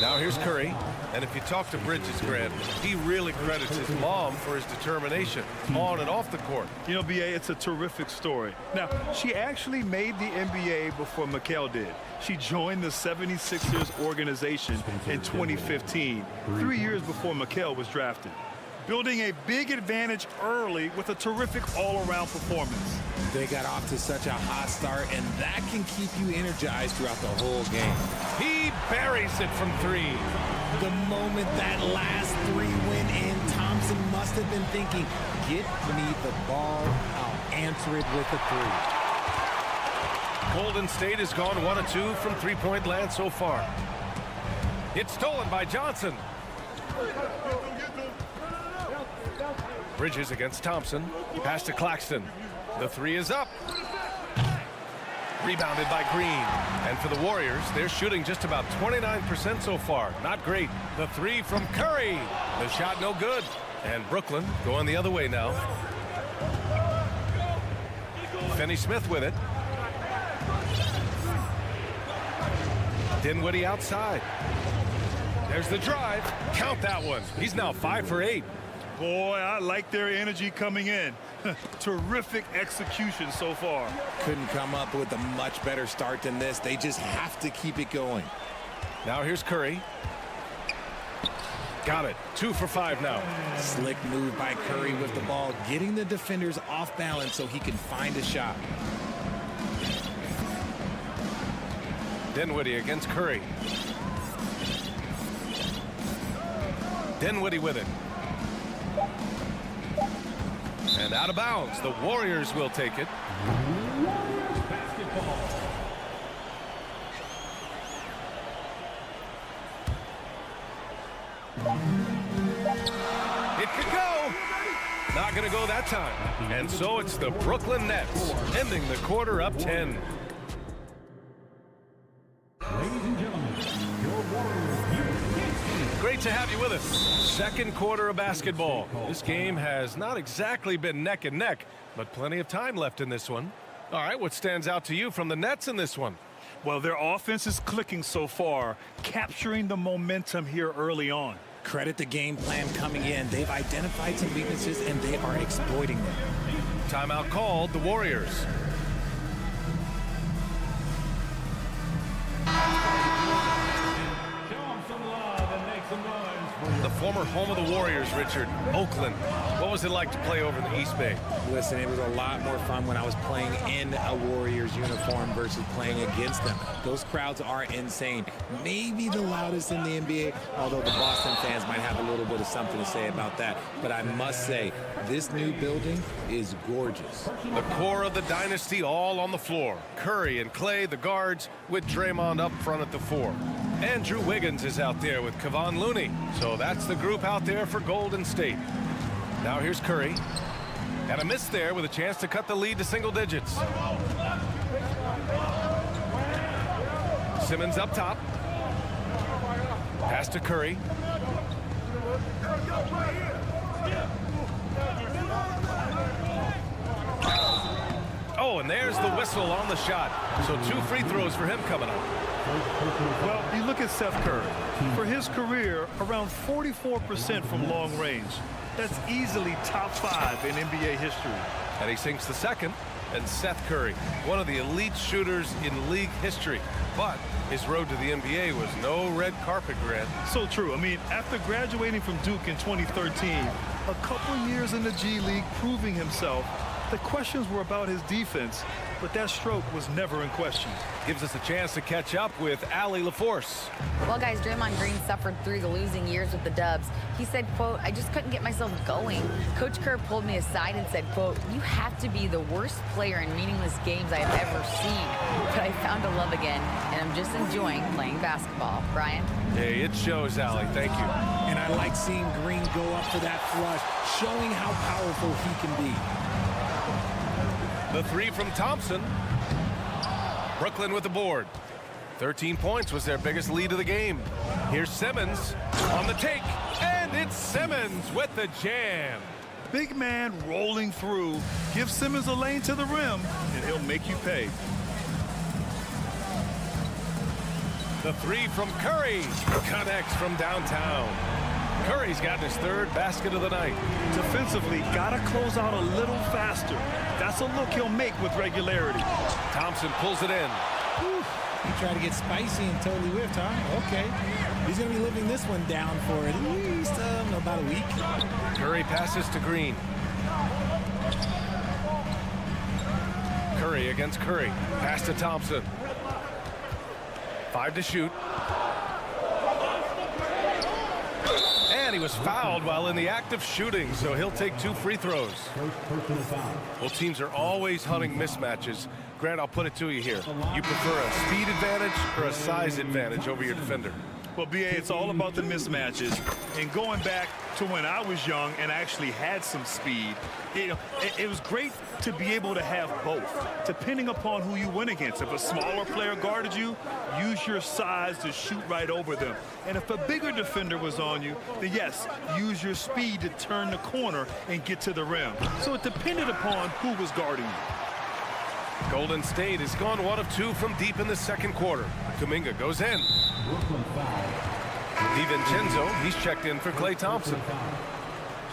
H: Now here's Curry. And if you talk to Bridges, Grant, he really credits his mom for his determination on and off the court.
I: You know, B.A., it's a terrific story. Now, she actually made the NBA before Mikal did. She joined the 76ers organization in 2015, 3 years before Mikal was drafted. Building a big advantage early with a terrific all-around performance.
J: They got off to such a hot start, and that can keep you energized throughout the whole game.
H: He buries it from 3.
J: The moment that last 3 went in, Thompson must have been thinking, get me the ball, I'll answer it with a 3.
H: Golden State has gone 1 of 2 from 3-point land so far. It's stolen by Johnson. Bridges against Thompson. Pass to Claxton. The 3 is up. Rebounded by Green. And for the Warriors, they're shooting just about 29% so far. Not great. The 3 from Curry. The shot no good. And Brooklyn going the other way now. Finney-Smith with it. Dinwiddie outside. There's the drive. Count that one. He's now 5 for 8.
I: Boy, I like their energy coming in. Terrific execution so far.
J: Couldn't come up with a much better start than this. They just have to keep it going.
H: Now here's Curry. Got it. 2 for 5 now.
J: Slick move by Curry with the ball, getting the defenders off balance so he can find a shot.
H: Dinwiddie against Curry. Dinwiddie with it. And out of bounds. The Warriors will take it.
G: Basketball.
H: It could go. Not going to go that time. And so it's the Brooklyn Nets ending the quarter up 10.
G: Ladies and gentlemen, your Warriors.
H: Great to have you with us. Second quarter of basketball. This game has not exactly been neck and neck, but plenty of time left in this one. All right, what stands out to you from the Nets in this one?
I: Well, their offense is clicking so far, capturing the momentum here early on.
J: Credit the game plan coming in. They've identified some weaknesses, and they are exploiting them.
H: Timeout called, the Warriors. The former home of the Warriors, Richard, Oakland. What was it like to play over in the East Bay?
J: Listen, it was a lot more fun when I was playing in a Warriors uniform versus playing against them. Those crowds are insane. Maybe the loudest in the NBA, although the Boston fans might have a little bit of something to say about that. But I must say, this new building is gorgeous.
H: The core of the dynasty all on the floor. Curry and Clay, the guards, with Draymond up front at the 4. Andrew Wiggins is out there with Kevon Looney. So that's the group out there for Golden State. Now here's Curry. Got a miss there with a chance to cut the lead to single digits. Simmons up top. Pass to Curry. Oh, and there's the whistle on the shot. So 2 free throws for him coming up.
I: Well, you look at Seth Curry. For his career, around 44% from long range. That's easily top 5 in NBA history.
H: And he sinks the second. And Seth Curry, one of the elite shooters in league history. But his road to the NBA was no red carpet, Grant.
I: So true. I mean, after graduating from Duke in 2013, a couple years in the G League proving himself, the questions were about his defense, but that stroke was never in question.
H: Gives us a chance to catch up with Allie LaForce.
K: Well, guys, Draymond Green suffered through the losing years with the Dubs. He said, quote, "I just couldn't get myself going." Coach Kerr pulled me aside and said, quote, "You have to be the worst player in meaningless games I have ever seen. But I found a love again, and I'm just enjoying playing basketball." Brian?
H: Hey, it shows, Allie. Thank you.
J: And I like seeing Green go up for that flush, showing how powerful he can be.
H: The 3 from Thompson. Brooklyn with the board. 13 points was their biggest lead of the game. Here's Simmons on the take, and it's Simmons with the jam.
I: Big man rolling through. Give Simmons a lane to the rim, and he'll make you pay.
H: The 3 from Curry connects from downtown. Curry's gotten his 3rd basket of the night.
I: Defensively, gotta close out a little faster. That's a look he'll make with regularity.
H: Thompson pulls it in.
J: Whew. He tried to get spicy and totally whiffed, huh? Okay. He's going to be living this one down for at least about a week.
H: Curry passes to Green. Curry against Curry. Pass to Thompson. 5 to shoot. And he was fouled while in the act of shooting, so he'll take 2 free throws. Well, teams are always hunting mismatches. Grant, I'll put it to you here. You prefer a speed advantage or a size advantage over your defender?
I: Well, B.A., it's all about the mismatches. And going back to when I was young and actually had some speed, it was great to be able to have both, depending upon who you went against. If a smaller player guarded you, use your size to shoot right over them. And if a bigger defender was on you, then yes, use your speed to turn the corner and get to the rim. So it depended upon who was guarding you.
H: Golden State has gone 1 of 2 from deep in the second quarter. Kuminga goes in. DiVincenzo, he's checked in for Klay Thompson.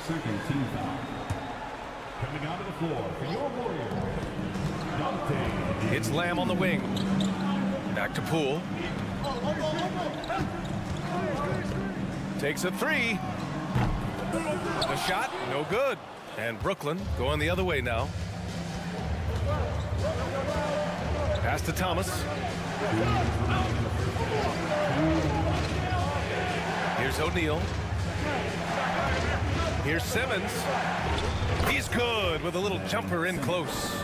G: second team foul. Coming onto the floor for your Warriors, Dante.
H: It's Lamb on the wing. Back to Poole. Takes a three. The shot, no good. And Brooklyn going the other way now. Pass to Thomas. Here's O'Neal. Here's Simmons. He's good with a little jumper in close.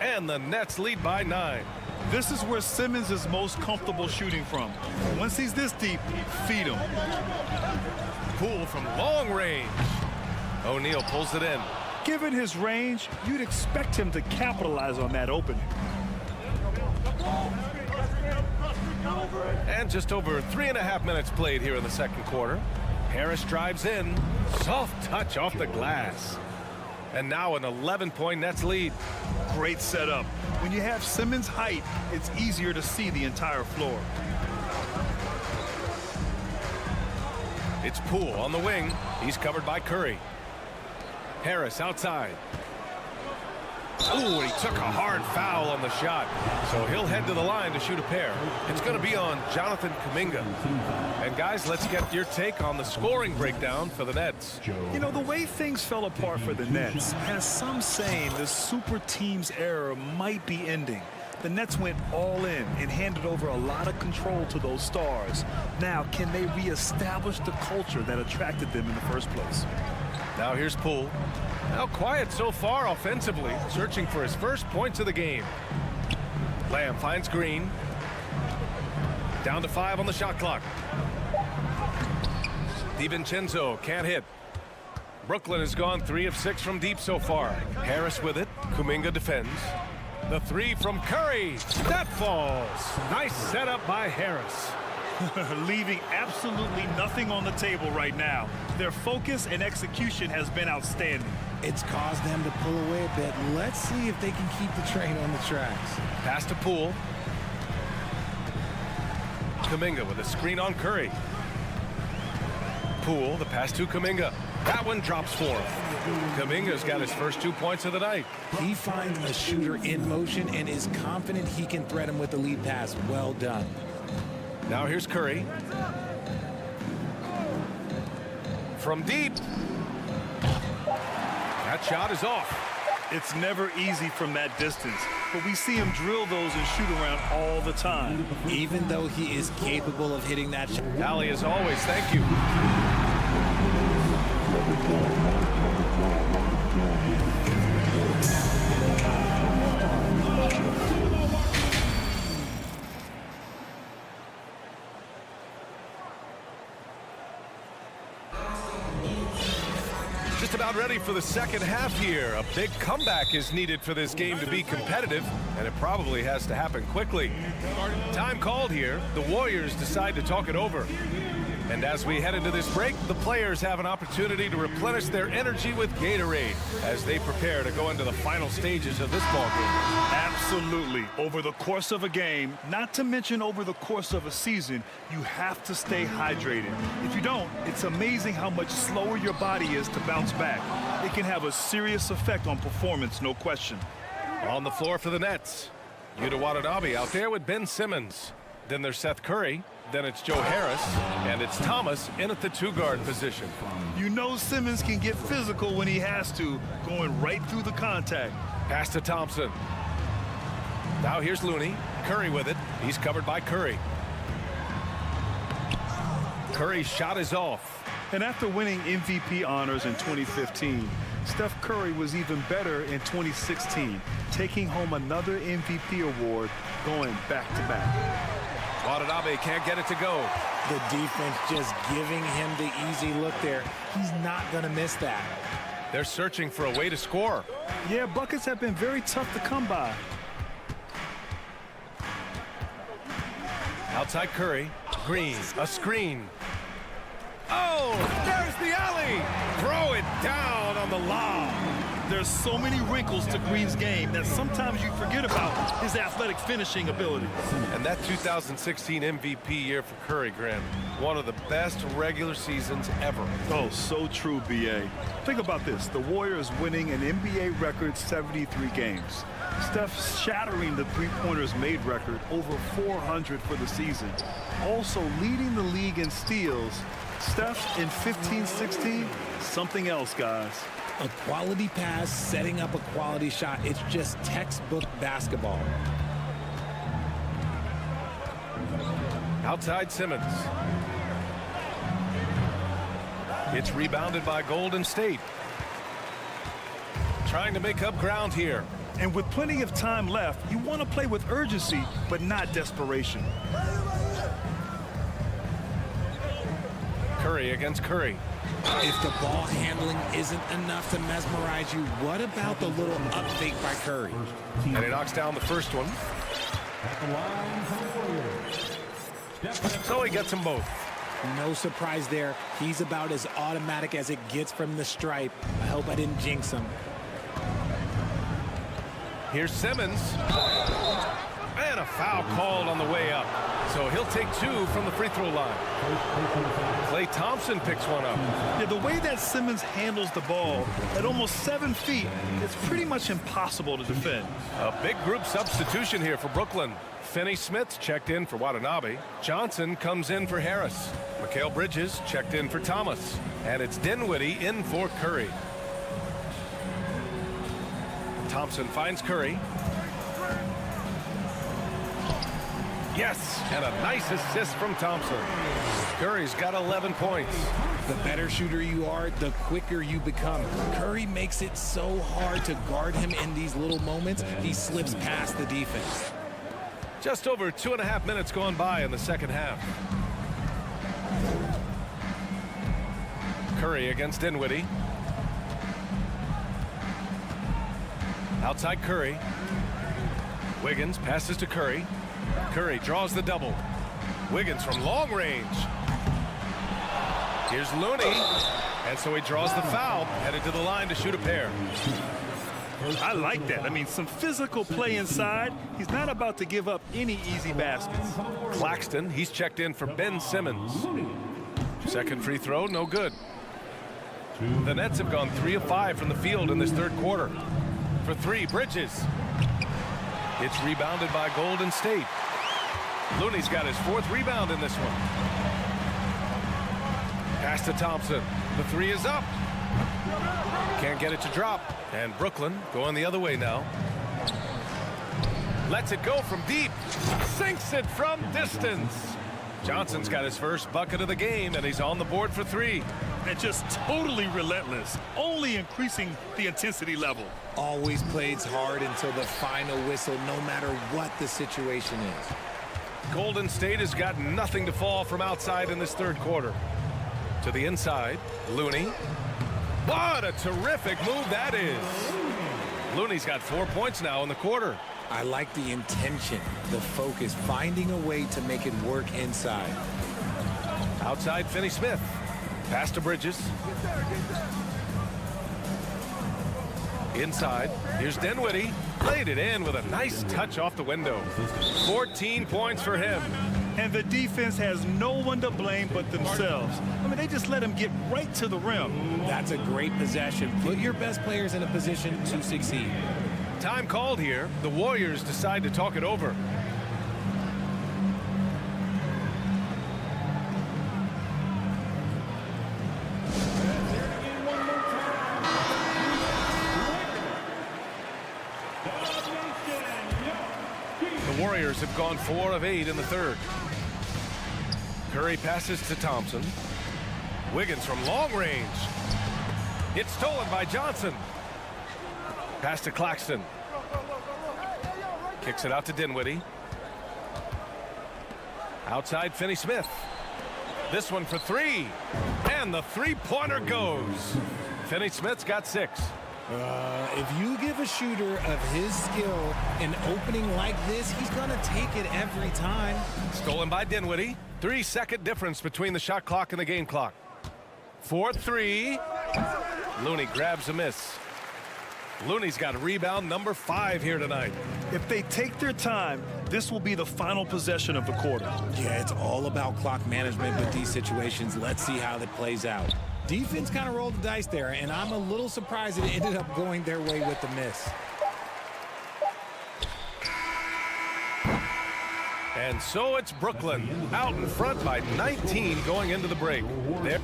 H: And the Nets lead by 9.
I: This is where Simmons is most comfortable shooting from. Once he's this deep, feed him.
H: Poole from long range. O'Neal pulls it in.
I: Given his range, you'd expect him to capitalize on that opening.
H: And just over 3.5 minutes played here in the second quarter. Harris drives in. Soft touch off the glass. And now an 11-point Nets lead.
I: Great setup. When you have Simmons' height, it's easier to see the entire floor.
H: It's Poole on the wing. He's covered by Curry. Harris outside. Ooh, he took a hard foul on the shot. So he'll head to the line to shoot a pair. It's going to be on Jonathan Kuminga. And guys, let's get your take on the scoring breakdown for the Nets.
I: You know, the way things fell apart for the Nets has some saying the super team's era might be ending. The Nets went all in and handed over a lot of control to those stars. Now, can they reestablish the culture that attracted them in the first place?
H: Now here's Poole. Now quiet so far offensively, searching for his first points of the game. Lamb finds Green. Down to 5 on the shot clock. DiVincenzo can't hit. Brooklyn has gone 3 of 6 from deep so far. Harris with it. Kuminga defends. The 3 from Curry. That falls. Nice setup by Harris.
I: Leaving absolutely nothing on the table right now. Their focus and execution has been outstanding.
J: It's caused them to pull away a bit. Let's see if they can keep the train on the tracks.
H: Pass to Poole. Kuminga with a screen on Curry. Poole, the pass to Kuminga. That one drops for him. Kuminga's got his first 2 points of the night.
J: He finds a shooter in motion and is confident he can thread him with the lead pass. Well done.
H: Now here's Curry. From deep. That shot is off.
I: It's never easy from that distance, but we see him drill those and shoot around all the time.
J: Even though he is capable of hitting that shot.
H: Allie, as always, thank you. Just about ready for the second half here. A big comeback is needed for this game to be competitive, and it probably has to happen quickly. Time called here. The Warriors decide to talk it over. And as we head into this break, the players have an opportunity to replenish their energy with Gatorade as they prepare to go into the final stages of this ballgame.
I: Absolutely. Over the course of a game, not to mention over the course of a season, you have to stay hydrated. If you don't, it's amazing how much slower your body is to bounce back. It can have a serious effect on performance, no question.
H: On the floor for the Nets, Yuta Watanabe out there with Ben Simmons. Then there's Seth Curry. Then it's Joe Harris, and it's Thomas in at the 2-guard position.
I: You know Simmons can get physical when he has to, going right through the contact.
H: Pass to Thompson. Now here's Looney. Curry with it. He's covered by Curry. Curry's shot is off.
I: And after winning MVP honors in 2015, Steph Curry was even better in 2016, taking home another MVP award, going back-to-back.
H: Watanabe can't get it to go.
J: The defense just giving him the easy look there. He's not going to miss that.
H: They're searching for a way to score.
I: Yeah, buckets have been very tough to come by.
H: Outside Curry. Green, a screen. Oh, there's the alley. Throw it down on the lob.
I: are so many wrinkles to Green's game that sometimes you forget about his athletic finishing ability.
H: And that 2016 MVP year for Curry, Grant, one of the best regular seasons ever.
I: Oh, so true, B.A. Think about this. The Warriors winning an NBA record 73 games. Steph shattering the three-pointers made record, over 400 for the season. Also leading the league in steals. Steph in 15-16, something else, guys.
J: A quality pass, setting up a quality shot. It's just textbook basketball.
H: Outside Simmons. It's rebounded by Golden State. Trying to make up ground here.
I: And with plenty of time left, you want to play with urgency, but not desperation.
H: Curry against Curry.
J: If the ball handling isn't enough to mesmerize you, what about the little up fake by Curry?
H: And he knocks down the first one. So he gets them both.
J: No surprise there. He's about as automatic as it gets from the stripe. I hope I didn't jinx him.
H: Here's Simmons. And a foul called on the way up. So he'll take two from the free throw line. Klay Thompson picks one up.
I: Yeah, the way that Simmons handles the ball at almost 7 feet, it's pretty much impossible to defend.
H: A big group substitution here for Brooklyn. Finney-Smith checked in for Watanabe. Johnson comes in for Harris. Mikal Bridges checked in for Thomas. And it's Dinwiddie in for Curry. Thompson finds Curry. Yes, and a nice assist from Thompson. Curry's got 11 points.
J: The better shooter you are, the quicker you become. Curry makes it so hard to guard him in these little moments. He slips past the defense.
H: Just over 2.5 minutes gone by in the second half. Curry against Dinwiddie. Outside Curry. Wiggins passes to Curry. Curry draws the double. Wiggins from long range. Here's Looney. And so he draws the foul, headed to the line to shoot a pair.
I: I like that. I mean, some physical play inside. He's not about to give up any easy baskets.
H: Claxton, he's checked in for Ben Simmons. Second free throw, no good. The Nets have gone 3 of 5 from the field in this third quarter. For three, Bridges. It's rebounded by Golden State. Looney's got his 4th rebound in this one. Pass to Thompson. The three is up. Can't get it to drop. And Brooklyn going the other way now. Lets it go from deep. Sinks it from distance. Johnson's got his first bucket of the game, and he's on the board for 3.
I: And just totally relentless, only increasing the intensity level.
J: Always plays hard until the final whistle, no matter what the situation is.
H: Golden State has got nothing to fall from outside in this third quarter. To the inside, Looney. What a terrific move that is. Looney's got 4 points now in the quarter.
J: I like the intention, the focus, finding a way to make it work inside.
H: Outside Finney-Smith. Pass to Bridges. Inside, here's Dinwiddie. Laid it in with a nice touch off the window. 14 points for him.
I: And the defense has no one to blame but themselves. I mean, they just let him get right to the rim.
J: That's a great possession. Put your best players in a position to succeed.
H: Time called here. The Warriors decide to talk it over. The Warriors have gone 4 of 8 in the third. Curry passes to Thompson. Wiggins from long range. It's stolen by Johnson. Pass to Claxton. Kicks it out to Dinwiddie. Outside Finney-Smith. This one for 3. And the three-pointer goes. Finney-Smith's got 6.
J: If you give a shooter of his skill an opening like this, he's going to take it every time.
H: Stolen by Dinwiddie. 3-second difference between the shot clock and the game clock. 4-3. Looney grabs a miss. Looney's got rebound number 5 here tonight.
I: If they take their time, this will be the final possession of the quarter.
J: Yeah, it's all about clock management with these situations. Let's see how that plays out. Defense kind of rolled the dice there, and I'm a little surprised it ended up going their way with the miss.
H: And so it's Brooklyn out in front by 19 going into the break. There.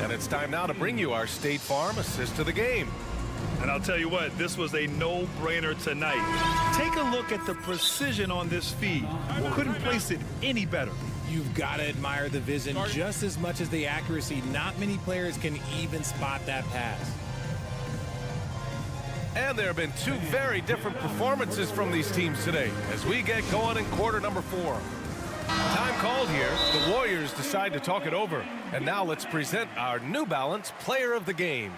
H: And it's time now to bring you our State Farm assist of the game.
I: And I'll tell you what, this was a no-brainer tonight. Take a look at the precision on this feed. Couldn't place it any better.
J: You've got to admire the vision just as much as the accuracy. Not many players can even spot that pass.
H: And there have been 2 very different performances from these teams today as we get going in quarter number 4. Time called here. The Warriors decide to talk it over. And now let's present our New Balance Player of the Game.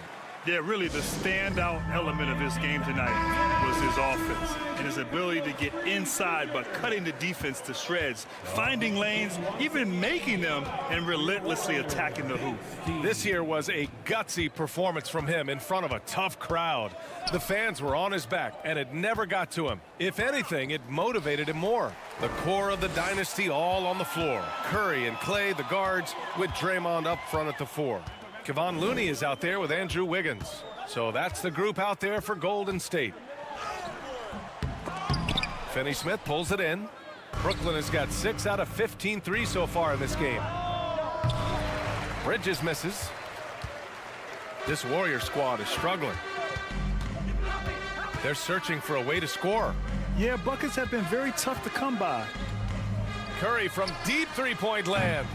I: Yeah, really the standout element of this game tonight was his offense and his ability to get inside but cutting the defense to shreds, finding lanes, even making them, and relentlessly attacking the hoop.
H: This here was a gutsy performance from him in front of a tough crowd. The fans were on his back, and it never got to him. If anything, it motivated him more. The core of the dynasty all on the floor. Curry and Clay, the guards, with Draymond up front at the 4. Kevon Looney is out there with Andrew Wiggins. So that's the group out there for Golden State. Finney-Smith pulls it in. Brooklyn has got 6 out of 15 threes so far in this game. Bridges misses. This Warrior squad is struggling. They're searching for a way to score.
I: Yeah, buckets have been very tough to come by.
H: Curry from deep three-point land.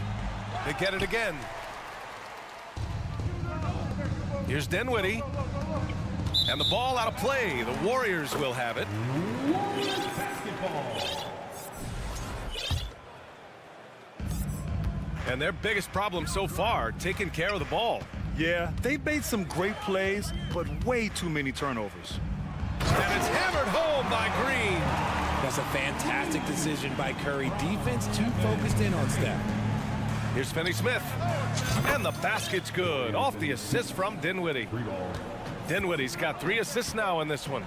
H: They get it again. Here's Dinwiddie. And the ball out of play. The Warriors will have it. And their biggest problem so far, taking care of the ball.
I: Yeah, they've made some great plays, but way too many turnovers.
H: And it's hammered home by Green.
J: That's a fantastic decision by Curry. Defense too focused in on Steph.
H: Here's Finney-Smith. And the basket's good. Off the assist from Dinwiddie. Dinwiddie's got 3 assists now in this one.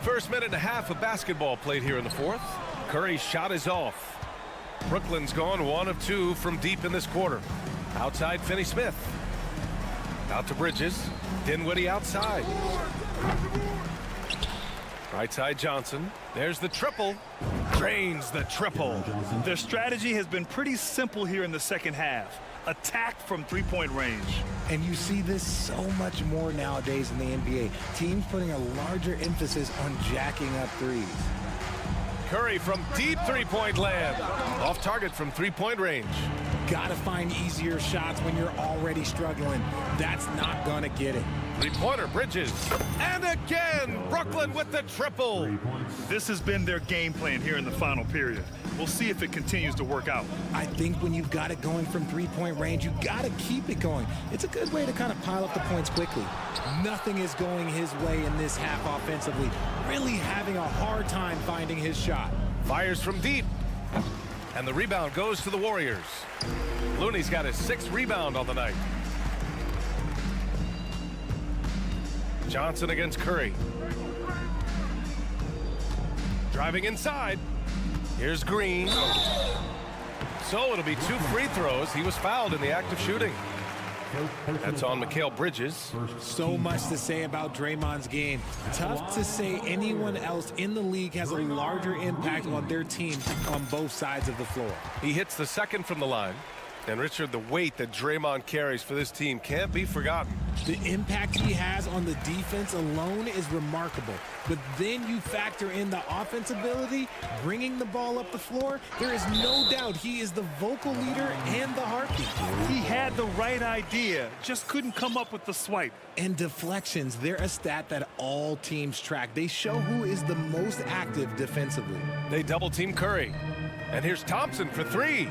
H: First minute and a half of basketball played here in the 4th. Curry's shot is off. Brooklyn's gone 1 of 2 from deep in this quarter. Outside Finney-Smith. Out to Bridges. Dinwiddie outside. Right side Johnson. There's the triple. Drains the triple.
I: Their strategy has been pretty simple here in the second half. Attack from three-point range.
J: And you see this so much more nowadays in the NBA. Teams putting a larger emphasis on jacking up threes.
H: Curry from deep three-point land. Off target from three-point range.
J: Gotta find easier shots when you're already struggling. That's not gonna get it.
H: Three-pointer, Bridges. And again, Brooklyn with the triple.
I: This has been their game plan here in the final period. We'll see if it continues to work out.
J: I think when you've got it going from three-point range, you gotta keep it going. It's a good way to kind of pile up the points quickly. Nothing is going his way in this half offensively. Really having a hard time finding his shot.
H: Fires from deep. And the rebound goes to the Warriors. Looney's got his 6th rebound on the night. Johnson against Curry. Driving inside. Here's Green. So it'll be 2 free throws. He was fouled in the act of shooting. That's on Mikal Bridges.
J: So much to say about Draymond's game. Tough to say anyone else in the league has a larger impact on their team on both sides of the floor.
H: He hits the 2nd from the line. And Richard, the weight that Draymond carries for this team can't be forgotten.
J: The impact he has on the defense alone is remarkable. But then you factor in the offense ability, bringing the ball up the floor. There is no doubt he is the vocal leader and the heartbeat.
I: He had the right idea, just couldn't come up with the swipe.
J: And deflections, they're a stat that all teams track. They show who is the most active defensively.
H: They double-team Curry. And here's Thompson for 3.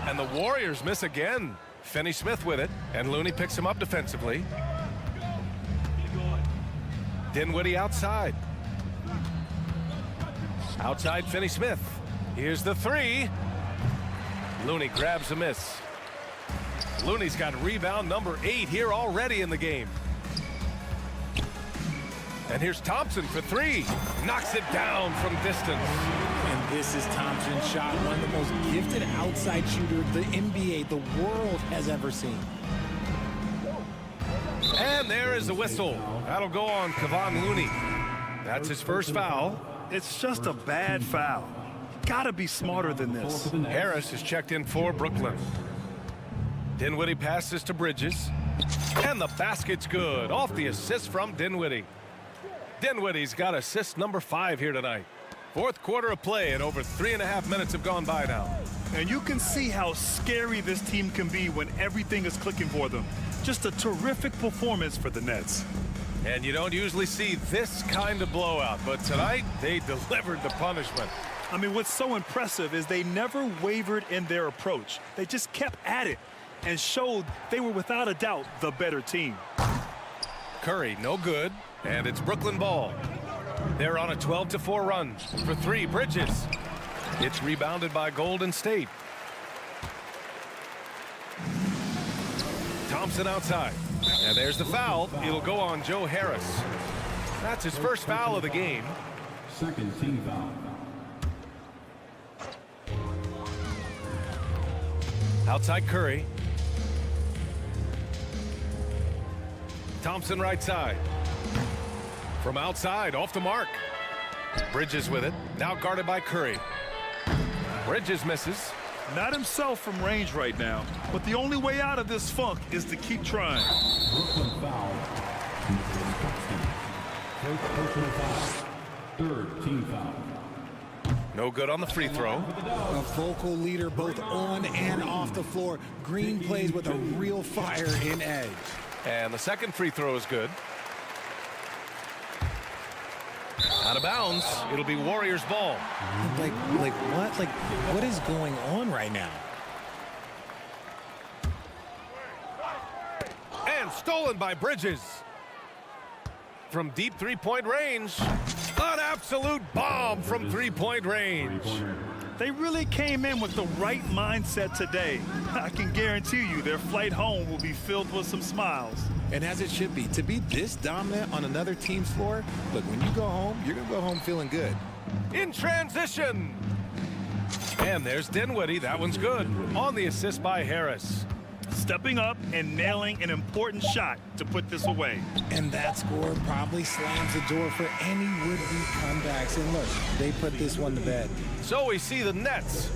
H: And the Warriors miss again. Finney-Smith with it, and Looney picks him up defensively. Dinwiddie outside. Outside Finney-Smith. Here's the 3. Looney grabs a miss. Looney's got rebound number 8 here already in the game. And here's Thompson for 3. Knocks it down from distance.
J: And this is Thompson's shot, one of the most gifted outside shooters the NBA, the world has ever seen.
H: And there is the whistle. That'll go on Kevon Looney. That's his first foul.
I: It's just a bad foul. Gotta be smarter than this.
H: Harris is checked in for Brooklyn. Dinwiddie passes to Bridges. And the basket's good. Off the assist from Dinwiddie. Dinwiddie's got assist number 5 here tonight. Fourth quarter of play, and over 3.5 minutes have gone by now.
I: And you can see how scary this team can be when everything is clicking for them. Just a terrific performance for the Nets.
H: And you don't usually see this kind of blowout, but tonight they delivered the punishment.
I: I mean, what's so impressive is they never wavered in their approach. They just kept at it and showed they were without a doubt the better team.
H: Curry, no good, and it's Brooklyn ball. They're on a 12-4 run. For 3, Bridges. It's rebounded by Golden State. Thompson outside. And there's the foul. It'll go on Joe Harris. That's his first foul of the game.
G: Second team foul.
H: Outside Curry. Thompson right side. From outside, off the mark. Bridges with it. Now guarded by Curry. Bridges misses.
I: Not himself from range right now, but the only way out of this funk is to keep trying.
G: Brooklyn foul. First personal foul. Third team foul.
H: No good on the free throw.
J: A vocal leader both on and off the floor. Green plays with a real fire in edge.
H: And the second free throw is good. Out of bounds. It'll be Warriors ball.
J: Like what? Like, what is going on right now?
H: And stolen by Bridges. From deep three-point range. An absolute bomb from three-point range.
I: They really came in with the right mindset today. I can guarantee you their flight home will be filled with some smiles.
J: And as it should be, to be this dominant on another team's floor, look, when you go home, you're going to go home feeling good.
H: In transition. And there's Dinwiddie. That one's good. On the assist by Harris.
I: Stepping up and nailing an important shot to put this away.
J: And that score probably slams the door for any would-be comebacks. And look, they put this one to bed.
H: So we see the Nets.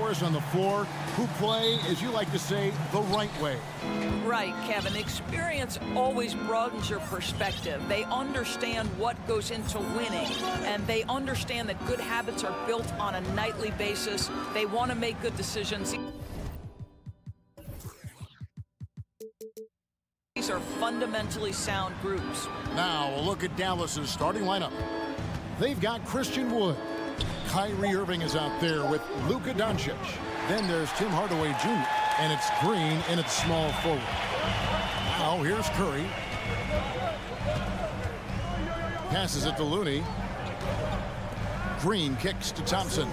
A: players on the floor who play, as you like to say, the right way.
M: Right, Kevin. Experience always broadens your perspective. They understand what goes into winning, and they understand that good habits are built on a nightly basis. They want to make good decisions. These are fundamentally sound groups.
A: Now, a look at Dallas's starting lineup. They've got Christian Wood. Kyrie Irving is out there with Luka Doncic. Then there's Tim Hardaway Jr. And it's Green in its small forward. Now here's Curry. Passes it to Looney. Green kicks to Thompson.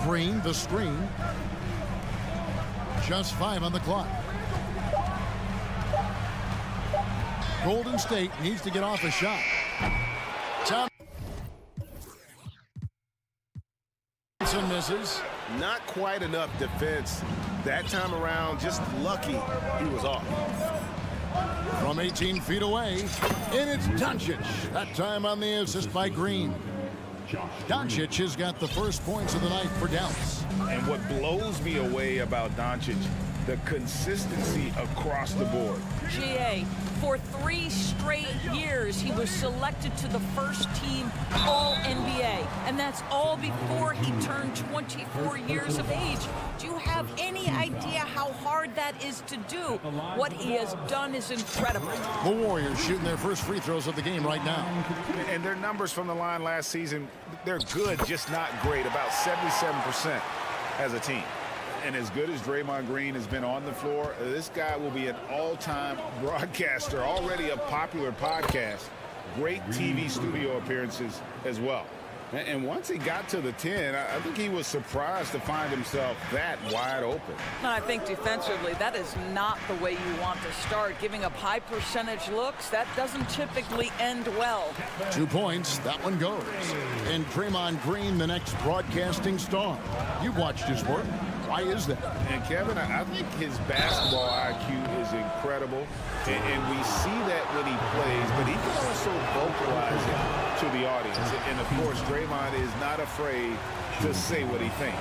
A: Green, the screen. Just 5 on the clock. Golden State needs to get off a shot. Thompson misses.
B: Not quite enough defense that time around. Just lucky he was off.
A: From 18 feet away, and it's Doncic. That time on the assist by Green. Doncic has got the first points of the night for Dallas.
D: And what blows me away about Doncic, the consistency across the board.
M: GA, for 3 straight years, he was selected to the first team All-NBA. And that's all before he turned 24 years of age. Do you have any idea how hard that is to do? What he has done is incredible.
A: The Warriors shooting their first free throws of the game right now.
D: And their numbers from the line last season, they're good, just not great, about 77% as a team. And as good as Draymond Green has been on the floor, this guy will be an all-time broadcaster, already a popular podcast, great TV studio appearances as well. And once he got to the 10, I think he was surprised to find himself that wide open.
M: And I think defensively, that is not the way you want to start. Giving up high percentage looks, that doesn't typically end well.
A: 2 points, that one goes. And Draymond Green, the next broadcasting star. You've watched his work. Why is that?
D: And Kevin, I think his basketball IQ is incredible, and we see that when he plays, but he can also vocalize it to the audience. And of course, Draymond is not afraid to say what he thinks.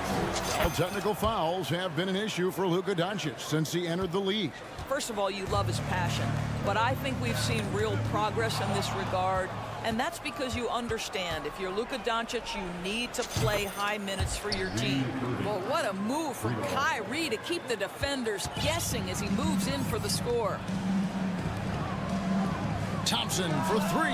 A: Well, technical fouls have been an issue for Luka Doncic since he entered the league.
M: First of all, you love his passion, but I think we've seen real progress in this regard. And that's because you understand, if you're Luka Doncic, you need to play high minutes for your team. Well, what a move from Kyrie to keep the defenders guessing as he moves in for the score.
A: Thompson for 3.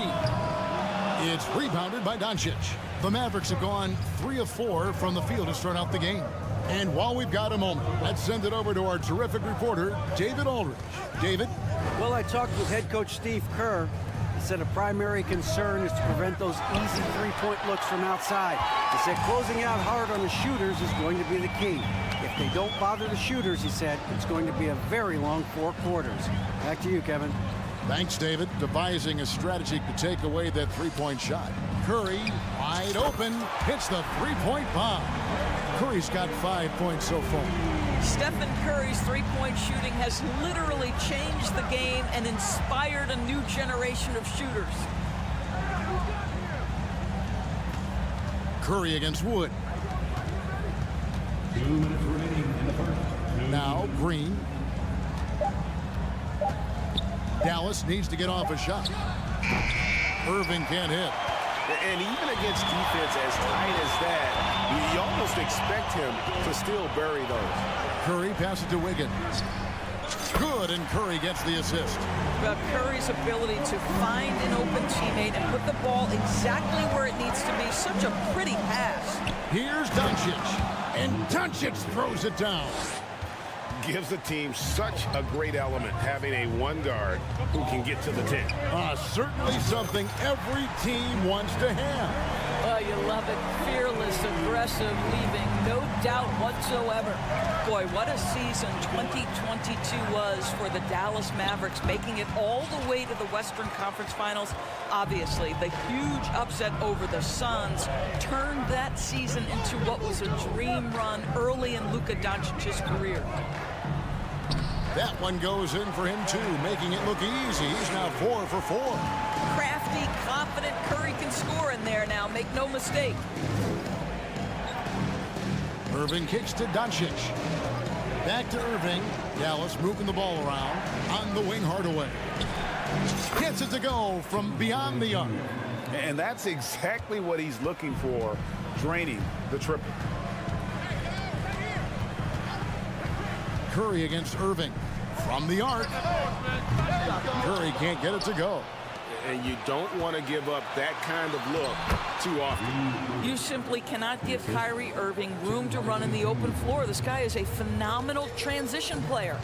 A: It's rebounded by Doncic. The Mavericks have gone 3 of 4 from the field to start out the game. And while we've got a moment, let's send it over to our terrific reporter, David Aldridge. David?
E: Well, I talked with head coach Steve Kerr. He said a primary concern is to prevent those easy three-point looks from outside. He said closing out hard on the shooters is going to be the key. If they don't bother the shooters, he said, it's going to be a very long 4 quarters. Back to you, Kevin.
A: Thanks, David. Devising a strategy to take away that three-point shot. Curry, wide open, hits the three-point bomb. Curry's got 5 points so far.
M: Stephen Curry's three-point shooting has literally changed the game and inspired a new generation of shooters.
A: Curry against Wood.
G: 2 minutes remaining in the first.
A: Now Green. Dallas needs to get off a shot. Irving can't hit.
B: And even against defense as tight as that, you almost expect him to still bury those.
A: Curry passes to Wiggins. Good, and Curry gets the assist.
M: But Curry's ability to find an open teammate and put the ball exactly where it needs to be. Such a pretty pass.
A: Here's Doncic, and Doncic throws it down.
B: Gives the team such a great element, having a one guard who can get to the 10.
A: Certainly something every team wants to have.
M: Oh, you love it. Fearless, aggressive, leaving no doubt whatsoever. Boy, what a season 2022 was for the Dallas Mavericks, making it all the way to the Western Conference Finals. Obviously, the huge upset over the Suns turned that season into what was a dream run early in Luka Doncic's career.
A: That one goes in for him, too, making it look easy. He's now 4 for 4.
M: Crafty, confident Curry can score in there now. Make no mistake.
A: Irving kicks to Doncic. Back to Irving. Dallas moving the ball around. On the wing, Hardaway. Gets it to go from beyond the arc.
D: And that's exactly what he's looking for, draining the triple.
A: Curry against Irving. From the arc. Curry can't get it to go.
B: And you don't want to give up that kind of look too often.
M: You simply cannot give Kyrie Irving room to run in the open floor. This guy is a phenomenal transition player.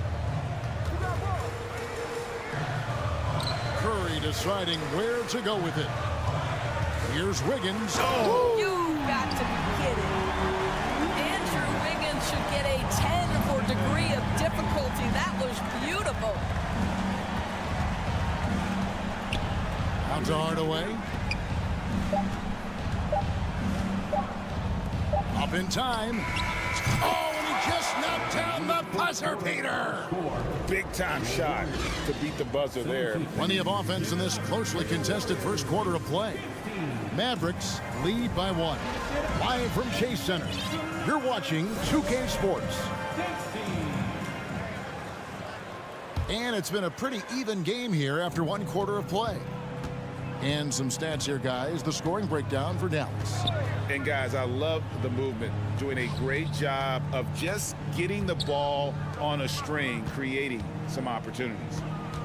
A: Curry deciding where to go with it. Here's Wiggins.
M: You got to be kidding. Andrew Wiggins should get a 10 for degree of difficulty. That was beautiful.
A: Out to Hardaway. Up in time. Oh, and he just knocked down the buzzer beater.
D: Big time shot to beat the buzzer there.
A: Plenty of offense in this closely contested first quarter of play. Mavericks lead by 1. Live from Chase Center. You're watching 2K Sports. And it's been a pretty even game here after 1 quarter of play. And some stats here, guys. The scoring breakdown for Dallas.
D: And, guys, I love the movement. Doing a great job of just getting the ball on a string, creating some opportunities.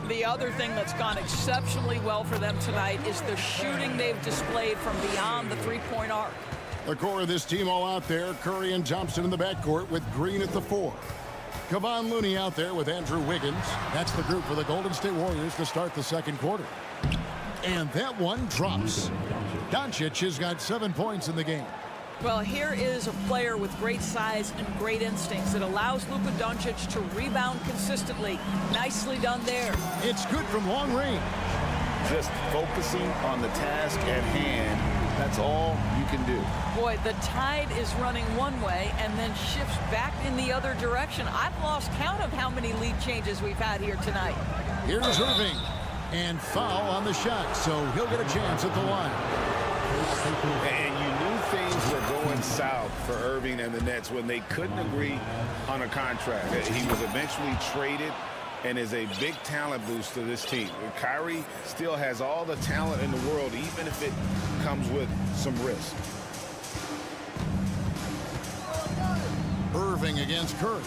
M: The other thing that's gone exceptionally well for them tonight is the shooting they've displayed from beyond the three-point arc.
A: The core of this team all out there. Curry and Thompson in the backcourt with Green at the 4. Kevon Looney out there with Andrew Wiggins. That's the group for the Golden State Warriors to start the second quarter. And that one drops. Doncic has got 7 points in the game.
M: Well, here is a player with great size and great instincts. It allows Luka Doncic to rebound consistently. Nicely done there.
A: It's good from long range.
D: Just focusing on the task at hand. That's all you can do.
M: Boy, the tide is running one way and then shifts back in the other direction. I've lost count of how many lead changes we've had here tonight.
A: Here's Irving. And foul on the shot, so he'll get a chance at the line.
D: And you knew things were going south for Irving and the Nets when they couldn't agree on a contract. He was eventually traded and is a big talent boost to this team. Kyrie still has all the talent in the world, even if it comes with some risk.
A: Irving against Curry.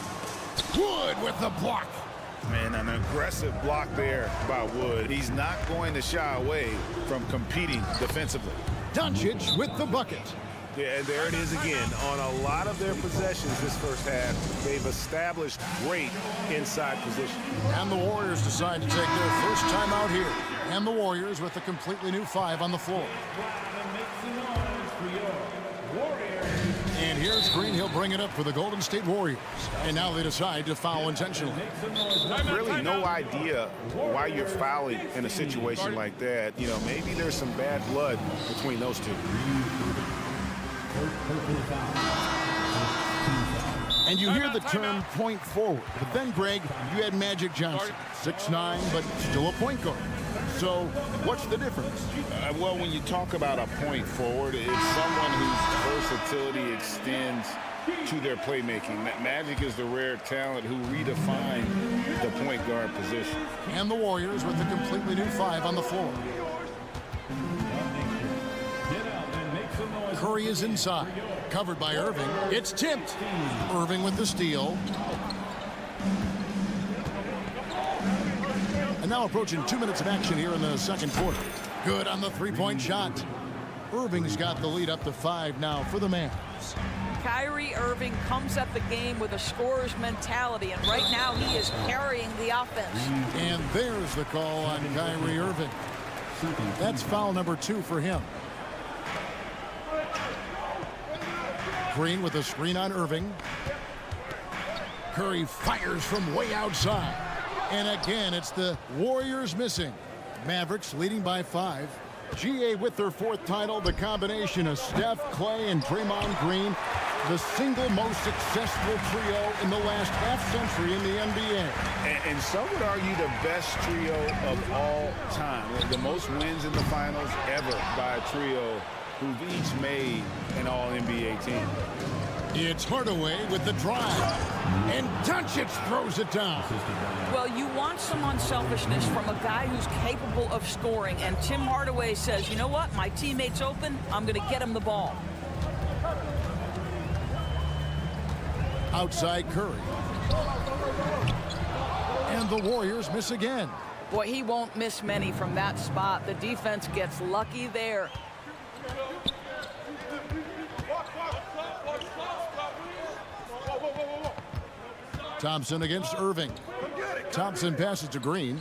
A: Wood with the block.
D: Man, an aggressive block there by Wood. He's not going to shy away from competing defensively.
A: Doncic with the bucket.
D: Yeah, there it is again. On a lot of their possessions this first half, they've established great inside position.
A: And the Warriors decide to take their first time out here. And the Warriors with a completely new 5 on the floor. And here's Green. He'll bring it up for the Golden State Warriors. And now they decide to foul intentionally.
D: Really no idea why you're fouling in a situation like that. You know, maybe there's some bad blood between those two.
A: And you hear the term point forward. But then, Greg, you had Magic Johnson, 6'9", but still a point guard. So what's the difference?
D: Well, when you talk about a point forward, it's someone whose versatility extends to their playmaking. Magic is the rare talent who redefined the point guard position.
A: And the Warriors with a completely new 5 on the floor. Curry is inside. Covered by Irving. It's tipped. Irving with the steal. And now approaching 2 minutes of action here in the second quarter. Good on the three-point shot. Irving's got the lead up to 5 now for the Mavs.
M: Kyrie Irving comes at the game with a scorer's mentality, and right now he is carrying the offense.
A: And there's the call on Kyrie Irving. That's foul number 2 for him. Green with a screen on Irving. Curry fires from way outside. And again, it's the Warriors missing. Mavericks leading by 5. GA with their 4th title, the combination of Steph, Clay, and Draymond Green, the single most successful trio in the last half-century in the NBA.
D: And some would argue the best trio of all time. The most wins in the finals ever by a trio who've each made an All-NBA team.
A: It's Hardaway with the drive. And Doncic throws it down.
M: Well, you want some unselfishness from a guy who's capable of scoring. And Tim Hardaway says, you know what? My teammate's open. I'm going to get him the ball.
A: Outside Curry. And the Warriors miss again.
M: Boy, he won't miss many from that spot. The defense gets lucky there.
A: Thompson against Irving. Thompson passes to Green.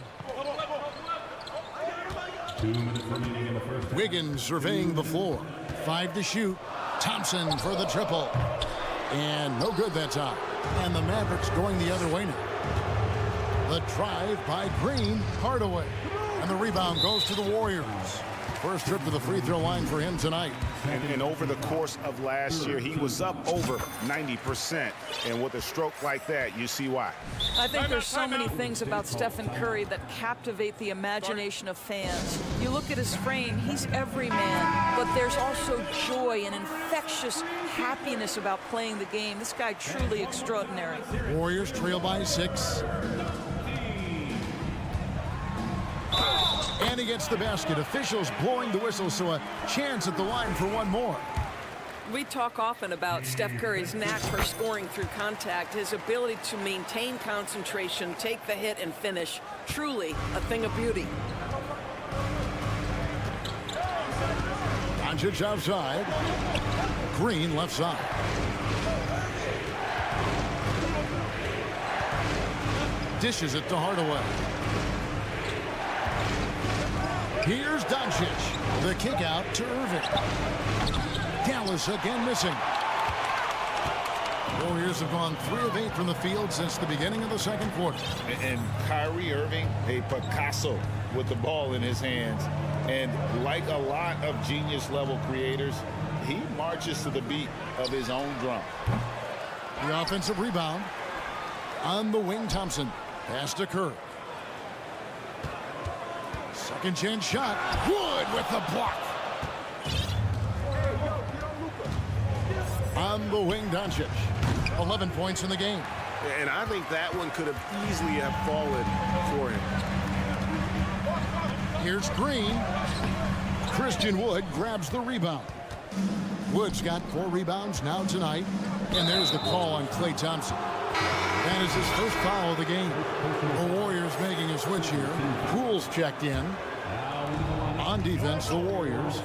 A: Wiggins surveying the floor. 5 to shoot. Thompson for the triple. And no good that time. And the Mavericks going the other way now. The drive by Green. Hardaway. And the rebound goes to the Warriors. First trip to the free throw line for him tonight.
D: And over the course of last year, he was up over 90%. And with a stroke like that, you see why.
M: I think there's so many things about Stephen Curry that captivate the imagination of fans. You look at his frame, he's every man, but there's also joy and infectious happiness about playing the game. This guy truly extraordinary.
A: Warriors trail by 6. And he gets the basket. Officials blowing the whistle, so a chance at the line for one more.
N: We talk often about Steph Curry's knack for scoring through contact, his ability to maintain concentration, take the hit, and finish. Truly a thing of beauty.
A: Doncic outside. Green left side. Dishes it to Hardaway. Here's Doncic. The kick out to Irving. Dallas again missing. Warriors have gone 3 of 8 from the field since the beginning of the second quarter.
D: And Kyrie Irving, a Picasso with the ball in his hands. And like a lot of genius-level creators, he marches to the beat of his own drum.
A: The offensive rebound. On the wing, Thompson. Pass to Curry. Second chance shot. Wood with the block. On the wing, Doncic. 11 points in the game.
D: And I think that one could have easily have fallen for him.
A: Here's Green. Christian Wood grabs the rebound. Wood's got 4 rebounds now tonight. And there's the call on Klay Thompson. That is his first foul of the game. The Warriors making a switch here. Poole's checked in. On defense, the Warriors.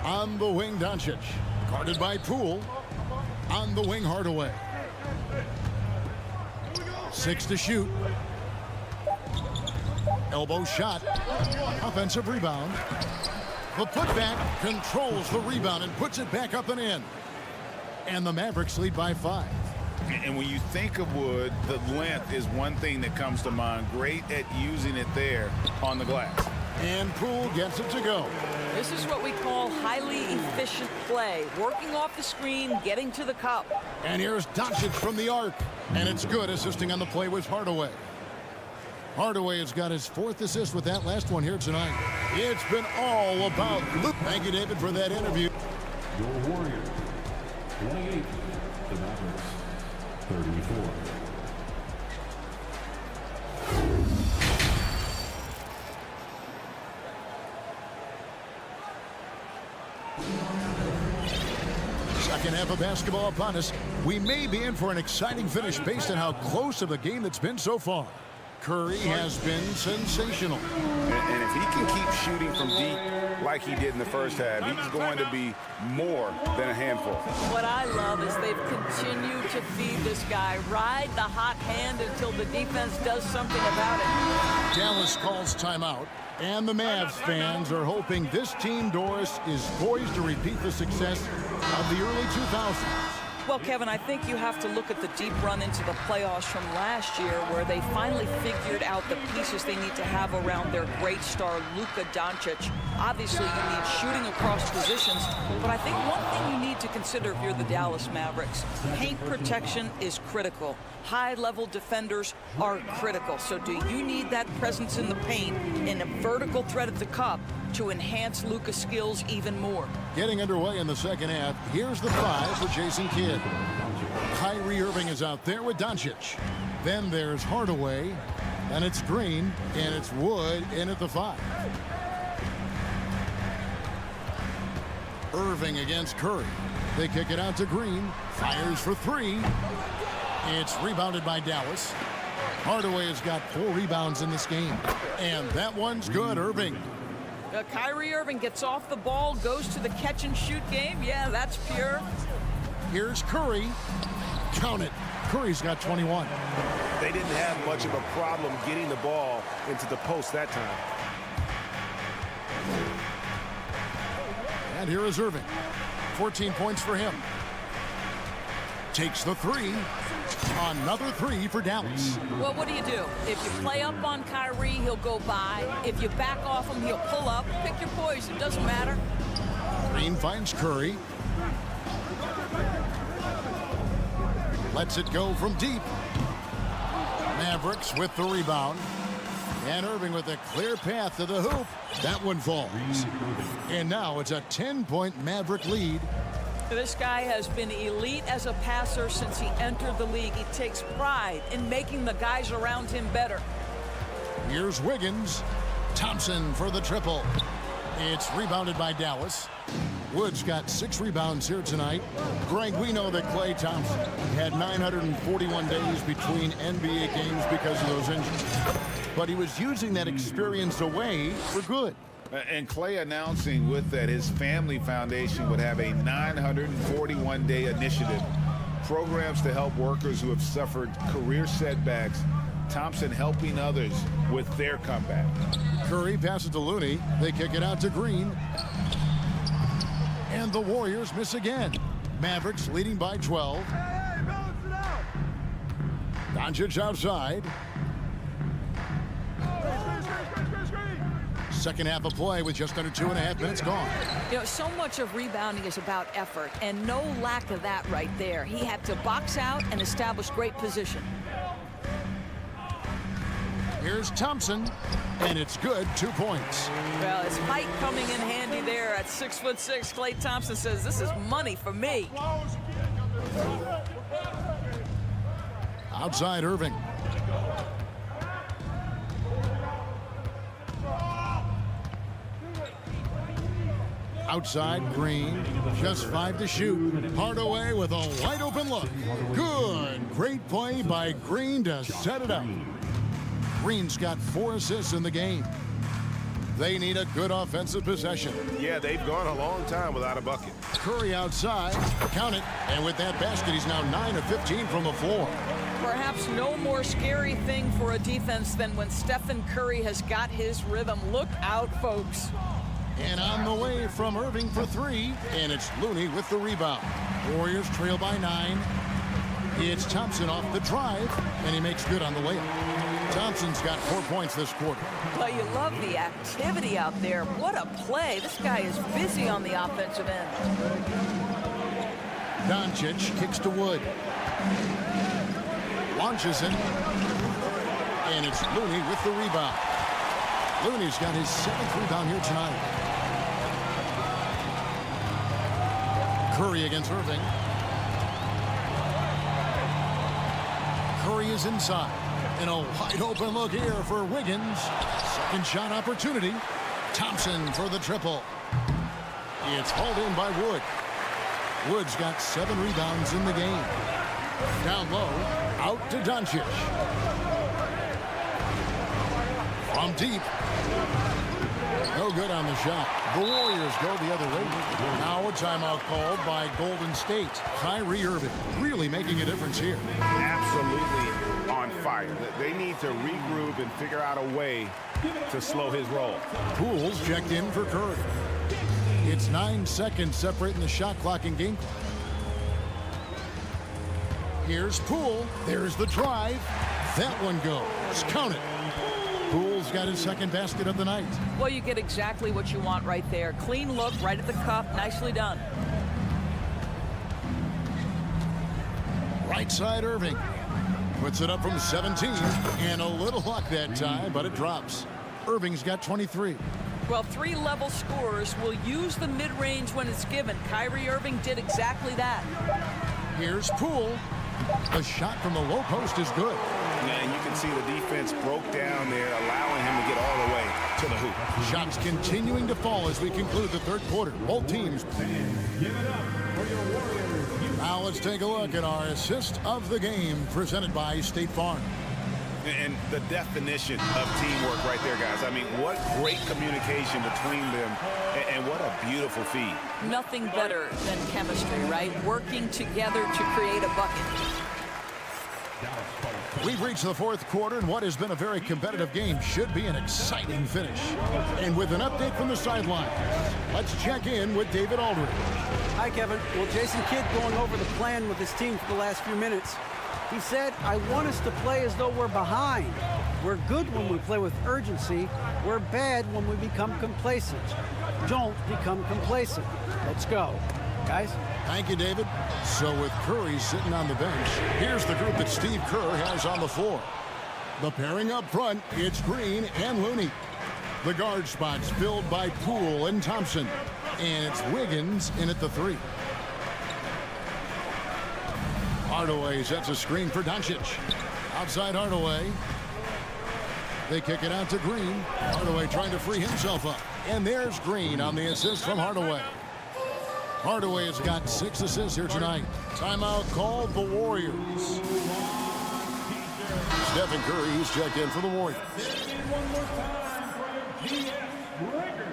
A: On the wing, Doncic. Guarded by Poole. On the wing, Hardaway. 6 to shoot. Elbow shot. Offensive rebound. The putback controls the rebound and puts it back up and in. And the Mavericks lead by 5.
D: And when you think of Wood, the length is one thing that comes to mind. Great at using it there on the glass.
A: And Poole gets it to go.
M: This is what we call highly efficient play. Working off the screen, getting to the cup.
A: And here's Doncic from the arc. And it's good. Assisting on the play was Hardaway. Hardaway has got his 4th assist with that last one here tonight. It's been all about Luke. Thank you, David, for that interview.
G: Your Warriors, 28. The Mavericks, 34.
A: Second half of basketball upon us. We may be in for an exciting finish based on how close of a game that's been so far. Curry has been sensational.
D: And if he can keep shooting from deep like he did in the first half, he's going to be more than a handful.
M: What I love is they've continued to feed this guy. Ride the hot hand until the defense does something about it.
A: Dallas calls timeout. And the Mavs fans are hoping this team, Doris, is poised to repeat the success of the early 2000s.
M: Well, Kevin, I think you have to look at the deep run into the playoffs from last year where they finally figured out the pieces they need to have around their great star, Luka Doncic. Obviously, you need shooting across positions, but I think one thing you need to consider if you're the Dallas Mavericks, paint protection is critical. High-level defenders are critical. So do you need that presence in the paint and a vertical threat at the cup,
N: to enhance Luka's skills even more.
A: Getting underway in the second half. Here's the 5 for Jason Kidd. Kyrie Irving is out there with Doncic. Then there's Hardaway, and it's Green, and it's Wood in at the 5. Irving against Curry. They kick it out to Green. Fires for 3. It's rebounded by Dallas. Hardaway has got 4 rebounds in this game. And that one's good, Irving.
N: Kyrie Irving gets off the ball, goes to the catch-and-shoot game. Yeah, that's pure.
A: Here's Curry. Count it. Curry's got 21.
B: They didn't have much of a problem getting the ball into the post that time.
A: And here is Irving. 14 points for him. Takes the 3. Another 3 for Dallas.
N: Well, what do? If you play up on Kyrie, he'll go by. If you back off him, he'll pull up. Pick your poison. Doesn't matter.
A: Green finds Curry. Lets it go from deep. Mavericks with the rebound. And Irving with a clear path to the hoop. That one falls. And now it's a 10-point Maverick lead.
N: This guy has been elite as a passer since he entered the league. He takes pride in making the guys around him better.
A: Here's Wiggins. Thompson for the triple. It's rebounded by Dallas. Wood's got 6 rebounds here tonight. Greg, we know that Klay Thompson had 941 days between NBA games because of those injuries. But he was using that experience away for good.
D: And Klay announcing with that his family foundation would have a 941-day initiative. Programs to help workers who have suffered career setbacks. Thompson helping others with their comeback.
A: Curry passes to Looney. They kick it out to Green. And the Warriors miss again. Mavericks leading by 12. Doncic outside. Second half of play with just under 2.5 minutes gone.
N: You know, so much of rebounding is about effort, and no lack of that right there. He had to box out and establish great position.
A: Here's Thompson, and it's good. 2 points.
N: Well, his height coming in handy there at 6'6". Klay Thompson says, this is money for me.
A: Outside Irving. Outside Green, just 5 to shoot. Hardaway with a wide open look. Good. Great play by Green to set it up. Green's got 4 assists in the game. They need a good offensive possession.
B: Yeah, they've gone a long time without a bucket.
A: Curry outside. Count it. And with that basket, he's now 9 of 15 from the floor.
N: Perhaps no more scary thing for a defense than when Stephen Curry has got his rhythm. Look out, folks.
A: And on the way from Irving for 3, and it's Looney with the rebound. Warriors trail by 9. It's Thompson off the drive, and he makes good on the layup. Thompson's got 4 points this quarter.
N: Well, you love the activity out there. What a play. This guy is busy on the offensive end.
A: Doncic kicks to Wood. Launches it. And it's Looney with the rebound. Looney's got his 7th rebound here tonight. Curry against Irving. Curry is inside. And a wide open look here for Wiggins. Second shot opportunity. Thompson for the triple. It's hauled in by Wood. Wood's got 7 rebounds in the game. Down low, out to Doncic. From deep. No good on the shot. The Warriors go the other way. Now a timeout called by Golden State. Kyrie Irving really making a difference here.
B: Absolutely on fire. They need to regroup and figure out a way to slow his roll.
A: Poole's checked in for Curry. It's 9 seconds separating the shot clock and game clock. Here's Poole. There's the drive. That one goes. Count it. Poole's got his 2nd basket of the night.
N: Well, you get exactly what you want right there. Clean look, right at the cup. Nicely done.
A: Right side Irving. Puts it up from 17. And a little luck that time, but it drops. Irving's got 23.
M: Well, three-level scorers will use the mid-range when it's given. Kyrie Irving did exactly that.
A: Here's Poole. The shot from the low post is good.
D: Yeah, and you can see the defense broke down there, allowing him to get all the way to the hoop.
A: Shots continuing to fall as we conclude the third quarter. Both teams.
G: Give it up for your Warriors.
A: Now let's take a look at our assist of the game presented by State Farm.
D: And the definition of teamwork right there, guys. I mean, what great communication between them, and what a beautiful feed.
M: Nothing better than chemistry, right? Working together to create a bucket.
A: We've reached the fourth quarter, and what has been a very competitive game should be an exciting finish. And with an update from the sidelines, let's check in with David Aldridge.
E: Hi, Kevin. Well, Jason Kidd going over the plan with his team for the last few minutes. He said, I want us to play as though we're behind. We're good when we play with urgency. We're bad when we become complacent. Don't become complacent. Let's go. Guys?
A: Thank you, David. So with Curry sitting on the bench, here's the group that Steve Kerr has on the floor. The pairing up front, it's Green and Looney. The guard spots filled by Poole and Thompson. And it's Wiggins in at the 3. Hardaway sets a screen for Doncic. Outside Hardaway. They kick it out to Green. Hardaway trying to free himself up. And there's Green on the assist from Hardaway. Hardaway has got 6 assists here tonight. Timeout called the Warriors. Stephen Curry, he's checked in for the Warriors.
G: One more time for your GS record.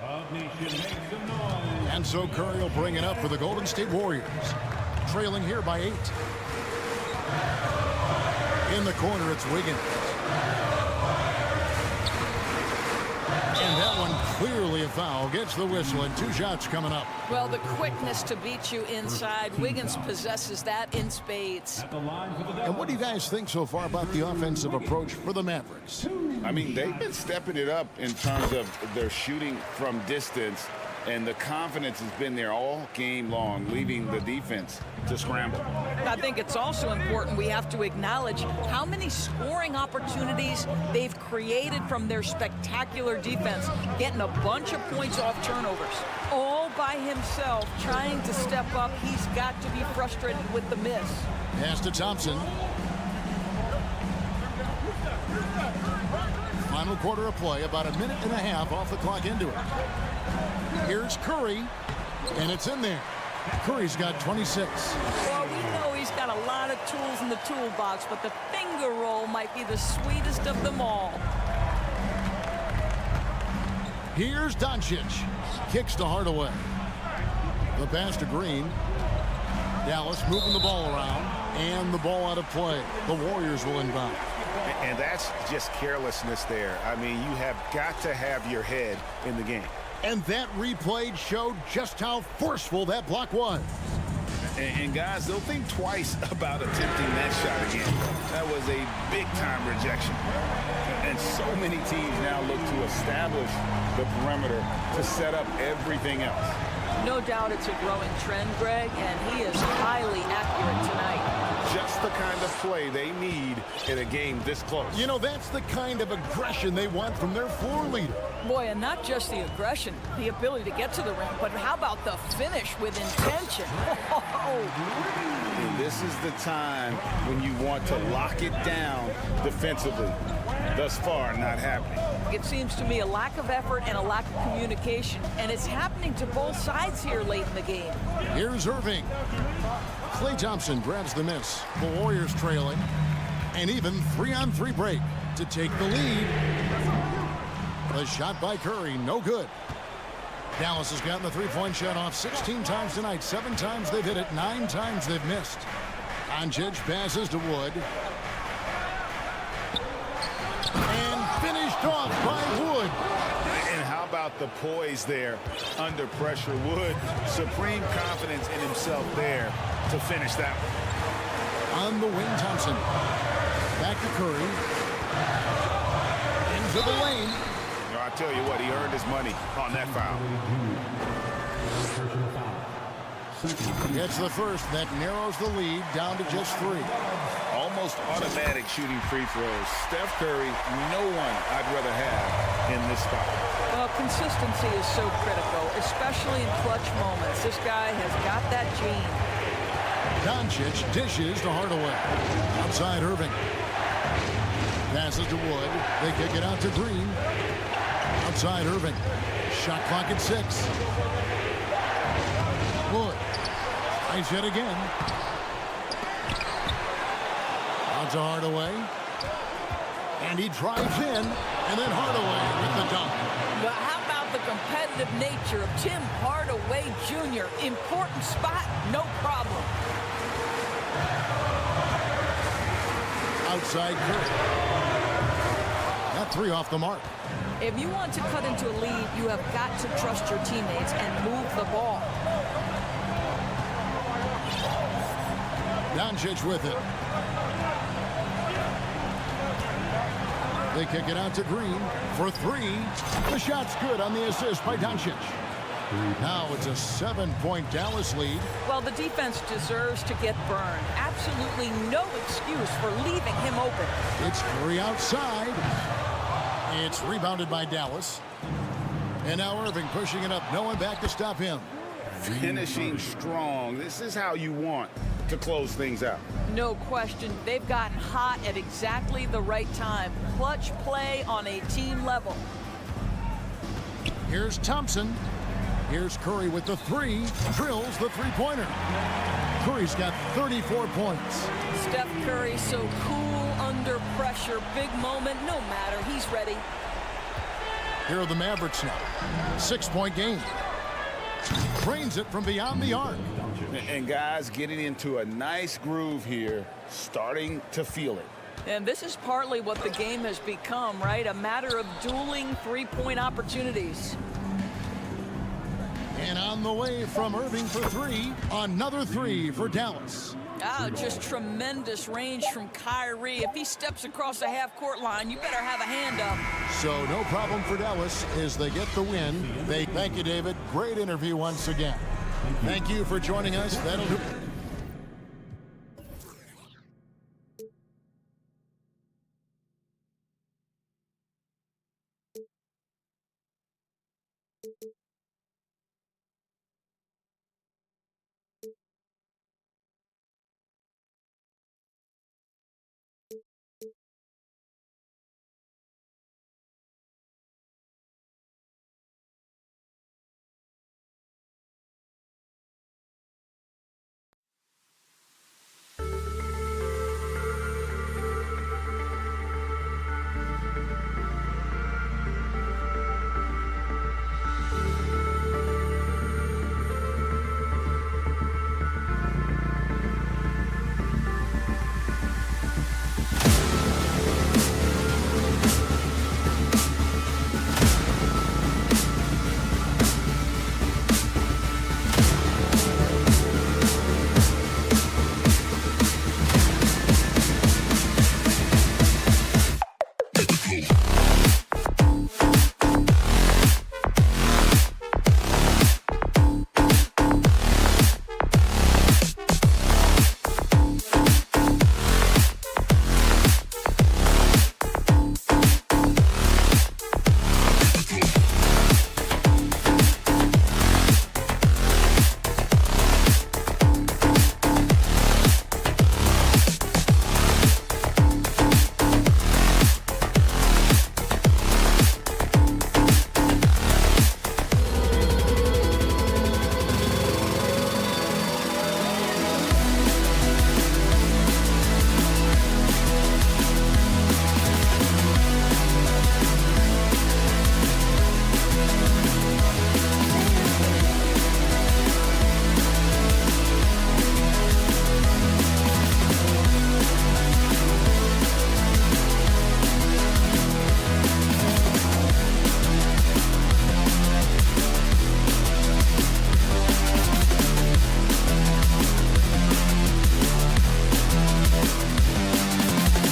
G: Of Nation makes some noise.
A: And so Curry will bring it up for the Golden State Warriors. Trailing here by 8. In the corner, it's Wiggins. And that one clearly a foul. Gets the whistle and 2 shots coming up.
M: Well, the quickness to beat you inside. Wiggins possesses that in spades.
A: And what do you guys think so far about the offensive approach for the Mavericks?
D: I mean, they've been stepping it up in terms of their shooting from distance, and the confidence has been there all game long, leaving the defense to scramble.
M: I think it's also important we have to acknowledge how many scoring opportunities they've created from their spectacular defense, getting a bunch of points off turnovers. All by himself, trying to step up. He's got to be frustrated with the miss.
A: Pass to Thompson. Final quarter of play, about a minute and a half off the clock into it. Here's Curry, and it's in there. Curry's got 26.
M: Well, we know he's got a lot of tools in the toolbox, but the finger roll might be the sweetest of them all.
A: Here's Doncic. Kicks to Hardaway. The pass to Green. Dallas moving the ball around, and the ball out of play. The Warriors will inbound.
D: And that's just carelessness there. I mean, you have got to have your head in the game.
A: And that replay showed just how forceful that block was.
D: And guys, they'll think twice about attempting that shot again. That was a big-time rejection. And so many teams now look to establish the perimeter to set up everything else.
M: No doubt it's a growing trend, Greg, and he is highly accurate tonight.
D: Just the kind of play they need in a game this close.
A: You know, that's the kind of aggression they want from their floor leader.
M: Boy, and not just the aggression, the ability to get to the rim, but how about the finish with intention?
D: And this is the time when you want to lock it down defensively. Thus far, not happening.
M: It seems to me a lack of effort and a lack of communication, and it's happening to both sides here late in the game.
A: Here's Irving. Klay Thompson grabs the miss. The Warriors trailing. And even 3-on-3 break to take the lead. The shot by Curry, no good. Dallas has gotten the three-point shot off 16 times tonight. 7 times they've hit it, 9 times they've missed. Doncic passes to Wood. And finished off by Wood.
D: And how about the poise there under pressure? Wood, supreme confidence in himself there to finish that one.
A: On the wing, Thompson. Back to Curry. Into the lane.
D: I tell you what, he earned his money on that foul.
A: Gets the first. That narrows the lead down to just 3.
D: Almost automatic shooting free throws. Steph Curry, no one I'd rather have in this
M: consistency is so critical, especially in clutch moments. This guy has got that gene.
A: Doncic dishes to Hardaway. Outside Irving. Passes to Wood. They kick it out to Green. Outside Irving. Shot clock at 6. Wood. Nice hit again. Out to Hardaway. And he drives in. And then Hardaway with the dunk.
M: But how about the competitive nature of Tim Hardaway Jr.? Important spot, no problem.
A: Outside Curry. That 3 off the mark.
M: If you want to cut into a lead, you have got to trust your teammates and move the ball.
A: Doncic with it. They kick it out to Green for 3. The shot's good on the assist by Doncic. Now it's a 7-point Dallas lead.
M: Well, the defense deserves to get burned. Absolutely no excuse for leaving him open.
A: It's Curry outside. It's rebounded by Dallas. And now Irving pushing it up. No one back to stop him.
B: Finishing strong. This is how you want to close things out.
M: No question. They've gotten hot at exactly the right time. Clutch play on a team level.
A: Here's Thompson. Here's Curry with the 3. Drills the 3-pointer. Curry's got 34 points.
M: Steph Curry so cool under pressure. Big moment, no matter. He's ready.
A: Here are the Mavericks now. 6-point game. Drains it from beyond the arc.
D: And guys getting into a nice groove here, starting to feel it.
M: And this is partly what the game has become, right? A matter of dueling 3-point opportunities.
A: And on the way from Irving for 3. Another 3 for Dallas.
M: Just tremendous range from Kyrie. If he steps across the half-court line, you better have a hand up.
A: So no problem for Dallas as they get the win. Thank you, David. Great interview once again. Thank you for joining us. That'll do.